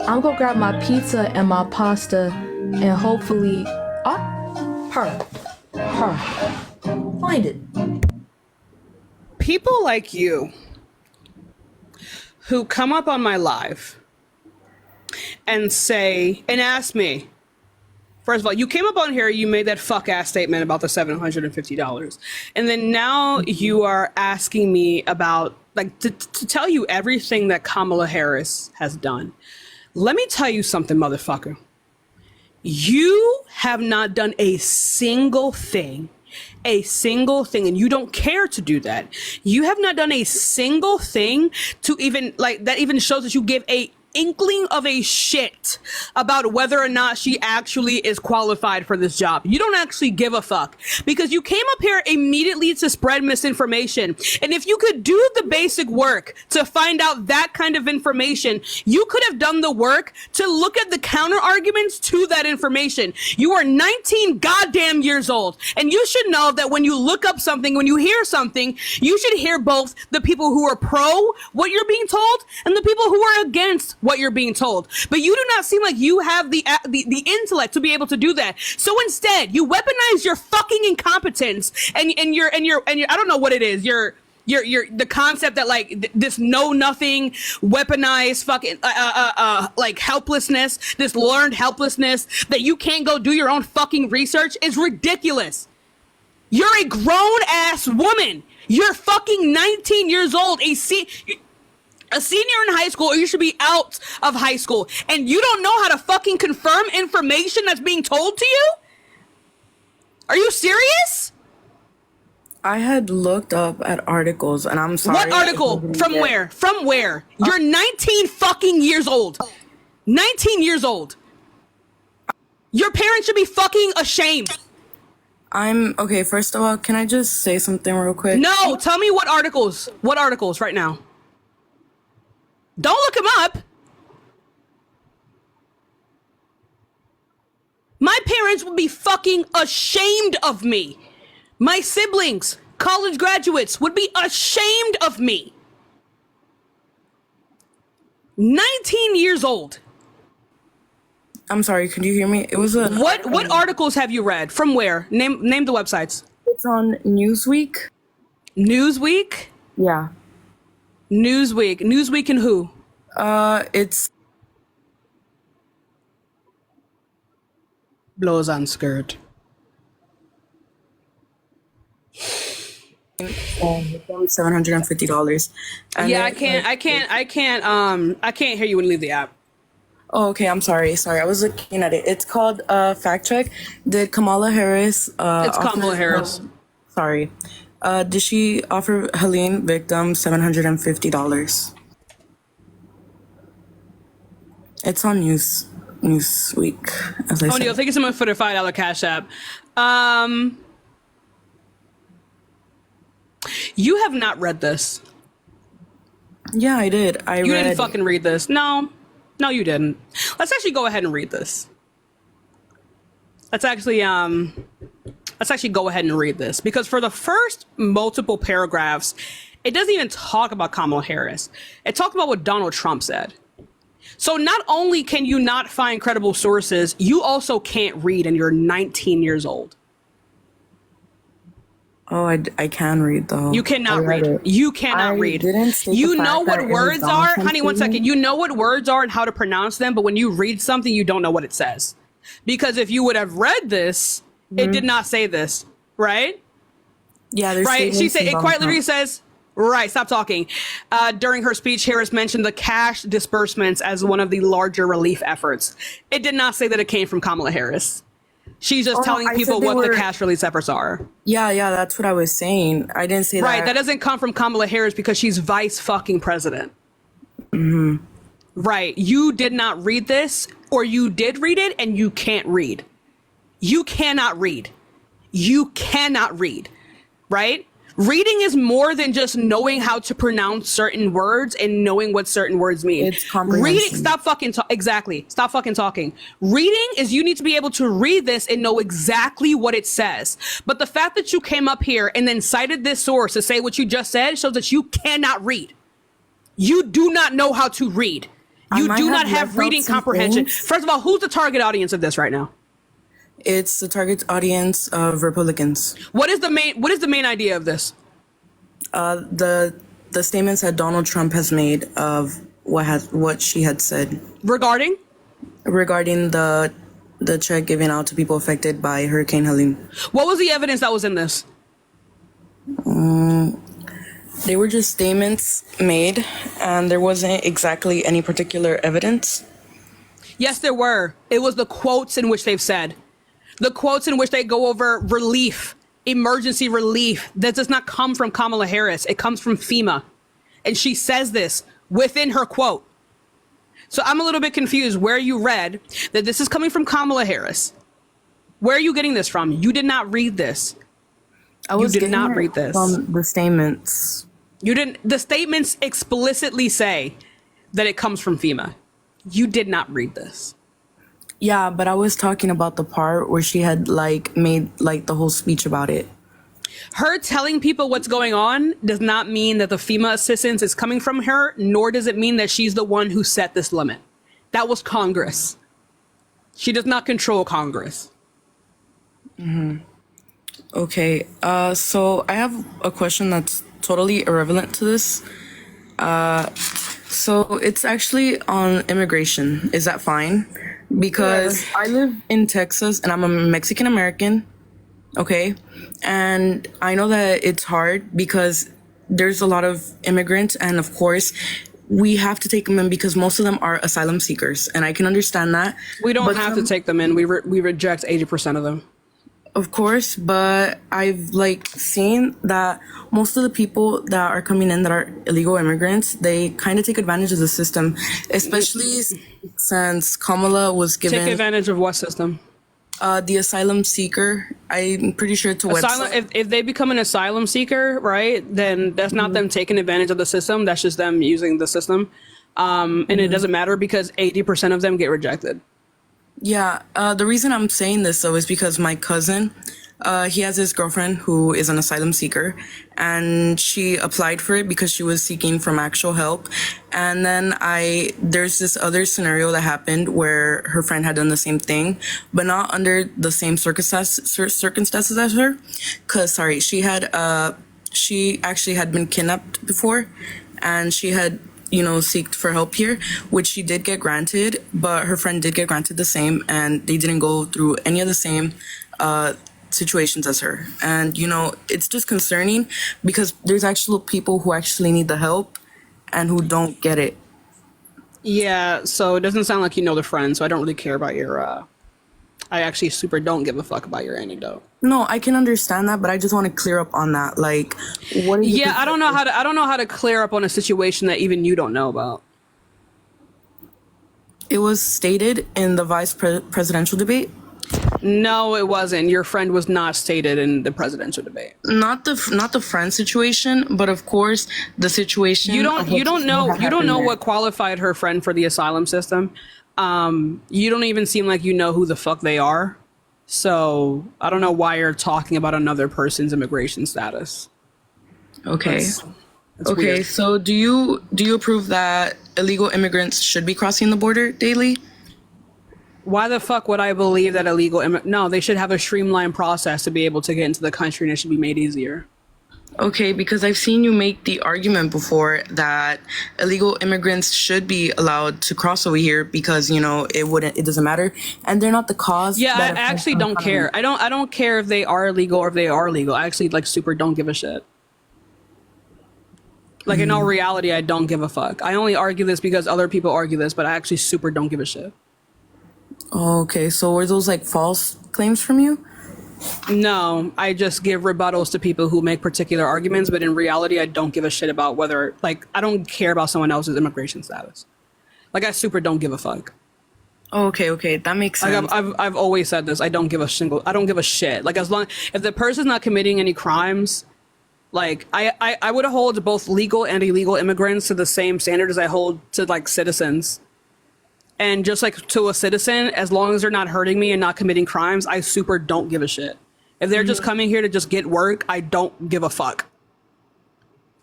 I'm gonna grab my pizza and my pasta and hopefully find it. People like you who come up on my live and say and ask me, first of all, you came up on here, you made that fuck ass statement about the $750, and then now you are asking me about to tell you everything that Kamala Harris has done. Let me tell you something, motherfucker. You have not done a single thing, and you don't care to do that. You have not done a single thing to even that even shows that you give a inkling of a shit about whether or not she actually is qualified for this job. You don't actually give a fuck because you came up here immediately to spread misinformation. And if you could do the basic work to find out that kind of information, you could have done the work to look at the counter arguments to that information. You are 19 goddamn years old, and you should know that when you look up something, when you hear something, you should hear both the people who are pro what you're being told and the people who are against what you're being told. But you do not seem like you have the intellect to be able to do that. So instead, you weaponize your fucking incompetence and your I don't know what it is. Your the concept that like this know nothing weaponized fucking like helplessness, this learned helplessness that you can't go do your own fucking research is ridiculous. You're a grown ass woman. You're fucking 19 years old, a senior in high school, or you should be out of high school, and you don't know how to fucking confirm information that's being told to you? Are you serious? I had looked up at articles, and I'm sorry. What article? From where? From where? You're 19 fucking years old. 19 years old. Your parents should be fucking ashamed. Okay, first of all, can I just say something real quick? No, tell me what articles. What articles right now? Don't look them up. My parents would be fucking ashamed of me. My siblings, college graduates, would be ashamed of me. 19 years old. I'm sorry, can you hear me? It was a What articles have you read? From where? Name the websites. It's on Newsweek. Newsweek? Yeah. Newsweek. Newsweek and who? It's blows on skirt. $750. Yeah, I can't hear you when you leave the app. Oh, okay. I'm sorry. I was looking at it. It's called Fact Check. Did Kamala Harris? It's Kamala Harris. Sorry. Did she offer Helene victim $750? It's on Newsweek. As I said. Neil, thank you so much for the $5 Cash App. You have not read this. Yeah, I did. You didn't fucking read this. No, you didn't. Let's actually go ahead and read this. Let's actually go ahead and read this, because for the first multiple paragraphs, it doesn't even talk about Kamala Harris. It talks about what Donald Trump said. So not only can you not find credible sources, you also can't read, and you're 19 years old. Oh, I can read though. You cannot read. You cannot read. You know what words are, honey. 1 second. You know what words are and how to pronounce them, but when you read something, you don't know what it says. Because if you would have read this, it did not say this, right? Yeah, right. She said it quite literally says. Right, stop talking. During her speech, Harris mentioned the cash disbursements as one of the larger relief efforts. It did not say that it came from Kamala Harris. She's just telling people what the cash release efforts are. Yeah, that's what I was saying. I didn't say that. Right, that doesn't come from Kamala Harris because she's vice fucking president. Mm-hmm. Right, you did not read this, or you did read it and you can't read. You cannot read. You cannot read, right? Reading is more than just knowing how to pronounce certain words and knowing what certain words mean. It's comprehension. Reading, stop fucking exactly. Stop fucking talking. Reading is you need to be able to read this and know exactly what it says. But the fact that you came up here and then cited this source to say what you just said shows that you cannot read. You do not know how to read. You do not have reading comprehension. First of all, who's the target audience of this right now? It's the target audience of Republicans. What is the main idea of this? The statements that Donald Trump has made of what she had said regarding the check given out to people affected by Hurricane Helene. What was the evidence that was in this? They were just statements made, and there wasn't exactly any particular evidence. Yes, there were. It was the quotes in which they've said. The quotes in which they go over relief, emergency relief. That does not come from Kamala Harris. It comes from FEMA. And she says this within her quote. So I'm a little bit confused where you read that this is coming from Kamala Harris. Where are you getting this from? You did not read this. You did not read this. From the statements. You didn't. The statements explicitly say that it comes from FEMA. You did not read this. Yeah, but I was talking about the part where she had like made like the whole speech about it. Her telling people what's going on does not mean that the FEMA assistance is coming from her, nor does it mean that she's the one who set this limit. That was Congress. She does not control Congress. Okay, so I have a question that's totally irrelevant to this. So it's actually on immigration. Is that fine? Because I live in Texas and I'm a Mexican American. Okay. And I know that it's hard because there's a lot of immigrants, and of course we have to take them in because most of them are asylum seekers, and I can understand that. We don't have to take them in. We reject 80% of them. Of course, but I've like seen that most of the people that are coming in that are illegal immigrants, they kind of take advantage of the system, especially since Kamala was given. Take advantage of what system? The asylum seeker. I'm pretty sure it's a website. If they become an asylum seeker, right, then that's not them taking advantage of the system. That's just them using the system. And it doesn't matter because 80% of them get rejected. Yeah, the reason I'm saying this though is because my cousin, he has his girlfriend who is an asylum seeker, and she applied for it because she was seeking from actual help. And then there's this other scenario that happened where her friend had done the same thing, but not under the same circumstances as her. Cause she actually had been kidnapped before, and she had seeked for help here, which she did get granted, but her friend did get granted the same, and they didn't go through any of the same situations as her. And, it's just concerning because there's actual people who actually need the help and who don't get it. Yeah, so it doesn't sound like you know the friend, so I don't really care about your, I actually super don't give a fuck about your anecdote. No, I can understand that, but I just want to clear up on that. Like, what do you think? I don't know how to clear up on a situation that even you don't know about. It was stated in the presidential debate. No, it wasn't. Your friend was not stated in the presidential debate. Not the friend situation, but of course the situation. You don't know what qualified her friend for the asylum system. You don't even seem like you know who the fuck they are. So I don't know why you're talking about another person's immigration status. Okay. That's okay. weird. So do you approve that illegal immigrants should be crossing the border daily? Why the fuck would I believe that no, they should have a streamlined process to be able to get into the country, and it should be made easier. Okay, because I've seen you make the argument before that illegal immigrants should be allowed to cross over here because, it doesn't matter. And they're not the cause. Yeah, I actually don't care. I don't care if they are illegal or if they are legal. I actually super don't give a shit. Like in all reality, I don't give a fuck. I only argue this because other people argue this, but I actually super don't give a shit. Okay, so were those false claims from you? No, I just give rebuttals to people who make particular arguments, but in reality, I don't give a shit about whether, I don't care about someone else's immigration status. I super don't give a fuck. Okay, that makes sense. I've always said this. I don't give a shit. If the person's not committing any crimes, I would hold both legal and illegal immigrants to the same standard as I hold to citizens. And just to a citizen, as long as they're not hurting me and not committing crimes, I super don't give a shit. If they're just coming here to just get work, I don't give a fuck.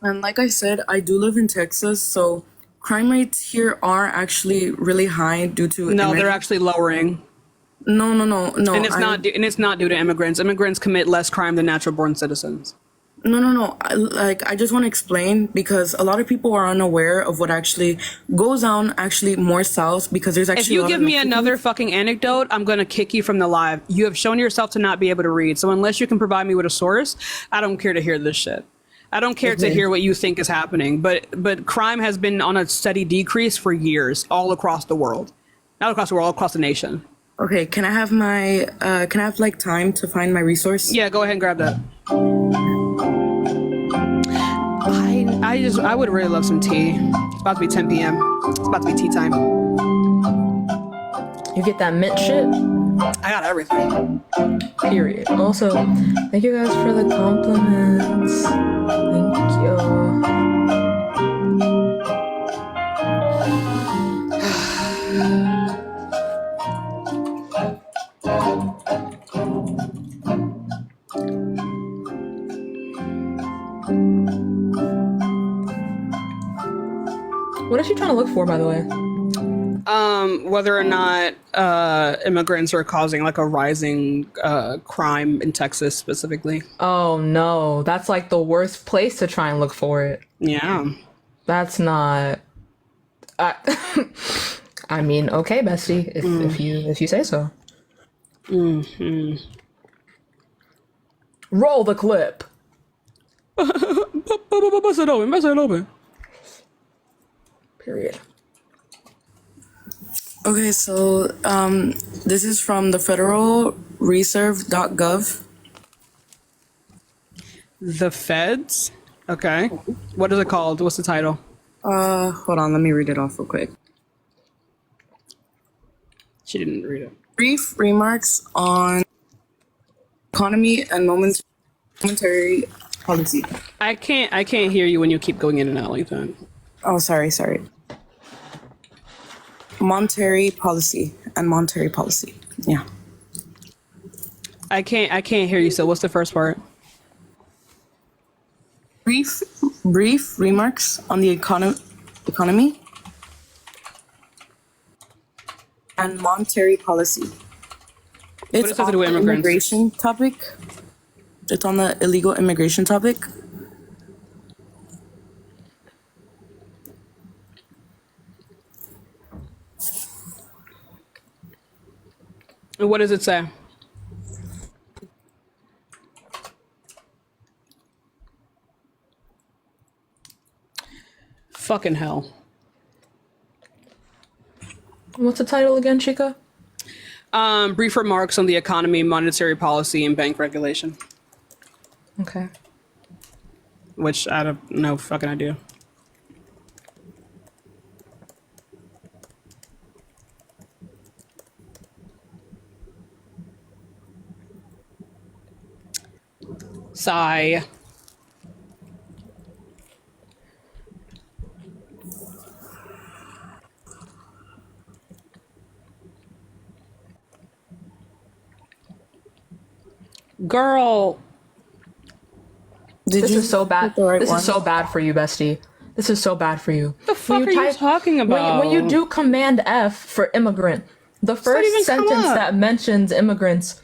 And like I said, I do live in Texas, so crime rates here are actually really high due to they're actually lowering. No. And it's not due to immigrants. Immigrants commit less crime than natural born citizens. No. I just want to explain because a lot of people are unaware of what actually goes on more south because there's actually. If you give me another fucking anecdote, I'm going to kick you from the live. You have shown yourself to not be able to read. So unless you can provide me with a source, I don't care to hear this shit. I don't care to hear what you think is happening. But crime has been on a steady decrease for years all across the world. Not across the world, across the nation. Okay, can I have time to find my resource? Yeah, go ahead and grab that. I would really love some tea. It's about to be 10 p.m. It's about to be tea time. You get that mint shit? I got everything. Period. Also, thank you guys for the compliments. Thank you. What is she trying to look for, by the way? Whether or not immigrants are causing like a rising crime in Texas specifically. Oh no, that's like the worst place to try and look for it. Yeah. That's not. I mean, okay, bestie, if you say so. Mm-hmm. Roll the clip. Bust it open. Period. Okay, so this is from the federalreserve.gov. The feds? Okay. What is it called? What's the title? Hold on, let me read it off real quick. She didn't read it. Brief remarks on economy and momentary policy. I can't hear you when you keep going in and out like that. Oh, sorry. Monetary policy. Yeah. I can't hear you. So what's the first part? Brief remarks on the economy and monetary policy. What does it have to do with immigrants? Immigration topic. It's on the illegal immigration topic. And what does it say? Fucking hell. What's the title again, Chica? Brief remarks on the economy, monetary policy, and bank regulation. Okay. Which I have no fucking idea. Sigh. Girl. This is so bad. This is so bad for you, bestie. This is so bad for you. What the fuck are you talking about? When you do Command F for immigrant, the first sentence that mentions immigrants.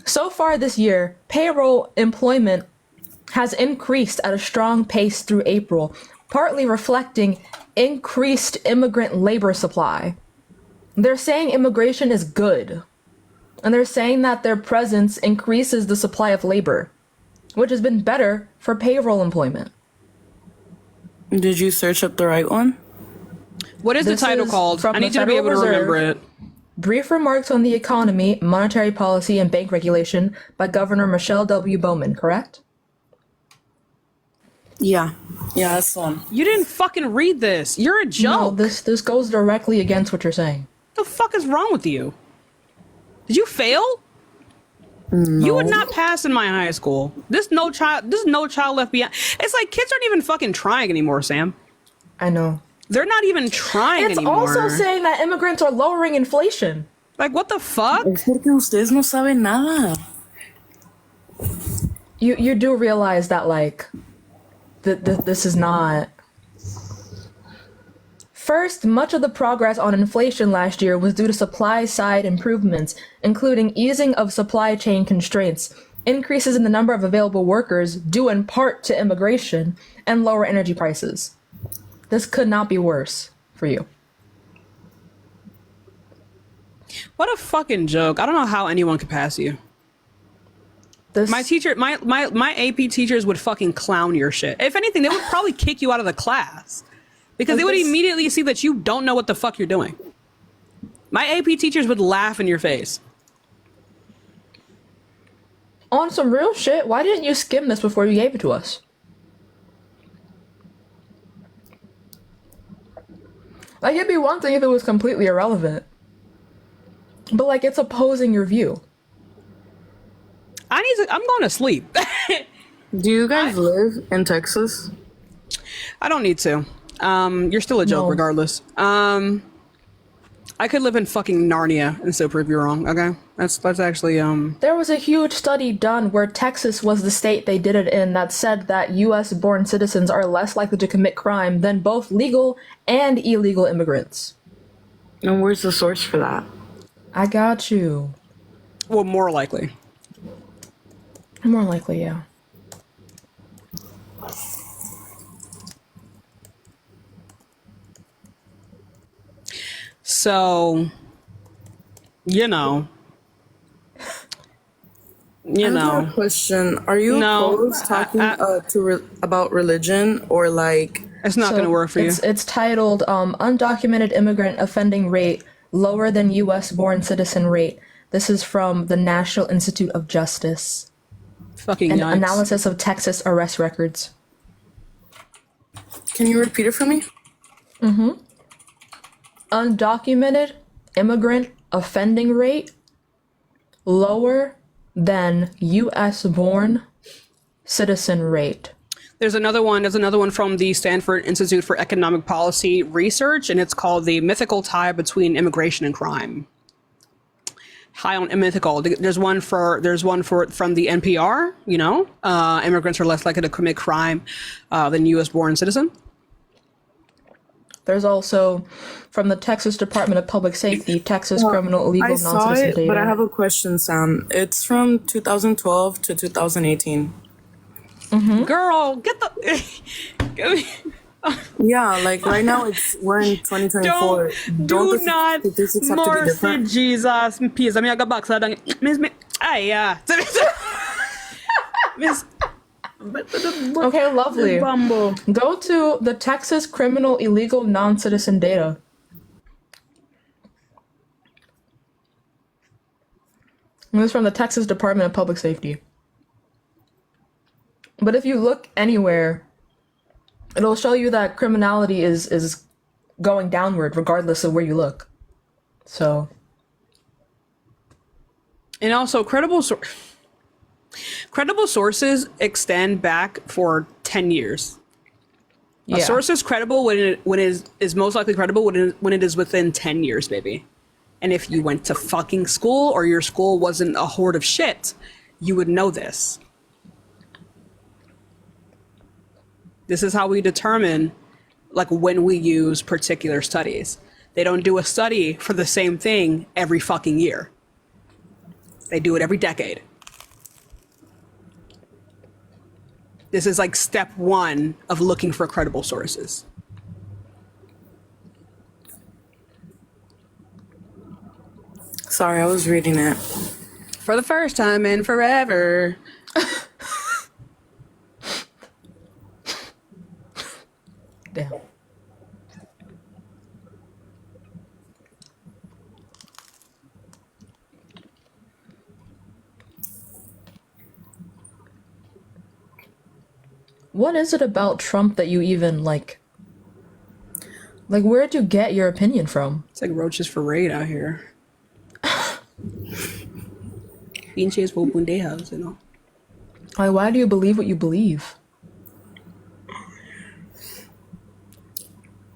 So far this year, payroll employment has increased at a strong pace through April, partly reflecting increased immigrant labor supply. They're saying immigration is good, and they're saying that their presence increases the supply of labor, which has been better for payroll employment. Did you search up the right one? What is the title called? I need you to be able to remember it. Brief Remarks on the Economy, Monetary Policy, and Bank Regulation by Governor Michelle W. Bowman, correct? Yeah, that's the one. You didn't fucking read this. You're a joke. No, this goes directly against what you're saying. What the fuck is wrong with you? Did you fail? No. You would not pass in my high school. This no child left behind. It's like kids aren't even fucking trying anymore, Sam. I know. They're not even trying anymore. It's also saying that immigrants are lowering inflation. Like, what the fuck? Es porque ustedes no saben nada. You do realize that, like, this is not... First, much of the progress on inflation last year was due to supply-side improvements, including easing of supply chain constraints, increases in the number of available workers due in part to immigration, and lower energy prices. This could not be worse for you. What a fucking joke. I don't know how anyone could pass you. My AP teachers would fucking clown your shit. If anything, they would probably kick you out of the class. Because they would immediately see that you don't know what the fuck you're doing. My AP teachers would laugh in your face. On some real shit, why didn't you skim this before you gave it to us? Like, it'd be one thing if it was completely irrelevant. But, like, it's opposing your view. I'm going to sleep. Do you guys live in Texas? I don't need to. You're still a joke regardless. I could live in fucking Narnia and still prove you wrong, okay? That's actually, There was a huge study done where Texas was the state they did it in that said that US-born citizens are less likely to commit crime than both legal and illegal immigrants. And where's the source for that? I got you. Well, more likely. More likely, yeah. So, you know. I have a question. Are you opposed talking about religion or like? It's not going to work for you. It's titled "Undocumented Immigrant Offending Rate Lower Than U.S.-Born Citizen Rate." This is from the National Institute of Justice. Fucking An yikes. analysis of Texas arrest records. Can you repeat it for me? Mm-hmm. Undocumented immigrant offending rate lower than U.S.-born citizen rate. There's another one from the Stanford Institute for Economic Policy Research, and it's called The Mythical Tie Between Immigration and Crime. High on mythical. There's one from the NPR, you know, immigrants are less likely to commit crime than U.S.-born citizen. There's also from the Texas Department of Public Safety, Texas Criminal Illegal Non-Citizen Data. But I have a question, Sam. It's from 2012 to 2018. Mm-hmm. Girl, get the... Yeah, like right now we're in 2024. Do not mercy Jesus. Peace. I'm going back. Miss... Okay, lovely. Go to the Texas Criminal Illegal Non-Citizen Data. This is from the Texas Department of Public Safety. But if you look anywhere, it'll show you that criminality is going downward regardless of where you look. So. And also, credible sources extend back for 10 years. A source is credible when it is most likely credible when it is within 10 years, baby. And if you went to fucking school or your school wasn't a horde of shit, you would know this. This is how we determine like when we use particular studies. They don't do a study for the same thing every fucking year. They do it every decade. This is like step one of looking for credible sources. Sorry, I was reading it. For the first time in forever. Damn. What is it about Trump that you even like? Like, where'd you get your opinion from? It's like roaches for raid out here. Pinches por pendejas, you know. Like, why do you believe what you believe?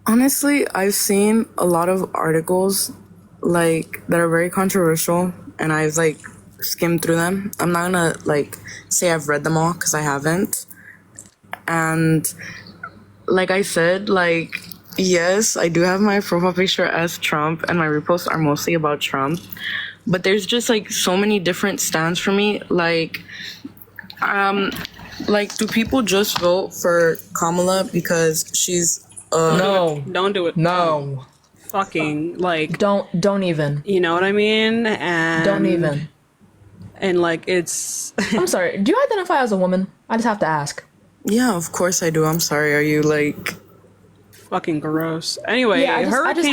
Honestly, I've seen a lot of articles like that are very controversial, and I've like skimmed through them. I'm not gonna like say I've read them all because I haven't. And like I said, like, yes, I do have my profile picture as Trump and my reposts are mostly about Trump. But there's just like so many different stands for me. Like do people just vote for Kamala because she's No. Don't do it. No. Fucking like don't even. You know what I mean? And don't even. And like it's I'm sorry. Do you identify as a woman? I just have to ask. Yeah, of course I do. I'm sorry. Are you like fucking gross? Anyway, yeah, I just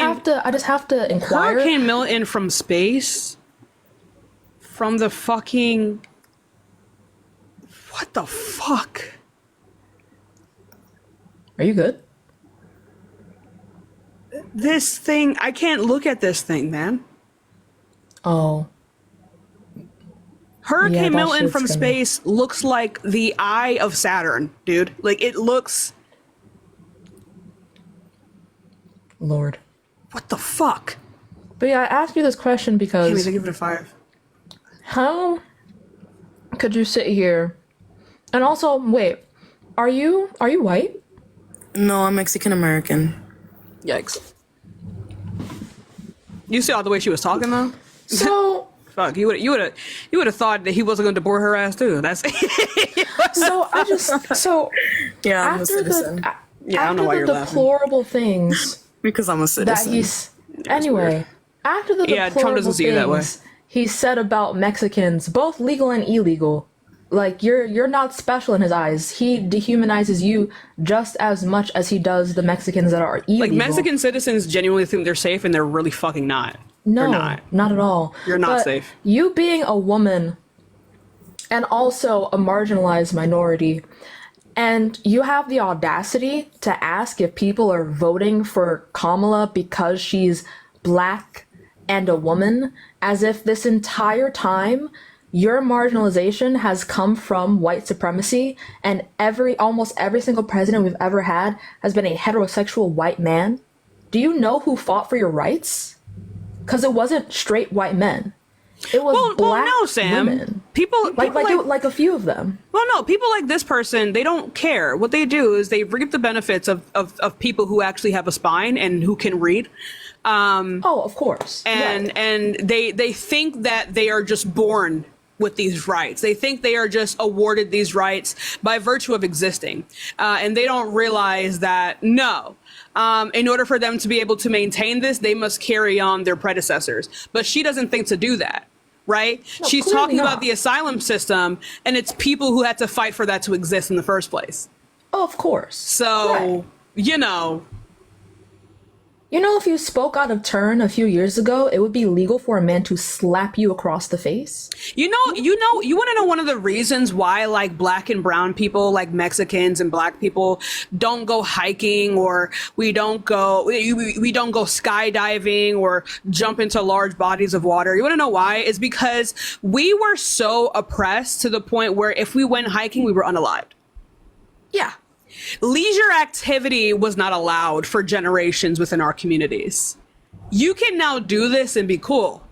have to inquire. Hurricane Milton from space, from the fucking what the fuck? Are you good? this thing, I can't look at this thing, man. Oh. Hurricane Milton from space looks like the eye of Saturn, dude. Like, it looks... Lord. What the fuck? But yeah, I asked you this question because... Can't even give it a 5. How could you sit here... And also, wait, are you white? No, I'm Mexican American. Yikes. You see all the way she was talking, though? So... Fuck, you would have thought that he wasn't going to deport her ass too. That's yeah. I'm after a citizen. Yeah, I don't know why you're laughing. Deplorable things because I'm a citizen. After the Trump doesn't see you that way. He said about Mexicans, both legal and illegal, like you're not special in his eyes. He dehumanizes you just as much as he does the Mexicans that are illegal. Like, Mexican citizens genuinely think they're safe, and they're really fucking not. No, not at all. You're not but safe. You being a woman and also a marginalized minority, and you have the audacity to ask if people are voting for Kamala because she's black and a woman, as if this entire time your marginalization has come from white supremacy, and almost every single president we've ever had has been a heterosexual white man. Do you know who fought for your rights? Because it wasn't straight white men. It was black women. People like a few of them. Well, no, people like this person, they don't care. What they do is they reap the benefits of people who actually have a spine and who can read. Of course. And they think that they are just born with these rights. They think they are just awarded these rights by virtue of existing. And they don't realize that, no. In order for them to be able to maintain this, they must carry on their predecessors. But she doesn't think to do that, right? No, she's talking about the asylum system, and it's people who had to fight for that to exist in the first place. Oh, of course. So, you know. You know, if you spoke out of turn a few years ago, it would be legal for a man to slap you across the face. You want to know one of the reasons why, like, black and brown people, like Mexicans and black people, don't go hiking, or we don't go skydiving or jump into large bodies of water. You want to know why? It's because we were so oppressed to the point where if we went hiking, we were unalived. Yeah. Leisure activity was not allowed for generations within our communities. You can now do this and be cool.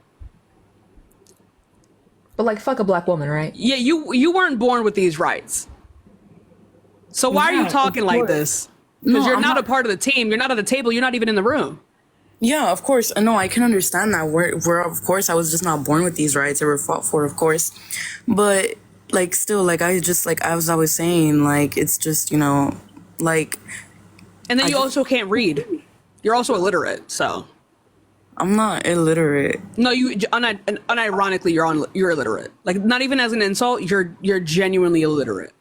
But, like, fuck a black woman, right? Yeah, you weren't born with these rights. So why are you talking like this? Because you're not a part of the team. You're not at the table. You're not even in the room. Yeah, of course. No, I can understand that. We're of course, I was just not born with these rights. They were fought for, of course. But, like, still, like, I was always saying, like, it's just, you know, like. And then you also can't read. You're also illiterate, so. I'm not illiterate. No, you unironically you're illiterate. Like, not even as an insult, you're genuinely illiterate.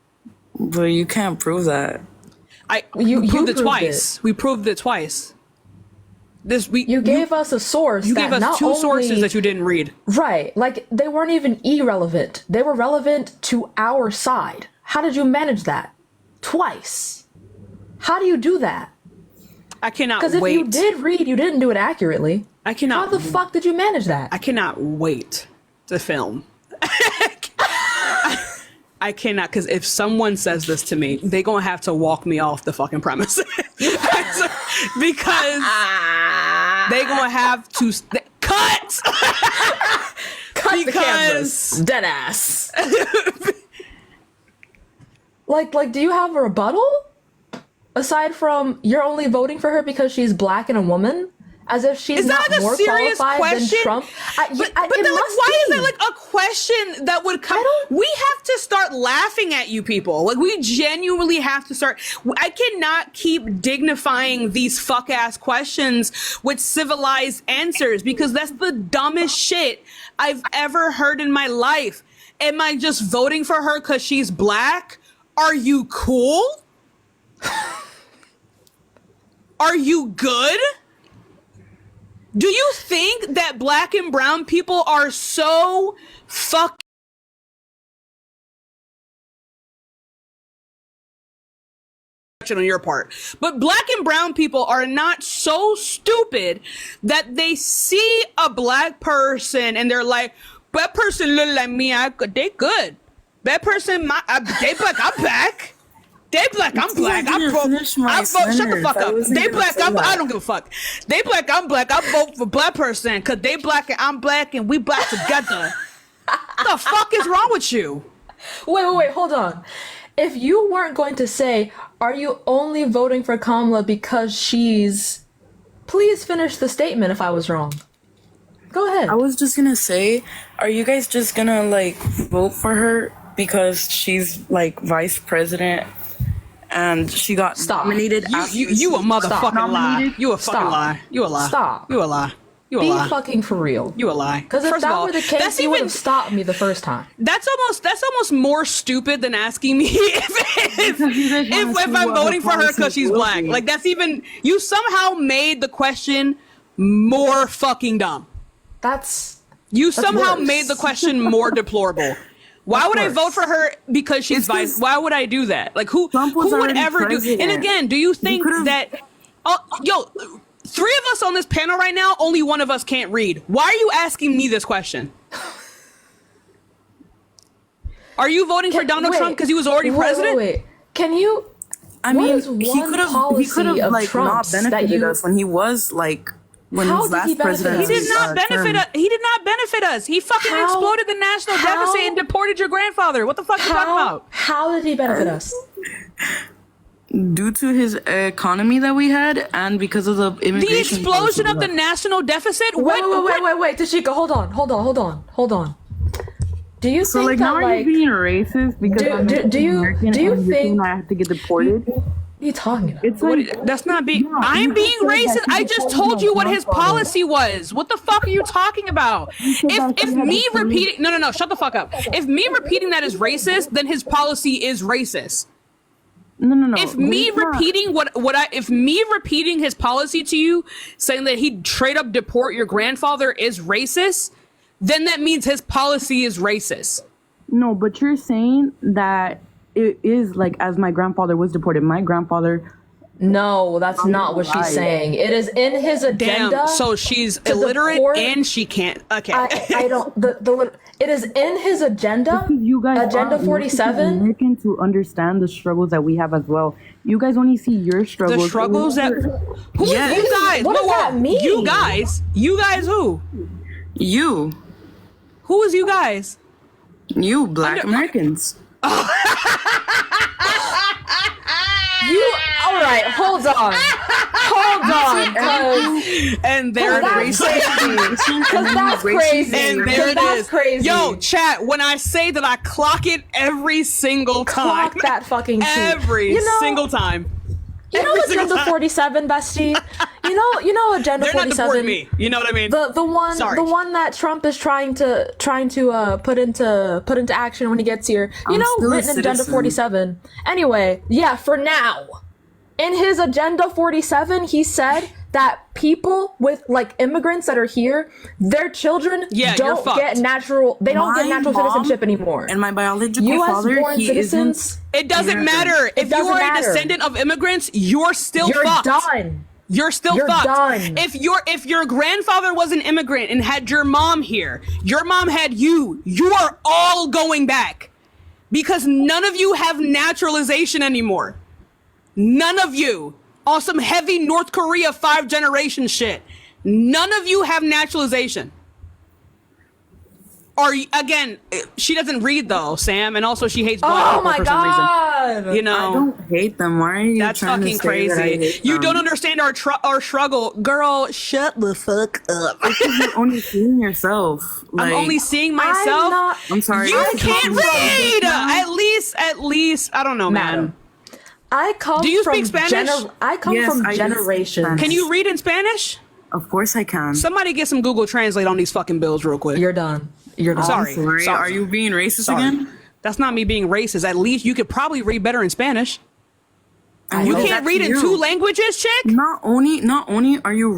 But you can't prove that. We proved it twice. We proved it twice. You gave us a source. You gave us two sources that you didn't read. Right. Like, they weren't even irrelevant. They were relevant to our side. How did you manage that? Twice. How do you do that? I cannot wait. Because if you did read, you didn't do it accurately. I cannot. How the fuck did you manage that? I cannot wait to film. I cannot, because if someone says this to me, they're going to have to walk me off the fucking premises. Because they're going to have to cut! Cut the cameras. Dead ass. Like, do you have a rebuttal? Aside from you're only voting for her because she's black and a woman? As if she's not more qualified than Trump. But then, like, why is that like a question that would come? We have to start laughing at you people. Like, we genuinely have to start. I cannot keep dignifying these fuck ass questions with civilized answers, because that's the dumbest shit I've ever heard in my life. Am I just voting for her because she's black? Are you cool? Are you good? Do you think that black and brown people are so fucking on your part. But black and brown people are not so stupid that they see a black person and they're like, that person look like me, they good. That person, they black, I'm black. They black, I'm black. I vote. Shut the fuck up. They black, I don't give a fuck. They black, I'm black. I vote for black person because they black and I'm black and we black together. What the fuck is wrong with you? Wait, hold on. If you weren't going to say, are you only voting for Kamala because she's... Please finish the statement if I was wrong. Go ahead. I was just gonna say, are you guys just gonna, like, vote for her because she's, like, vice president and she got nominated? You a motherfucking lie. You a fucking lie. You a lie. Stop. You a lie. You a Be lie. fucking for real. You a lie. Because if First of that all, were the case, you would have stopped me the first time. That's almost more stupid than asking me if I'm voting for her because she's black. Like, that's even... You somehow made the question more fucking dumb. You somehow made the question more deplorable. Why would I vote for her because she's vice? Why would I do that? Like, who would ever do? And again, do you think that? Three of us on this panel right now, only one of us can't read. Why are you asking me this question? Are you voting for Donald Trump because he was already president? Wait. Can you? I mean, he could have like not benefited us when he was like. When he was last president, he did not benefit us. He did not benefit us. He fucking exploded the national deficit and deported your grandfather. What the fuck are you talking about? How did he benefit us? Due to his economy that we had, and because of the immigration. The explosion of the national deficit. Wait, Tashika, hold on. Do you think like, that now are you being racist because do you think I have to get deported? What are you talking about? It's like, that's not being. I'm being racist. I just told you what his policy was. What the fuck are you talking about? If me repeating, no, shut the fuck up. If me repeating that is racist, then his policy is racist. No. If me repeating if me repeating his policy to you, saying that he'd straight up deport your grandfather is racist, then that means his policy is racist. No, but you're saying that it is like as my grandfather was deported. My grandfather. No, that's not what she's saying. It is in his agenda. Damn, so she's illiterate and she can't. Okay. I don't. It is in his agenda. You guys Agenda 47. American to understand the struggles that we have as well. You guys only see your struggles. The struggles that. Who? Yes. You guys? What does that mean? You guys? You guys who? You. Who is you guys? You Black Americans. All right, hold on. And there it is. Because that's crazy. And there it is. Crazy. Yo, chat, when I say that I clock it every single time. Clock that fucking tea. Every single time. You know Agenda 47, bestie? You know Agenda 47. They're not deporting me. You know what I mean? The one that Trump is trying to put into action when he gets here. Written in Agenda 47. Anyway, yeah, for now. In his Agenda 47, he said that people with like immigrants that are here, their children don't get natural citizenship anymore. And my biological father, he isn't. It doesn't matter. If you are a descendant of immigrants, you're still fucked. Done. You're still fucked. Done. If your grandfather was an immigrant and had your mom here, your mom had you are all going back. Because none of you have naturalization anymore. None of you. On some heavy North Korea 5 generation shit. None of you have naturalization. Or again, she doesn't read though, Sam, and also she hates black people for some reason. You know, I don't hate them. Why are you? That's fucking crazy. You don't understand our struggle, girl. Shut the fuck up. You're only seeing yourself. I'm only seeing myself. I'm sorry. You can't read. At least I don't know, man. Do you speak Spanish? I come from generations. Can you read in Spanish? Of course I can. Somebody get some Google Translate on these fucking bills real quick. You're done. Sorry. Are you being racist again? That's not me being racist. At least you could probably read better in Spanish. You can't read in 2 languages, chick? Not only are you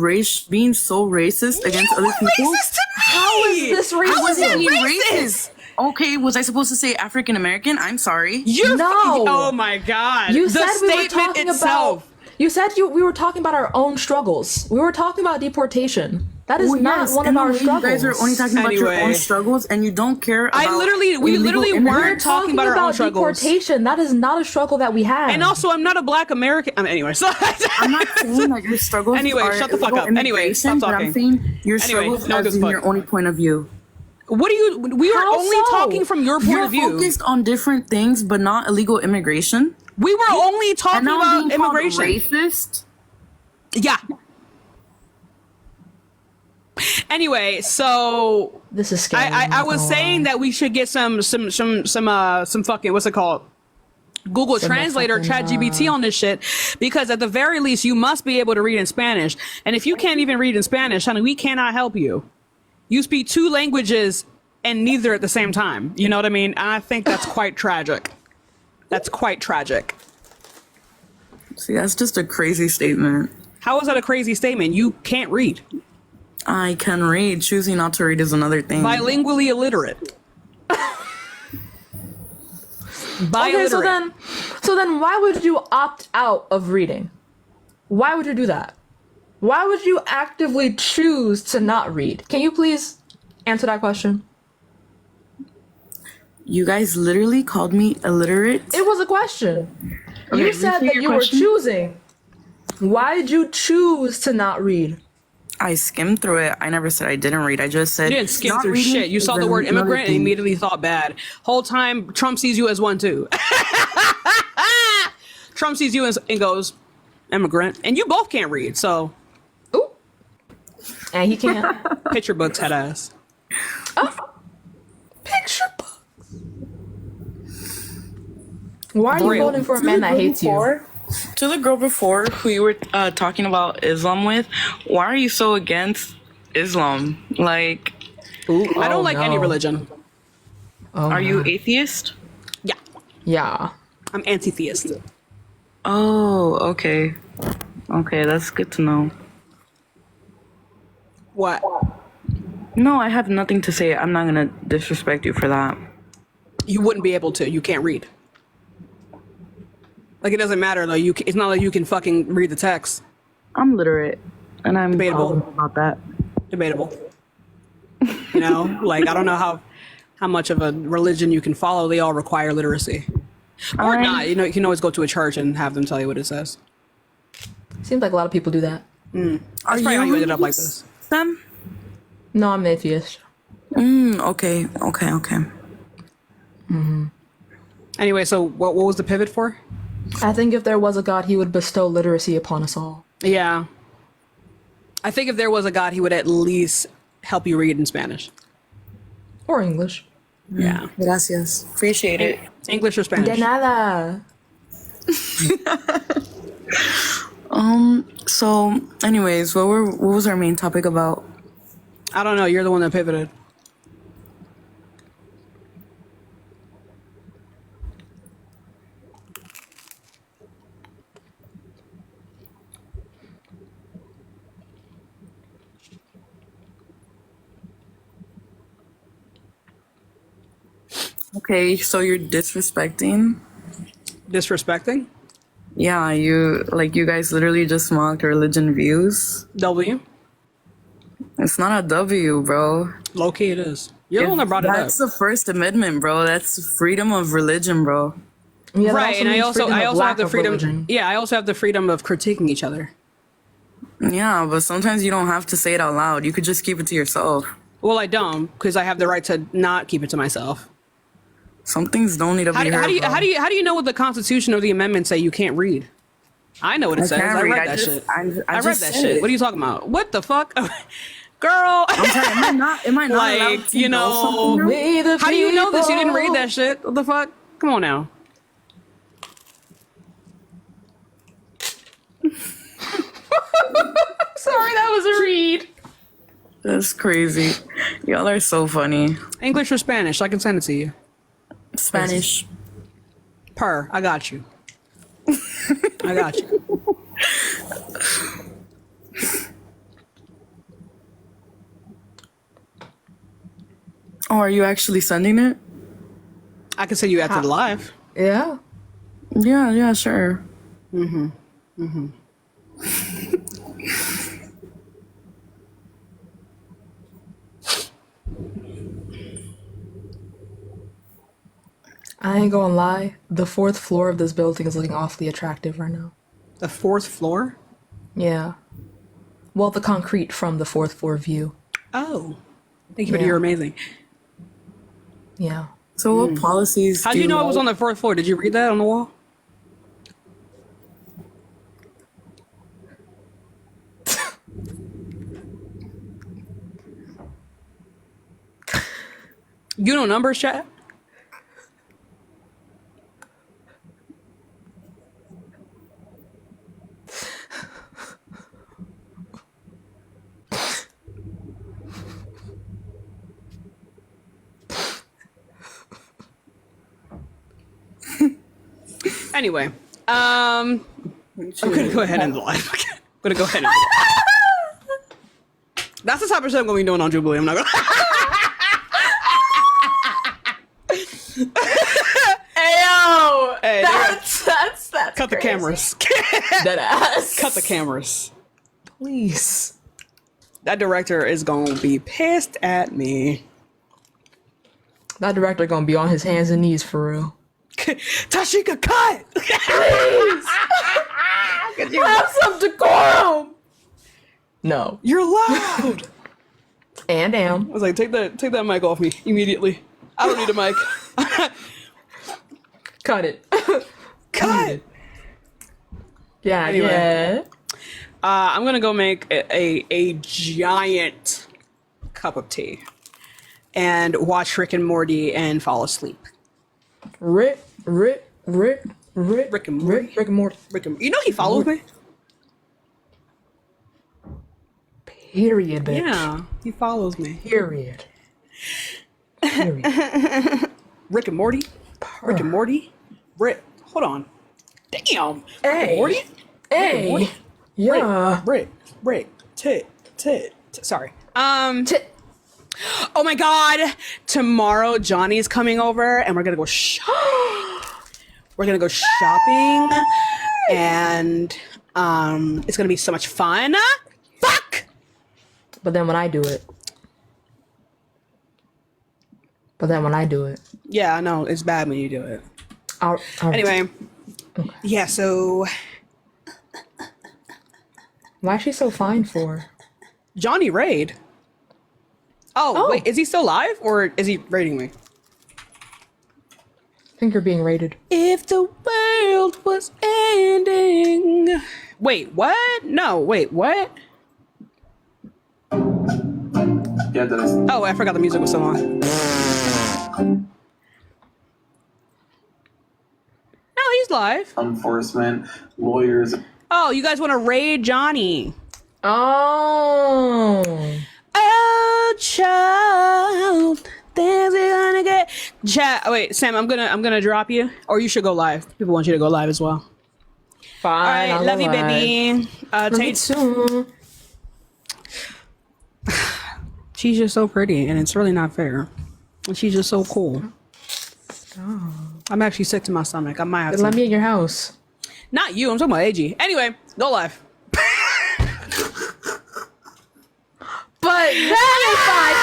being so racist against other people. Racist to me. How is this racist? How is that racist? Okay, was I supposed to say African American? I'm sorry. Oh my God. You the said we were statement talking itself. about. You said we were talking about our own struggles. We were talking about deportation. That is not one of our struggles. You guys are only talking about your own struggles, and you don't care about. We literally weren't talking about our own struggles. Deportation. That is not a struggle that we have. And also, I'm not a Black American. Anyway, so I'm not saying that your struggles. Anyway, are shut the fuck up. Anyway, stop talking. I'm saying your struggles as in your only point of view. What do you? We were only talking from your point of view. You're focused on different things, but not illegal immigration. We were only talking about immigration. Racist. Yeah. Anyway, so this is scary. I was saying that we should get some fucking, what's it called? Google Translator, ChatGPT on this shit, because at the very least you must be able to read in Spanish. And if you can't even read in Spanish, honey, we cannot help you. You speak two languages and neither at the same time. You know what I mean? And I think that's quite tragic. That's quite tragic. See, that's just a crazy statement. How is that a crazy statement? You can't read. I can read. Choosing not to read is another thing. Bilingually illiterate. Okay, so then why would you opt out of reading? Why would you do that? Why would you actively choose to not read? Can you please answer that question? You guys literally called me illiterate. It was a question. Okay, you said that you were choosing. Why did you choose to not read? I skimmed through it. I never said I didn't read. I just said you didn't skim through shit. You saw the word immigrant and immediately thought bad. Whole time Trump sees you as one too. Trump sees you and goes, immigrant, and you both can't read. So, ooh, and he can't. Picture books, head ass. Picture books. Why are you voting for a man that hates you? To the girl before who you were talking about Islam with, why are you so against Islam? Like, I don't like any religion. Are you atheist? Yeah. Yeah. I'm anti-theist. Oh, okay. Okay, that's good to know. What? No, I have nothing to say. I'm not gonna disrespect you for that. You wouldn't be able to. You can't read. Like, it doesn't matter, though. It's not like you can fucking read the text. I'm literate, and I'm debatable about that. Debatable. You know, like, I don't know how much of a religion you can follow. They all require literacy. Or not. You know, you can always go to a church and have them tell you what it says. Seems like a lot of people do that. That's probably how you ended up like this. Sam? No, I'm an atheist. Okay. Mm-hmm. Anyway, so what was the pivot for? I think if there was a God, he would bestow literacy upon us all. Yeah. I think if there was a God, he would at least help you read in Spanish. Or English. Yeah. Gracias. Appreciate it. English or Spanish? De nada. So anyways, what was our main topic about? I don't know. You're the one that pivoted. Okay, so you're disrespecting? Disrespecting? Yeah, you guys literally just mocked religion views. W? It's not a W, bro. Low key it is. You're the one that brought it up. That's the First Amendment, bro. That's freedom of religion, bro. Yeah, right, and I also have the freedom. Religion. Yeah, I also have the freedom of critiquing each other. Yeah, but sometimes you don't have to say it out loud. You could just keep it to yourself. Well, I don't, because I have the right to not keep it to myself. Some things don't need to be heard. How do you know what the Constitution or the amendments say you can't read? I know what it says. I read that shit. I read that shit. What are you talking about? What the fuck? Girl. I'm sorry, am I not like, allowed to you know, how do you know this? You didn't read that shit. What the fuck? Come on now. Sorry, that was a read. That's crazy. Y'all are so funny. English or Spanish? I can send it to you. Spanish. I got you. I got you. Oh, are you actually sending it? I can send you after the live. Yeah. Yeah, sure. I ain't gonna lie. The fourth floor of this building is looking awfully attractive right now. The fourth floor? Yeah. Well, the concrete from the fourth floor view. Oh. Thank you, but you're amazing. Yeah. So what policies How do you know it was on the fourth floor? Did you read that on the wall? You know numbers, chat? Anyway, I'm gonna go ahead and end the live. I'm gonna go ahead and that's the type of shit I'm gonna be doing on Jubilee. I'm not gonna Ayo! Hey, That's cut the cameras. That ass. Cut the cameras. Please. That director is gonna be pissed at me. That director gonna be on his hands and knees for real. Tashika, cut! Please! Have some decorum! No. You're loud! And am. I was like, take that mic off me immediately. I don't need a mic. Cut it. Cut! Yeah, Anyway. yeah. I'm gonna go make a giant cup of tea and watch Rick and Morty and fall asleep. Rick and Morty. Rick and you know he follows me? Period, bitch. Yeah, he follows me. Period. Rick and Morty? Rick and Morty? Rick, hold on. Damn. Rick and Morty? Hey. Morty? Yeah. Rick. Sorry. Oh my God. Tomorrow Johnny's coming over and we're gonna go we're gonna go shopping and it's gonna be so much fun. Fuck! But then when I do it. Yeah, I know. It's bad when you do it. Anyway. Okay. Yeah, so Why is she so fine for? Johnny Raid. Oh, wait, is he still alive or is he raiding me? I think you're being raided. If the world was ending. Wait, what? No, wait, what? Oh, I forgot the music was still on. No, he's live. Enforcement, lawyers. Oh, you guys want to raid Johnny? Oh. Oh, child. Things are gonna get. Chat. Oh, wait, Sam. I'm gonna drop you, or you should go live. People want you to go live as well. Fine. All right, love you, baby. Tate. Soon. She's just so pretty, and it's really not fair. And she's just so cool. Oh. I'm actually sick to my stomach. I might have to. Let me in your house. Not you. I'm talking about AG. Anyway, go live. But then if I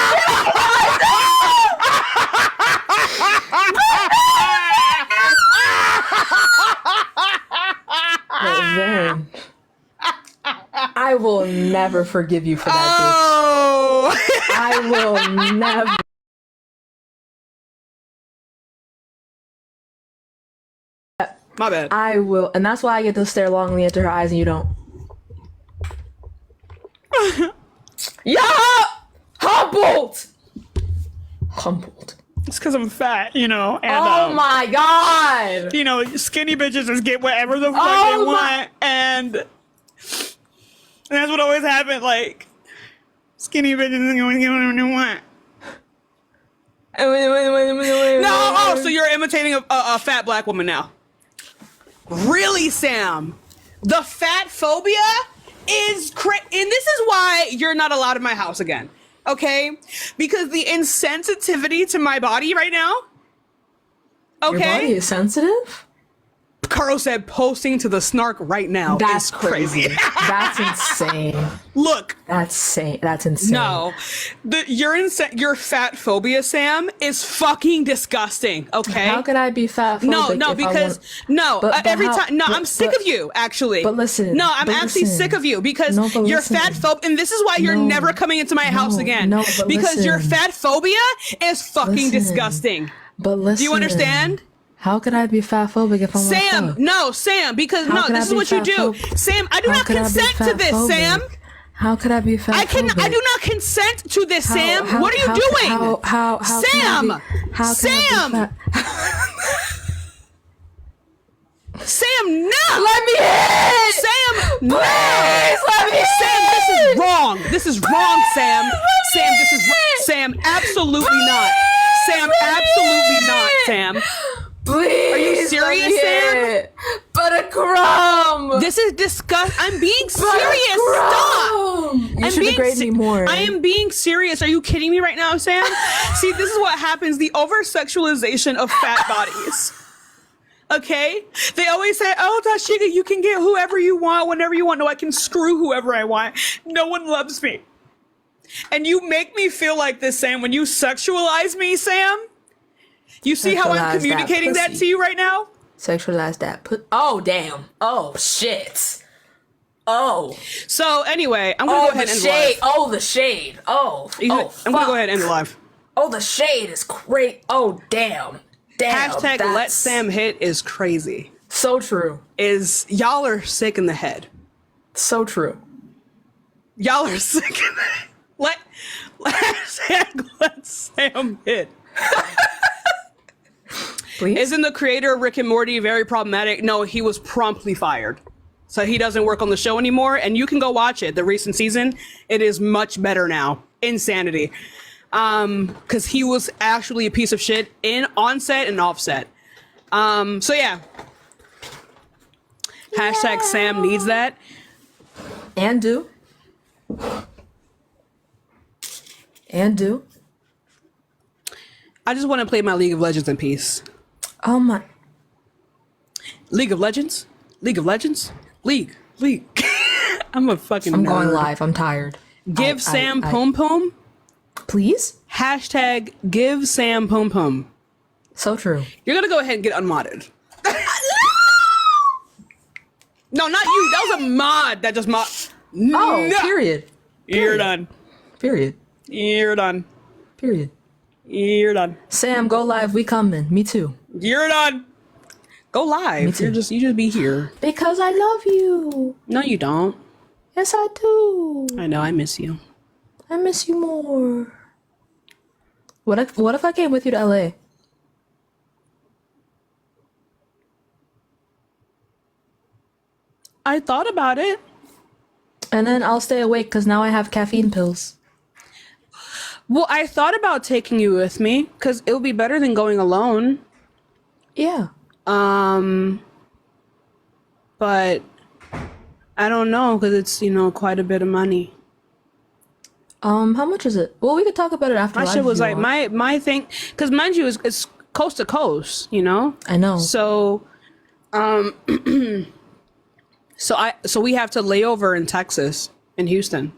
But then I will never forgive you for that, bitch. I will never. My bad. I will, and that's why I get to stare longingly into her eyes and you don't. Yeah! Humbled! It's because I'm fat, you know. And, oh my God! You know, skinny bitches just get whatever the fuck they want, and that's what always happens. Like, skinny bitches always get whatever they want. No, oh, so you're imitating a fat black woman now. Really, Sam? The fat phobia is and this is why you're not allowed in my house again, okay? Because the insensitivity to my body right now Your Okay. body is sensitive? Carl said posting to the snark right now. That's is crazy. That's insane. Look. That's insane. No. Your fat phobia, Sam, is fucking disgusting. Okay. How could I be fat phobic? No, because every time. No, I'm sick of you. Actually. But listen. No, I'm actually sick of you because you're fat phobic, and this is why you're never coming into my house again. No, but because your listen. fat phobia is fucking disgusting. But listen. Do you understand? How could I be fat phobic if I'm Sam? No, Sam. Because this is what you do, Sam. I do not consent to this, Sam. How could I be fat? I do not consent to this, Sam. What are you doing? How Sam? Sam? Sam, no! Let me hit! Sam, no! Please, let me Sam, hit! this is wrong. This is wrong, Sam. Sam, this is Sam, absolutely not. Sam, absolutely not, Sam. Please, are you serious, Sam? But a crumb. This is disgusting. I'm being serious. Stop. You should degrade me more. I am being serious. Are you kidding me right now, Sam? See, this is what happens. The over-sexualization of fat bodies. Okay? They always say, oh, Tashika, you can get whoever you want, whenever you want. No, I can screw whoever I want. No one loves me. And you make me feel like this, Sam, when you sexualize me, Sam. You see how I'm communicating that to you right now? Sexualize that. Oh, damn. Oh, shit. Oh. So, anyway, I'm going to go ahead and end the live. Oh, the shade. I'm going to go ahead and end the live. Oh, the shade is great. Oh, damn. Hashtag let Sam hit is crazy. So true. Y'all are sick in the head. So true. Y'all are sick in the head. Hashtag let Sam hit. Please? Isn't the creator of Rick and Morty very problematic? No, he was promptly fired. So he doesn't work on the show anymore. And you can go watch it, the recent season. It is much better now. Insanity. Because he was actually a piece of shit on set and off set. So yeah. Hashtag Sam needs that. And do. I just want to play my League of Legends in peace. Oh my. League of Legends? League. I'm a fucking I'm nerd. going live. I'm tired. Give Sam Pum Pum. Please? Hashtag give Sam Pum Pum. So true. You're going to go ahead and get unmodded. No, not you. That was a mod that just mod. Oh, no. Period. You're done. Period. You're done. Period. You're done. Sam, go live. We coming. Me too. You're done. Go live. Me too. You just be here. Because I love you. No, you don't. Yes, I do. I know. I miss you. I miss you more. What if I came with you to LA? I thought about it. And then I'll stay awake because now I have caffeine pills. Well, I thought about taking you with me because it would be better than going alone. Yeah. But I don't know because it's, quite a bit of money. How much is it? Well, we could talk about it after. My shit was like my thing, because mind you, it's coast to coast, I know. So, so we have to lay over in Texas, in Houston,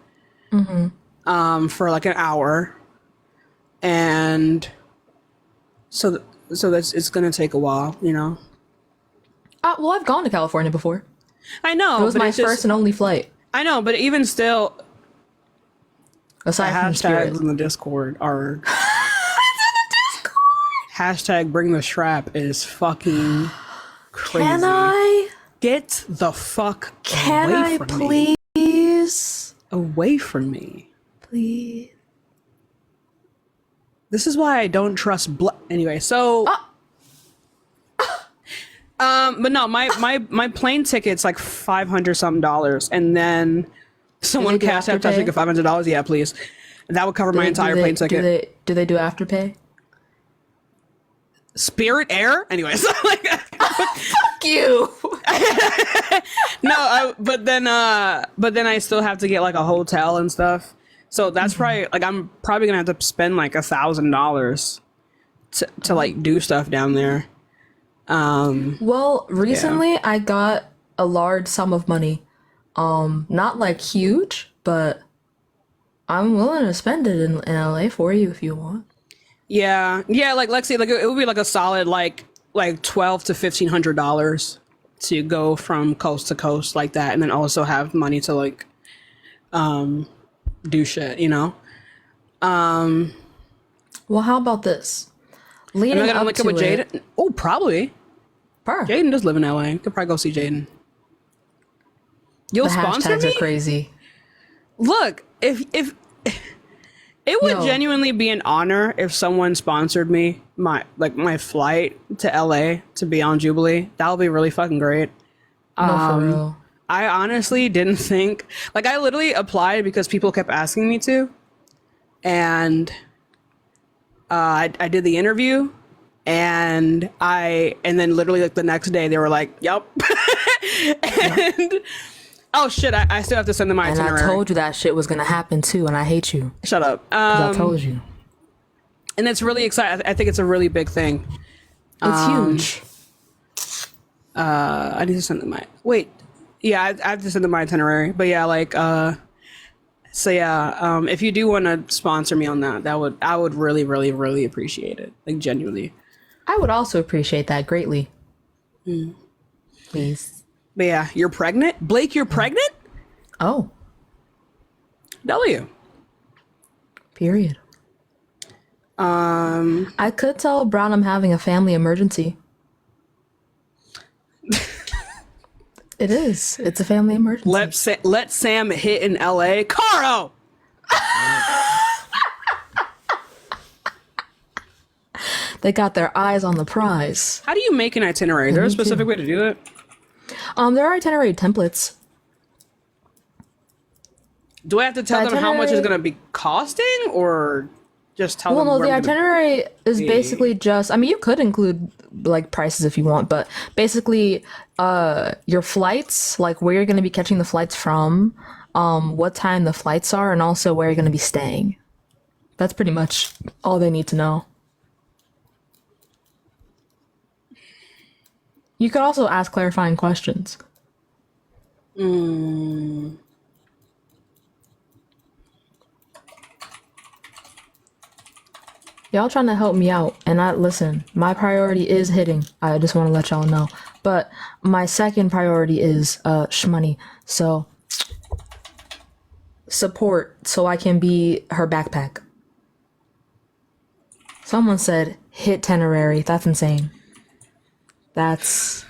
for like an hour, and so that's it's gonna take a while, Well, I've gone to California before. I know. It was my first and only flight. I know, but even still. Aside the from hashtags in the Discord are. It's in the Discord. Hashtag bring the strap is fucking crazy. Can I get the fuck Can away I from please? Me? Away from me. Please. This is why I don't trust anyway, so but no, my plane ticket's like $500 something, and then someone cashed out Tashika $500. Yeah, please. That would cover my entire plane ticket. Do they do Afterpay? Spirit Air? Anyways. Fuck you. No, but then I still have to get like a hotel and stuff. So that's probably like I'm probably gonna have to spend like $1,000 to like do stuff down there. Well, recently I got a large sum of money. Not like huge, but I'm willing to spend it in LA for you if you want. Yeah, like Lexi, like it would be like a solid like $1,200 to $1,500 to go from coast to coast like that, and then also have money to like do shit, you know. Well, how about this? Leading am I gonna up link to up with it, Jaden? Oh, probably. Jaden does live in LA. Could probably go see Jaden. You'll the sponsor hashtags me? are crazy. Look, if it would genuinely be an honor if someone sponsored me my flight to LA to be on Jubilee. That would be really fucking great. No, for real. I honestly didn't think, like, I literally applied because people kept asking me to, and I did the interview, and then literally like the next day they were like, "Yep," and oh shit, I still have to send them my itinerary. And I told you that shit was gonna happen too, and I hate you. Shut up. 'Cause I told you. And it's really exciting. I think it's a really big thing. It's huge. I need to send them my I have to send them my itinerary. But yeah, like if you do want to sponsor me on that, I would really, really, really appreciate it. Like, genuinely. I would also appreciate that greatly. Please. But yeah, you're pregnant? Blake, you're pregnant? Oh. W. Period. I could tell Brown I'm having a family emergency. It is. It's a family emergency. Let Sam hit in LA. Caro! They got their eyes on the prize. How do you make an itinerary? Is there a specific way to do that? There are itinerary templates. Do I have to tell them how much it's going to be costing, or just tell them? Well, no, the itinerary is basically just, I mean, you could include like prices if you want, but basically your flights, like where you're going to be catching the flights from, what time the flights are, and also where you're going to be staying. That's pretty much all they need to know. You could also ask clarifying questions. Y'all trying to help me out, and listen, my priority is hitting. I just want to let y'all know. But my second priority is shmoney. So support so I can be her backpack. Someone said hit itinerary. That's insane. That's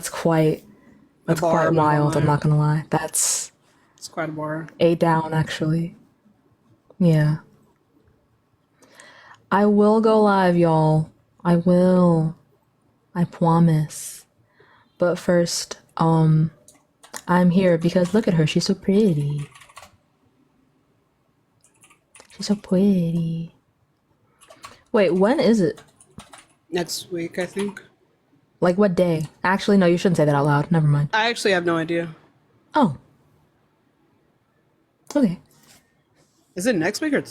quite wild, I'm not gonna lie. It's quite a bar. 8 down, actually. Yeah. I will go live, y'all. I will. I promise. But first, I'm here because look at her. She's so pretty. She's so pretty. Wait, when is it? Next week, I think. Like what day? Actually, no, you shouldn't say that out loud. Never mind. I actually have no idea. Oh. Okay. Is it next week or